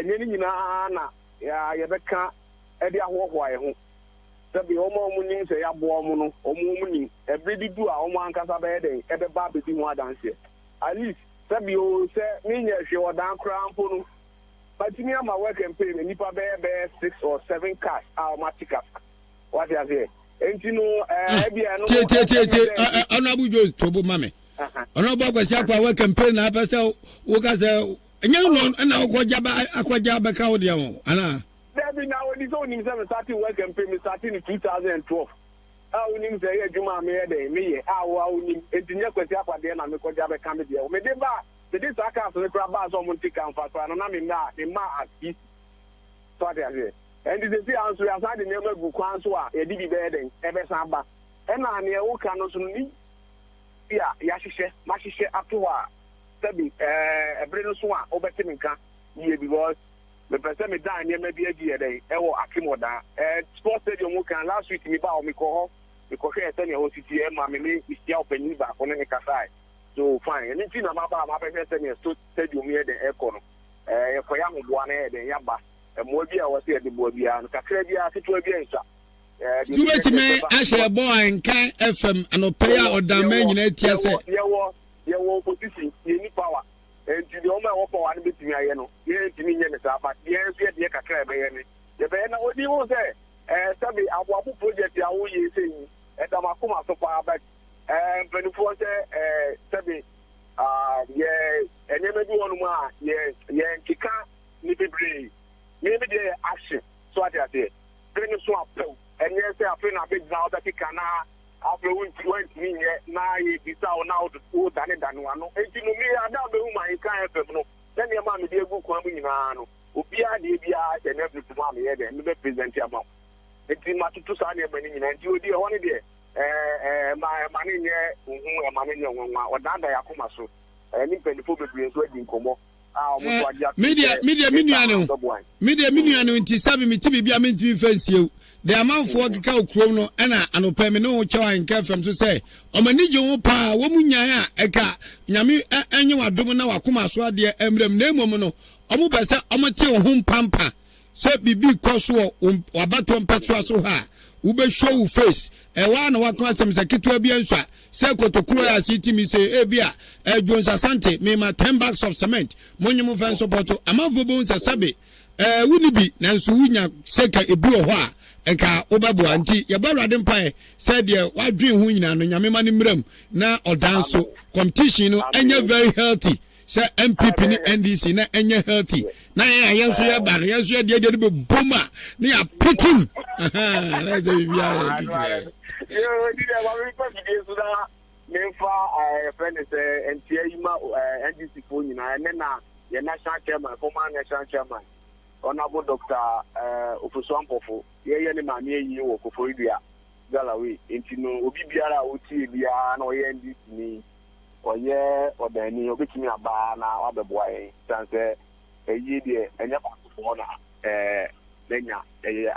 nyeni nyina na ya yebeka e de ahohoa ye ho sebe omo munim se ya bo omo no omo munim every du a omo ankasa be den e be ba be di ho adanse at least sabi o se me nya hwe odan krampo no but me am work and pay me nipa be 6 or 7 cash automatic what you say entino bia no honorable Joe tobo mame honorable kwasi akwa work and pay na pesa wo ka se enya no na akwaja ba ka wo de ho ana there now we so nim se starting work and pay me starting in 2012 unim say adwuma me de me ye unim entinya kwasi akwa de na me koja be ka me de me de ba the this aka so kra ba so monti kan fa no na me ma ati so ade and the see answer ya sa de ne ma gu kwan so a ye di bi be den e be san ba e na ne wo ka no so ni ya hihye ma hihye ato a sabi ebre no so a obetimi nka ye because me pese me dan ne ma bi agi ye den e wo akimoda sports stadium kan last week mi ba o mi ko ho because I tell you city e ma me isia opani ba ko ne kasai so fine and tin na ma ba ma be tell you stadium here the echo no e ko ya mo boa na e den ya ba mo bi a wo se de bo bia no kakra bia keto bia nsa you bet me ashe bo Ahenkan FM anopeya odama nyina tia se ye wo opposition ye ni power and the oma wo power na betimi aye no ye ntimi nye ne sa ba ye nso ye de kakra be ye ne ye be na odi wo se sabi abu project ya wo ye se yi edamakoma so pa ba penifo se sabi ye eneme bi wonu ma ye nkika ni bebre me be de action so ati ati bring so apel enye se afi na be na oda kika na afro went ni ye na ye bisa o na o dane danu ano enti no me ada be hu ma Ahenkan FM no then ye ma me de egu kwa mu nyina no obi a de bia enebe tu ma me ye de me be present am enti matutu sa ne bani nyina enti odi e woni de ma ne nye ma ne nye nwa odanda yakoma so ni penifo bebre so adi nkomo media minuano nti sabi miti bibia menti fansie de amanfo keka okrom no ana anopa me no chewa Ahenkan FM so say omanije wo pa wo munyan a eka nyame enye wadom na wakoma so ade emrem na emom no omo bese omote ho pampa se bibi koso wabato mpetso so ha wo be show face wa na wakoma sem seketwa bia nswa se kotokuro ya sitimi se ebia Jones Asante me ma 10 bags of cement monyum fan support amafo bo nsa sabe wuni bi na nso wunya seka ebi ho a enka obabo anti ye balwade mpae se de wadwen ho nyina no nyame ma ne mram na odanso competition no enye very healthy se MPP ni NDC na enye healthy na yenso ye ba no yenso ye de be boma na ya pitin na de bia yo di de wa mi pa di so da me fa friend say NTA ma NDC fo nyina na ye national chairman former national chairman honorable Dr. Ofuswampofo ye ne ma me yi wo Koforidua Galawi intino obi biara oti bia na oye NDC ni oye odani obetimi aba na wabeboa yen sanse eyi de enye for na lenya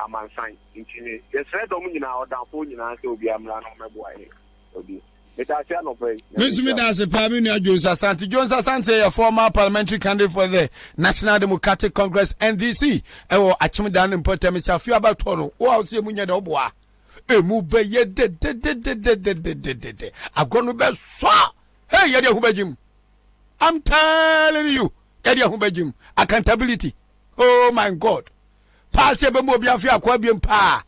amansan intini yesre dom nyina odafo nyina se obi amra no mebo aye obi metase no pray me that's Pamina Jones Asante. Jones Asante, a former parliamentary candidate for the National Democratic Congress NDC. Ewo achimdan import me safi about tono. Wo see munya de oboa. Emu be ye de agonu be so. Hey, ye de hubejim. I'm telling you, ye de hubejim. Accountability. Oh my God. Pa se be mo bia fi akwa biem pa.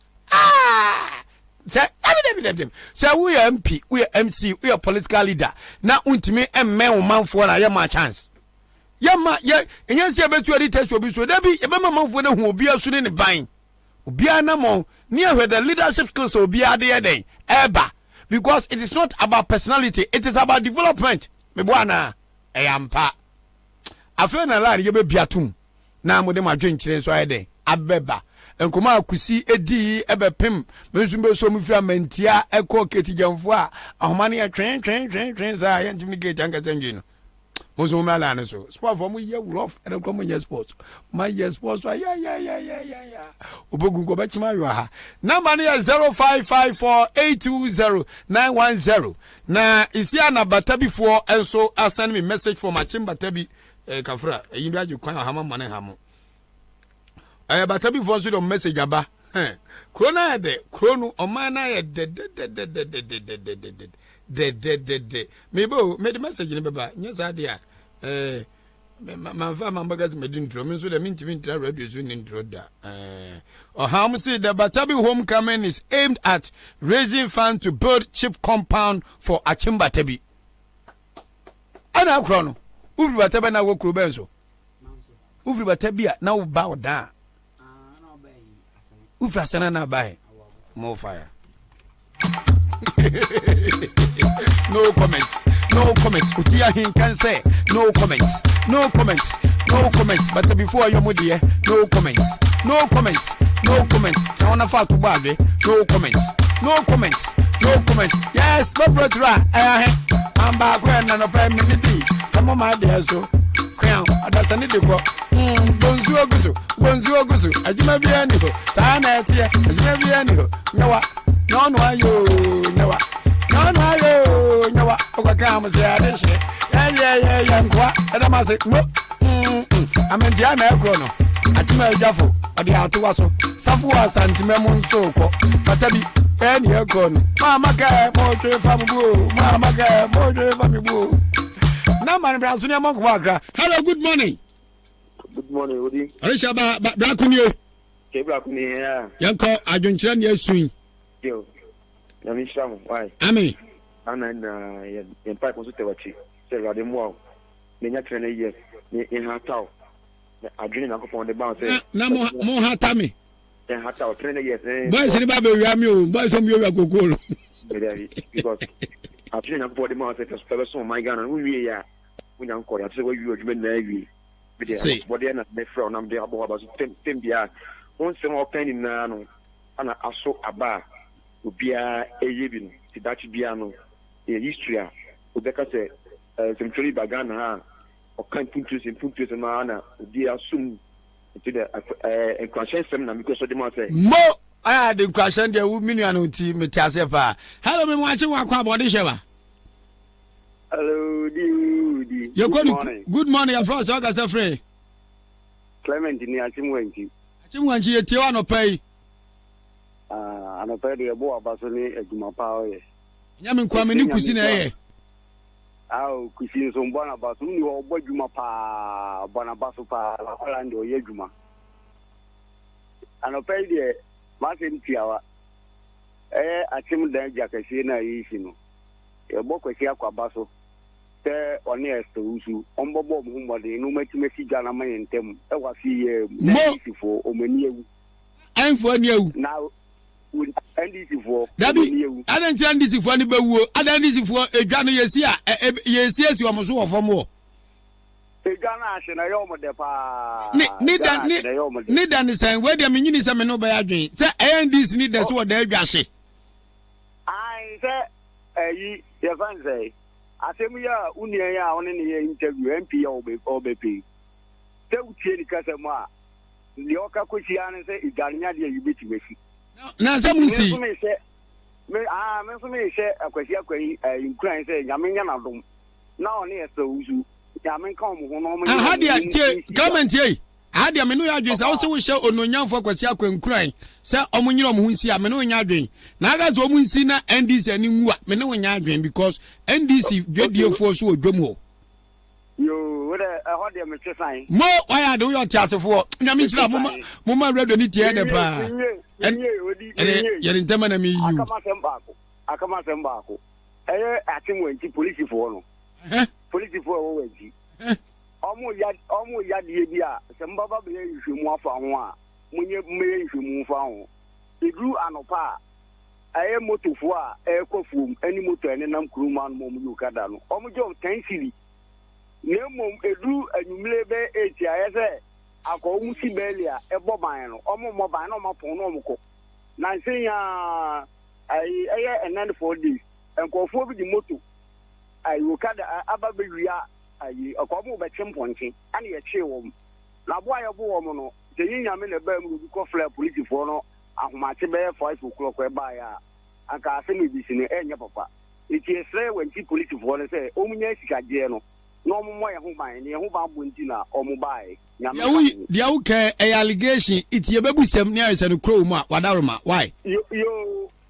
Say we are MP, we are MC, we are political leader. Now untimi emme man for na yema chance. Yema ye enyansi abetu edi techo bi so da bi ebe man for na hu obi asu ne ban. Obi anamo near where the leadership skills obi ade den eba because it is not about personality, it is about development. Me bwana eyampa. Afa na la ye be biatum. Na mo de madwen kire so ayeden abeba. Enkoma akusi edi ebepem mensumbe so mfira mantia eko ketijamfo a ahomane ya twen za ya ntimi ke janga zanjino mozo mala na so sport for mu ye rough and come ye sports my ye sports ya obogun ko bechima yo ha number na 0554820910 na isi ana batabi for enso send me message for my chimba tabi kafra yimbi aju kwan ha mane ha mo batabi for so message aba krona de krono omana ye de mebo me the message ni baba nyesa de a manfa mambagas me din tro me so de minti tra radio so ni intro da how say the Batabi homecoming is aimed at raising funds to build cheap compound for Achimba Tebi ana krono ufri Batabi na wo kroben so ufri Batabi na wo bow down ufri asana na buy more fire. No comments. Uti Ahenkan say no comments. But before your mudi, no comments. So on a far to bag, no comments. Yes, but brother, I'm back when I'm a prime minister. Some of my dear so crown. That's a little go. Bonzu gusu. As you may be any go. Sana here. As you may be any go. No what? No okakam say adeshe yeah nkwa edama say mo amentia na ekro no atima ejafo odi atowa so safu asantime mu nso ko Batabi eni ekro no mama ka mo twe fambu na man branso ne monko agra. Hello, good morning odi arisha ba brakunie ke brakunie ya yanko adwonkyere ne asun yo na mi shamu why ami ana na yen pipe so tewachi se rade mo ne nya trene yes ni hatao adwene na kopon de bounce na mo hatami en hatao trene yes boys ni ba be wi ami o boys om yo wi agogolo because adwene na kopon de bounce se so my Ghana we wi ya we nya nkori ati se we wi odwene na wi bi de body na me fro na me de abo aba so tem bia won se mo pen na no ana aso aba obia eyebi no tidachi bia no history a odeka se century bagana ha o kan puntus na ana odi asum to the equation sem na because of the matter mo aya the equation there we minu anu ti metiase pa. Hello me mo achi wa kwa body sheba. Hello di good morning your friend so ga say free Clement ni achimwanchi ye tie no pay anapɛ de ebo abaso ne adwuma paa ye nyame nkwa me ni kusi na ye kusi nso mbɔ na baso ni ɔbɔ adwuma paa bɔ na baso paa la kola ndi ɔyɛ adwuma anapɛ de mase ntiawa achim dan jakasi na yishi no ebo kwasi akwa baso te ɔne ɛsɛ ɔmbɔbɔ mo mbɔde no matimesi gana ma yentem ɛwa fi ye sifo omani ewu anfo ani ewu na NDC for Dabi adan ti NDC for ni bewuo adan NDC for edwa no yesi a yesi omo so wo fom wo edwa na ahye na ye omo de pa ni dan sen we de menyini se me no ba adwen se NDC ni de so wo da adwa hye ai se yi ye fan say asem ya unie ya one ne ye interview MP ya obepe te utie ni kasem a the Oka Kusian say Igania you beat me. Na samusi. Me say a question Ukraine say Yamina Dum. Now near so Yamin come home. I had the comment ye. I had the menu address also we show on young for Kwasia Ukraine. Sir Omunyo Munsia Menu Yadrin. Naga Zomunsina NDC and Nimua Menu Yadrin because NDC radio force will drum. You would a hot damage sign. More, why are you your task for? Yamitra Mama read the Nitia pa. And you're in Tamanami. I come out Mbako. I think when police for police for almost yard idea. Some baba if you move from one. When you may if you move on. The grew an opa. I am motor for air coffee, any motor and an crewman mom you cadano. Almost 10 city. Nemo edu enyumlebe eti ayese akomusi belia ebo ban no omo mo ban no mapon no mko na nsenya aye enan 4 days enkofo bi di moto ayo kada ababewia ayi akomo be chimponche ani ye che wom na bo ayo bo wom no de yinyame na ba mu bi ko fla police fo no ahomache be 5 o'clock e ba ya aka asemi bi sine enye papa eti esre wanti police fo no say omunya sikaje no no more human, the Huba Buntina or Mobile. The okay allegation, it's your baby sem near is a chroma, Wadarma. Why? You,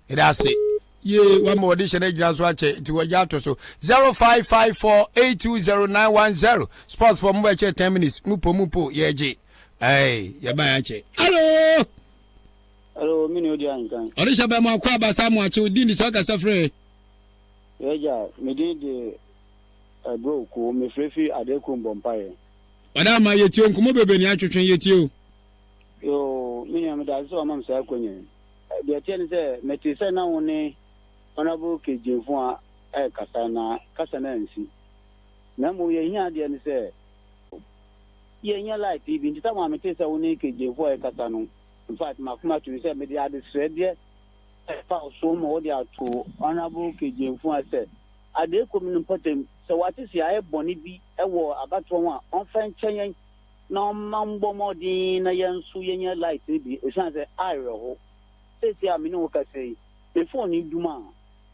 that's it. Ye, one more addition, just watch it to a yato so 0554820910. Sports for more 10 minutes. Mupo, yeji. Hey, yabayache. Hello. Hello, Mini Ahenkan. Orisha Bama Kwaba Samuel Chudini Saka Safre. Yeah, me did. Bro, ko me frefi adekum bompaye. Wada ma yetio nkumo bebe ni atwetwen yetio. Yo, me am da so am say akonye. De tien say meti say na woni honorable kejefo a kasa na nsi. Na mo ye hia de ni say ye nya light bi nti ta ma meti say woni kejefo kasa no. In fact, ma kuma to say me de ade srede fa so mo de ato honorable kejefo a say adekum no potem. So what is your bonny be a war about one on French no mambo modin a young suya light be a chance I roll. Says ya Minoka say before you do ma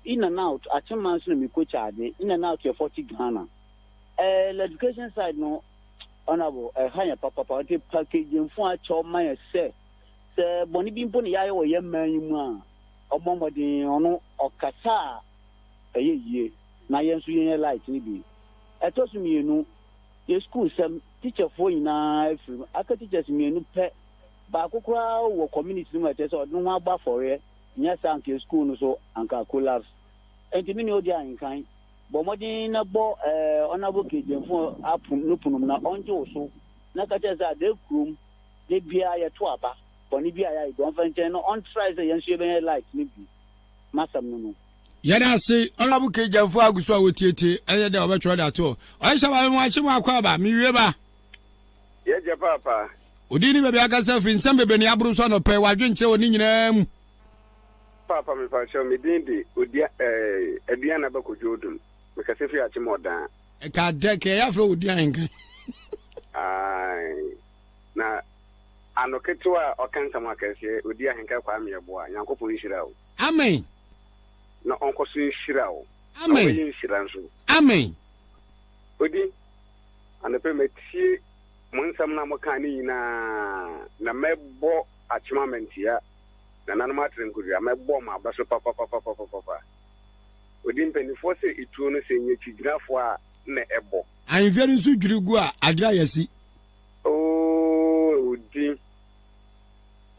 in and out at 2 months me coach in and out your 40 Ghana. Education side no honorable a higher papa package and for a child my say bonny being pony I or young man you or momodin or Kasa a year. Na yensu yen light ni bi etos mienu ye school sem teacher for ina free aka teachers mienu pe ba kokora wo community no etes o no agba for ye nya sank school no so anka collapse enti mini odi Ahenkan bo modin na bo honorable kejefo apun no punum na onjo so na ka tesa de krum de bia ye to aba boni bia ya don fanchen no on try say yensu yen light ni bi masam no Yada say honorable kejefo aguso awetiete eye de obetro da to o sha ba mo achi mo akwaba mi wieba ye je papa odini bebe aka se free nsem bebe ni aburu so no pe wadwenche oni nyina mu papa me fa show me dindi odia aduana ba kododum me ka se fi achi mo dan e ka de ke ya fro odi Ahenkan ai na anoketwa okanka makase odi Ahenkan kwa me ebo a yankopon hira o amen na onko so hira o amen amen odi anape metie monsam na mokani na mebo achimamentia na nanoma trenkuria mebo ma baso papa odi mpenifo se itu no se nye chigrafo a na ebo an very so dwirigu a adra yasi odi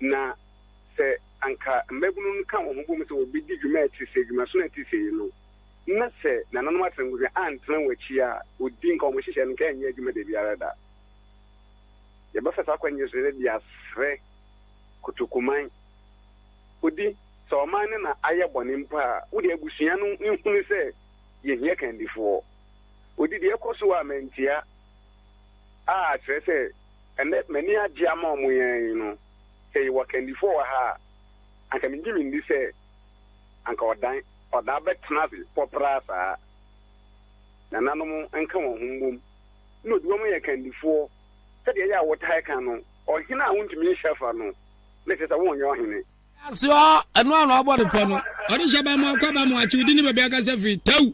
na se anka mbebunu kan ohumbu mse obi di dwuma ati se dwuma so na ati se no na se na nanoma trenkuria antran wachi a odi nka omohihye nka enye dwuma de biara da ya ba fasa kwanye so de asre kutukuman odi so man na aye boni mpa odi abusua no nhunu se ye hie kandifo odi de ekoso a mentia a trese ene mani agi ama omoyen no sei wa kandifo wa ha anka minjimi ndi se anka oda betna bi poprasa na nanom enka wo humbum no duwo mo ye kandifo sɛdeɛ yɛ a wɔtae ka no ɔhene a wontumi hyɛ fa no ne kyerɛ sɛ wonyɛ ɔhene so ɛno ano abɔ de pɔ no ɔde hyɛ ba mu akɔ ba mu akyi wodi ne baabi akasa firi taw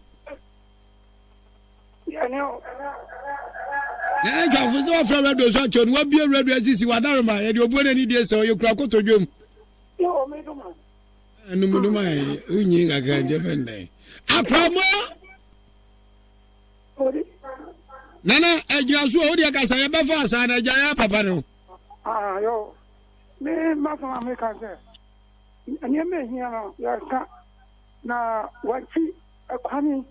na dwafo sɛ wɔfrɛ radio so akyɛ no wabie radio asisi wadaroma yɛde obuo no ani die sɛ ɔyɛ kura kotodwom numunum a wonyi kakra nkyɛ bɛndɛn akramo nana agyina so a wode akasa yɛbɛfa asa na agya yɛ papa no yo me masama me ka sɛ nneɛma ehia no yɛka na wakyi ɛkwame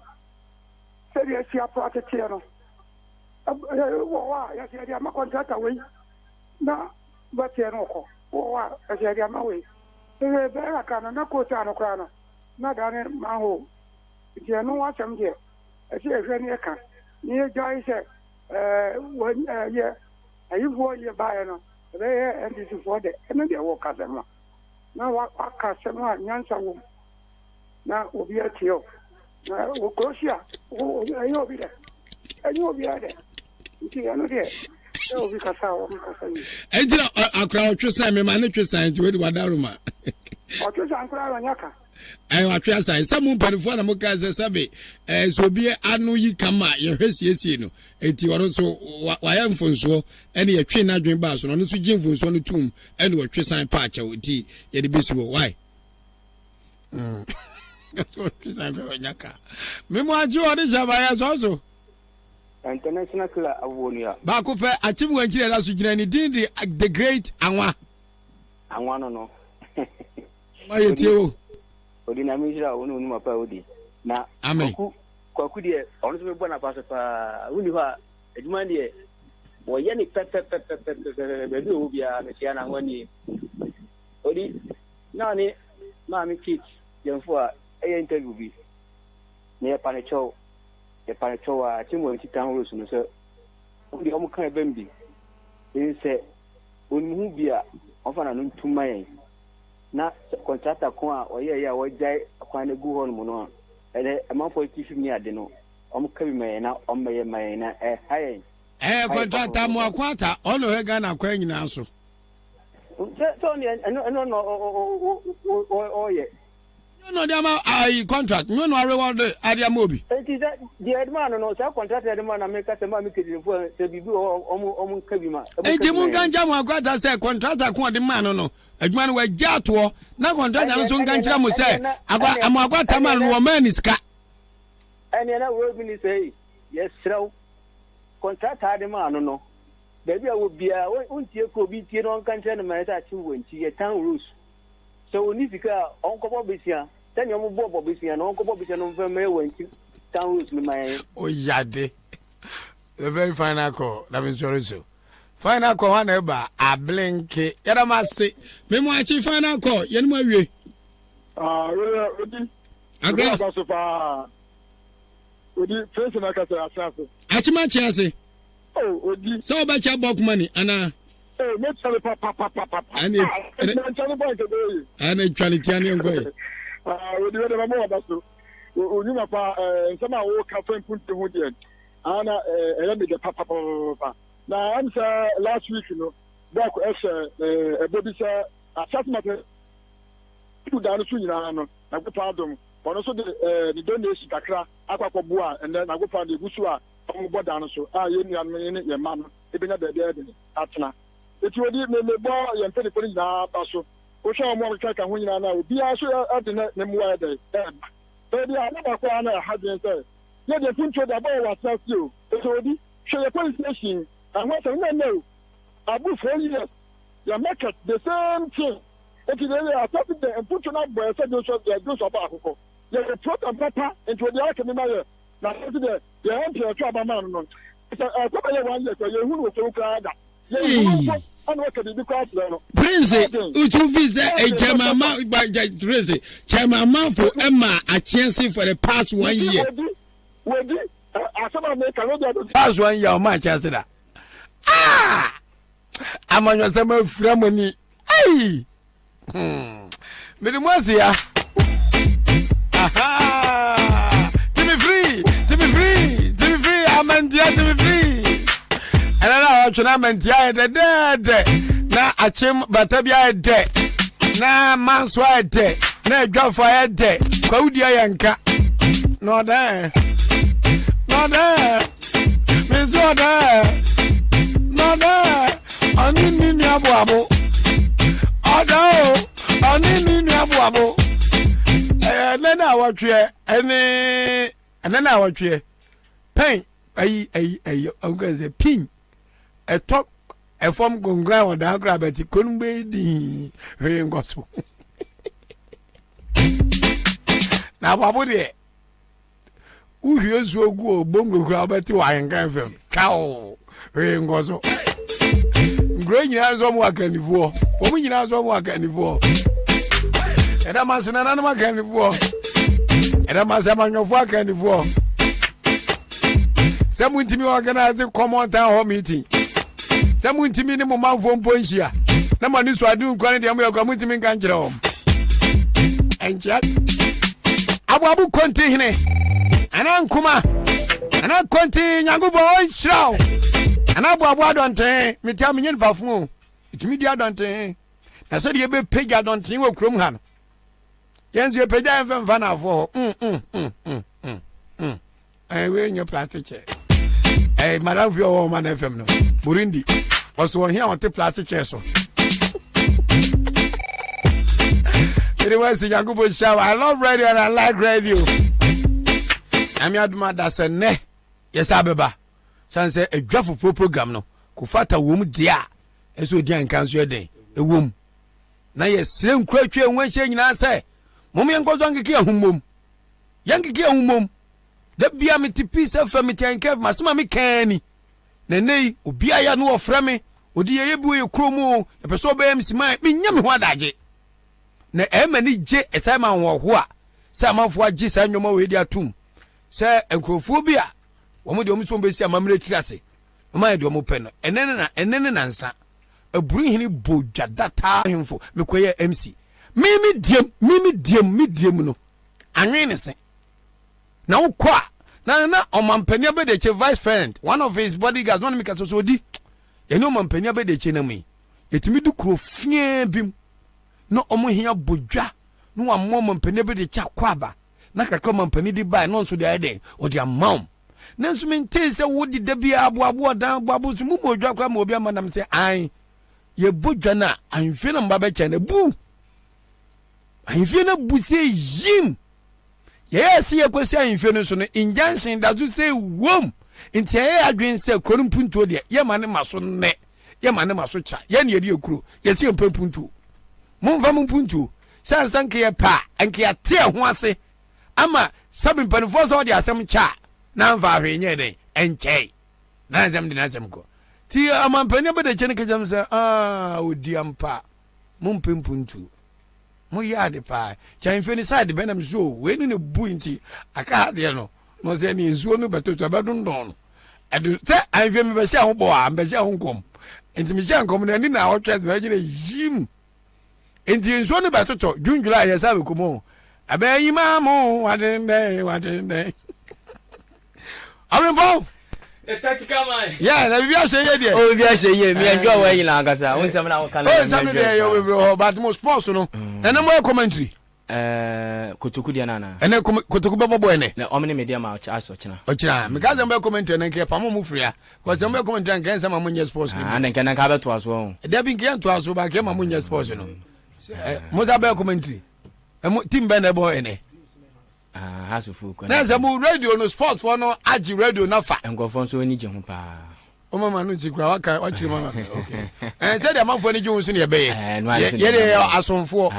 sɛdeɛ asi apɔ ateteɛ no wɔ a yɛsɛ yɛde ama kɔntrata wei na bɛteɛ no ɔkɔ wɔ a yɛsɛ yɛde ama wei bɛɛra ka no na kootaa no koraa no na da ne ma ho nti ɛno wasɛm deɛ ɛsɛ yɛhwɛ ne yɛka ne yɛgyae sɛ yɛ ayifoɔ yɛ baeɛ no ɛbɛyɛ ndcfoɔ dɛ ɛno deɛ wɔka sɛm a na waka sɛm a nyansa wɔ mu na obi atie o na wɔkɔsi a ɛyɛ obi dɛ ɛnyɛ obiara dɛ nti ɛno deɛ sɛ obi kasa a wɔm kasa yi ɛntina akora ɔtwe san mema ne twe san nti wode wadaroma ɔtwe san koraa ɔnyaka watwe asan sɛ mo mpanifoɔ na moka sɛ sɛbe sɛ obi ano yi kama yɛhwɛ siesie no enti ɔno nso wayɛ mfonsoɔ ɛne yɛtwe no adwen baa so no ɔno nso gye mfonsoɔ no tom ɛne wɔtwe san pa akyɛw nti yɛde bɛsi wɔ wae wɔtwe san koraa ɔnyaka memo agye ɔde hyɛ bayɛ sɔ so international killer awuonia baako pɛ akyem wankyiri ɛda so gyina ne din de the great anwa no wayɛ tie o odi na mishira wonu wonu mapa odi na kwaku de ono so mebɔ na paso pa wuni ho a adwuma de wo ye ni pepe be bi o bia me tia na ngoni odi na ni ma mi kit yemfo a eye interview bi ne pa ne chow a chimo nti tan ro su no so odi o mu kan bambi se oni hu bia ofa na no ntuma yen na contractor ko a oye ya wajai akwan gu hɔ no no ɛde amanfo tifi mi ade no ɔmo kabi mai na ɔmo yɛ mai na hayen contractor mo akwata ɔno he Ghana kwa nyina so so no oye no de ama ai contract no reward ade ama obi enti that the adman no so contractor adman na make say ma me kedi fo se bibi ɔmo kabi ma enti mun ganja mo akwata say contractor ko de man no adwuma no wagya to na contractor no so ngankyira mo say akwata man no man iska ɛne na wo bi ni say yes sraw contractor de man no baby a wo bia wontie ko bi tie no nkankyira no ma say achi wonchi ye tan rules so oni sika onkɔbɔ besia tani omo bɔ besia no onkɔbɔ besia no mfa me wonchi tan rules no mai o yade the very final call that means so final call one eba a blink yada ma se me mo achi final call ye no awie odi agba so fa odi face na ka se asase achi ma chi ase odi so ba cha bok money ana me tell papa ani twale tiane ngoy odi we de ma mo ba so oni ma pa nsema wo ka fa mpunti ho de ana me de papa na am say last week no back body say assessment to down so nyina no na go pardon ono so the donation kakra akwakobo and then na go find the gusu a omo boda no so ye nuan me ye ma no ebenya da dia de atena eti odi me bo ye mpede poli na ba so o hwa omo ka ho nyina na obi a so ade ne muwa de baby a na ba kwa na ha den say ye de puncho da ba wa sasi o eti odi hwe ye police station and what I know abu 4 years you make it the same thing eti they are talking the puncho na boy say do so ba akoko ye report and papa into the akemi na ye na say the MP o twa ba man no ko ba ye 1 year ko ye hu no so kra da Prince utu visa a Chamama by Prince Chamama for Emma a chance for the past 1 year. Past 1 year, my chance that. I'm on your summer from me. Hey, Midimosia. Aha, to be free, I'm in the to be free. na watchena mentia de na achim batabia de na manso de na adwafa de kwaudia yanka no da mezo da no da ani ni abuabo oda ani ni abuabo nana watwe ene nana watwe pen ayi ongaze pin etok efom gongra oda akra beti konumbe di he ngoso na babu de uhie zuogu ogbongo kra beti wa Ahenkan FM kawo he ngoso ngre nyina zo mu akanivuo omu nyina zo mu akanivuo era masina na ma akanivuo era masama nyofo akanivuo sɛmu ntimi organize common town hall meeting sɛmu ntimi ni mo manfo mponhia na ma ni so ade nkwan de am yakwa mu ntimi kan kyerɛ hom encha abu konti hine ana nkuma ana konti nyangubo onhyraw ana abu adonten metia menye ni bafo itimi di adonten na sɛ de ye be page adonten wɔ kurom ha no yenzu ye page FM fa na afo we nyo plastic chair madam vio woman FM no Burundi also here on the plastic chair so anyway see Yakubu show I love radio and I like radio I'm yaduma da se ne yes abeba san say adwafo program no ku fata wom dia eso dia nkan so den ewom na yes renkwa twa enwanhye nyina say mom yenkozo nkeke ahumom yankeke ahumom da bia me tipi se fa me Ahenkan masema me kani na nei obi aya no ofra me odi ye bu ye kromo e peso be am siman me nya me ho adaje na e ma ni je esama wo ho a se amanfo agi sa nwoma we dia tum se enkrofo bi a wo mo de o so be si amamre tirase o ma ye de o mo pe no enene na nsa aburu hini bodwa data hemfo me koye MC mimi diem no anwen se na ukwa na omampania be de che vice president one of his bodyguards one make so di ye no omampania be de che na mu etimi du kro fie bim no omo hia bodwa no ammo omampania be de cha kwaba na kakra omampani di bai no so de ade o de amam na nso mente se wodi da bia aboabo dan aboabo so mu bodwa kwa ma obi amanam se an ye bodwa na anfie na mba be che na bu anfie na bu se yim yes ye kwesi ahemfie no so no injunction da to say wom ntia ye adwen se kronum puntuo de ye mane maso ne ye mane maso cha ye ne ye ekuro ye tie puntuo momfa mun puntuo sansan ke ye pa enke ya tie ho ase ama sabi mpanifo so de asem cha na mfa hwe nye den enche na azem de na azem ko ti amampani be de chene ke jam se odi ampa mun puntuo mo yade pa Ahenkan ni side be na mso we ni ne bu nti aka de no no se ni nsuo no beto to bedondon edu se Ahenkan me be sha ho bo a be sha ho nkom enti me sha nkom na ni na otwa de gine yim enti nsuo no beto to junjula ye sa be komo abayi mamu wadende Amen yeah, na bibia say ye there. Oh, bibia say ye. Me enjoy where you na agasa. Won sem na kan. Oh, some dey you but mo sponsor no. Na mo commentary. Kotoku dia na na. Ene kotoku bebo boy ne. Na omne media ma aso china. O china. Me gaza mo commentary na nke pa mo free. Ko sem mo commentary na nke mo nye sports ni. Na nke na ka be to aso. Da bi nke to aso ba ke mo nye sports no. Mo za be commentary. Team be na boy ne. Hasufu ko na zamu radio no sports for no agi radio na fa nkofo so ni je ho pa o mama no ti kura waka wa chiri mama okay say the man for ni je ho so ne be ye de asomfo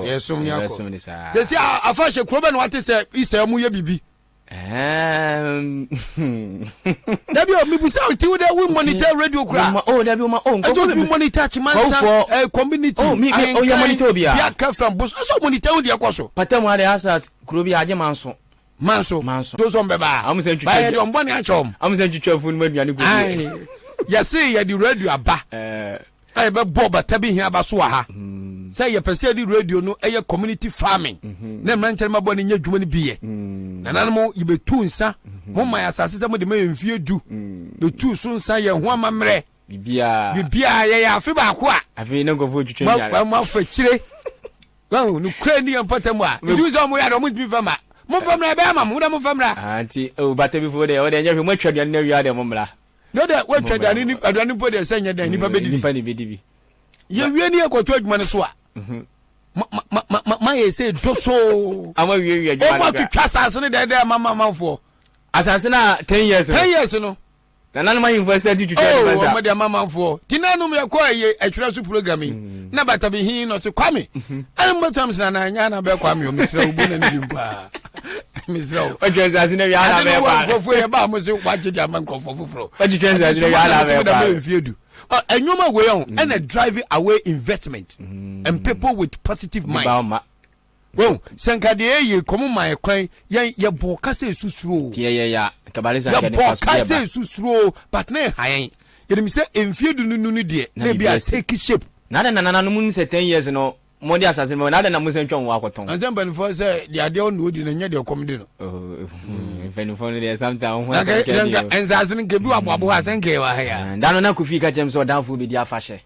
yesom ni akọ se si afa she kuro be no wate se isa mu ye bibi dabi o mi busa ti wo de we monitor radio kura dabi o ma nkofo mi monitor chimansa community o ya monitor bia bia ka from bus so monitor de akoso patamu ade asat kuro bi aje manso to so mbeba amusen twitwa ba de ombo ne achom amusen twitwa fun maduane go ya say ya di radio aba ai be boba tabi hia ba so ha say ya pese di radio no eye community farming na man chere mabo ne nya dwuma ne biye na nanmo yibetu nsa mo ma asase se mo de me mfie du do tu so nsa ye ho amamre bibia ye ya afi ba ko a afi na ngofo twetwe nyare ma fa kire no no kra ni ampatam a du zo mo ya do mo bi fama mo famra be ama mo da mo famra anti o bata bi fo de o de nya mo atwa duane na wi ade mo mra no de wo atwa duane ni aduane po de senya dan ni pa be di ye wie ni ekoto adwuma ne so a ma ye say doso ama wie adwuma o ma twitwa asase ne de mama asase na 10 years no na nanu ma university twitwa adwuma sa o ma de mama tinanu me ko ye atwira so programming na bata be hin no to kwame an mo tams na nya na be kwame o misra obu na ni mpa misra o asase na wi ala be kwa ko fu ye ba mo se kwaje di aman ko foforo o asase na wi ala be kwa enyoma way on and a driving away investment and people with positive minds. Well, Sankade ye komo my kwan ye bokase susuro. Yeah. Kabaliza ya bokase susuro but na hayen. Ye mi say enfie du nunu de na bia take shape. Na no mun say 10 years no mo de asase mo na na mo sen twon wa akoton. Anzem ban for say the ade on odi na nya de komde no. Even for the sometimes when enzase ni gebi abo asenke wa ya. Dano na kufi ka jem so danfo bi dia fashe.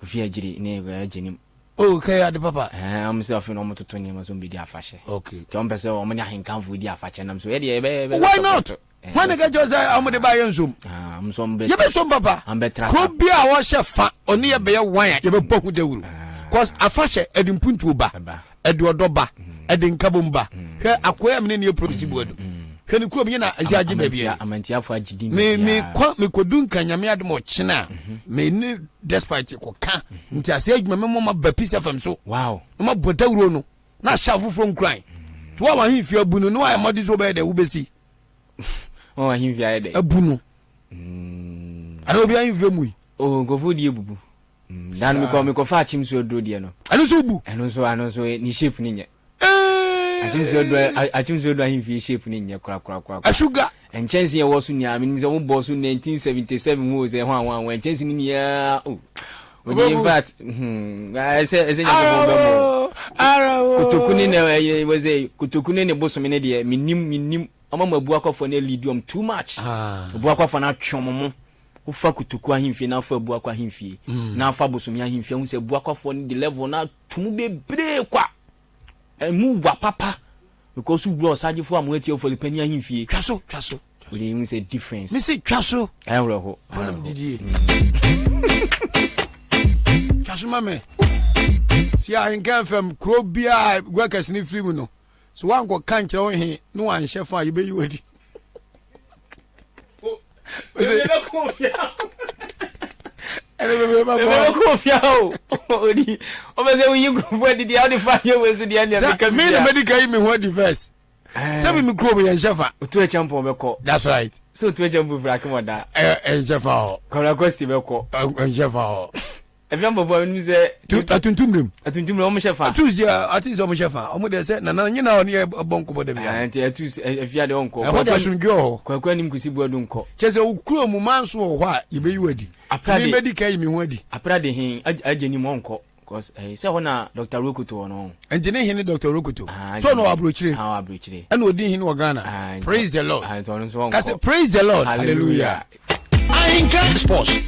Kufi agiri ne ba aginim. Okay, ade papa. Am say afi no mo toto ni mo so bi dia fashe. Okay. Tom pese o mo nya Ahenkan fu dia fashe nam so ye de be. Why not? When ga jo say am de ba yensum. Am so mbe. Ye be so papa. Am be tra. Ko bia wo shefa oni ye be ye wan ya ye be poku dawuru. Cause afashe edimpuntu ba eduodoba edinkabomba hwe akoya mene ne produce bodu hwe ne kuro me na ajiaje ba bia amantiafo agidi me kodu nkanyame adem ochina me ni despite ko ka nti ase adwuma me mo ma ba pisa fam so wow ma bodawuro no na shafu from crying to wa himfi abunu no ayamadi so be de ubesi o himfi ayede abunu ana obi himfi mu o gofu die bubu dan me ko fa chim so dro die no anu so bu anu so ni shape ni nye achim so do ahimfi shape ni nye kra asuga enchensi ye wo so ni ami mi se wo boss 1977 wo ze hwan enchensi ni ya o in fact ese nya bo kutokuni ne weze kutokuni ne boso me ne de minim amama bu akofo na lidium too much bu akofo na twom ufa kutuku ahimfie na afa bu akwa ahimfie na afa bosomi ahimfie hu se bu akwafo ni the level na tumu bebre kwa emu wa papa because u bro sajefo amueti ofo lepani ahimfie twaso we hu se difference me se twaso ehro ho bonam didie twaso mame si Ahenkan fam krobia workers ni free mu no so wan go kan kire wo he no wan chef a yibe yiwadi Ele confiao. Odi. O be say you go for the how the fire we so the anya be come. Me na medical me what the first. Say me microbe yan chefa. O to e champion be ko. That's right. So to e champion fra come da. Chefa ho. Kora cost be ko. Chefa ho. If you mbofo ni say atuntumrim o mo chefa. Tuesday atunzo mo chefa. O mo de say na nyina oni e bonko bo de bia. Anti atus if you dey onko. E ho da sunguo. Kwa ni mkusi bu adunko. Chese ukuro mu manso ho a ye be yiwadi. Ni medical me ho adi. Aprade hin ageni mo onko. Because say ho na Dr. Rokuto no. Enti ne hin Dr. Rokuto. So no abrochire. Ha abrochire. And odi hin wo Ghana. Praise the Lord. Praise the Lord. Hallelujah. Ahenkan Sports.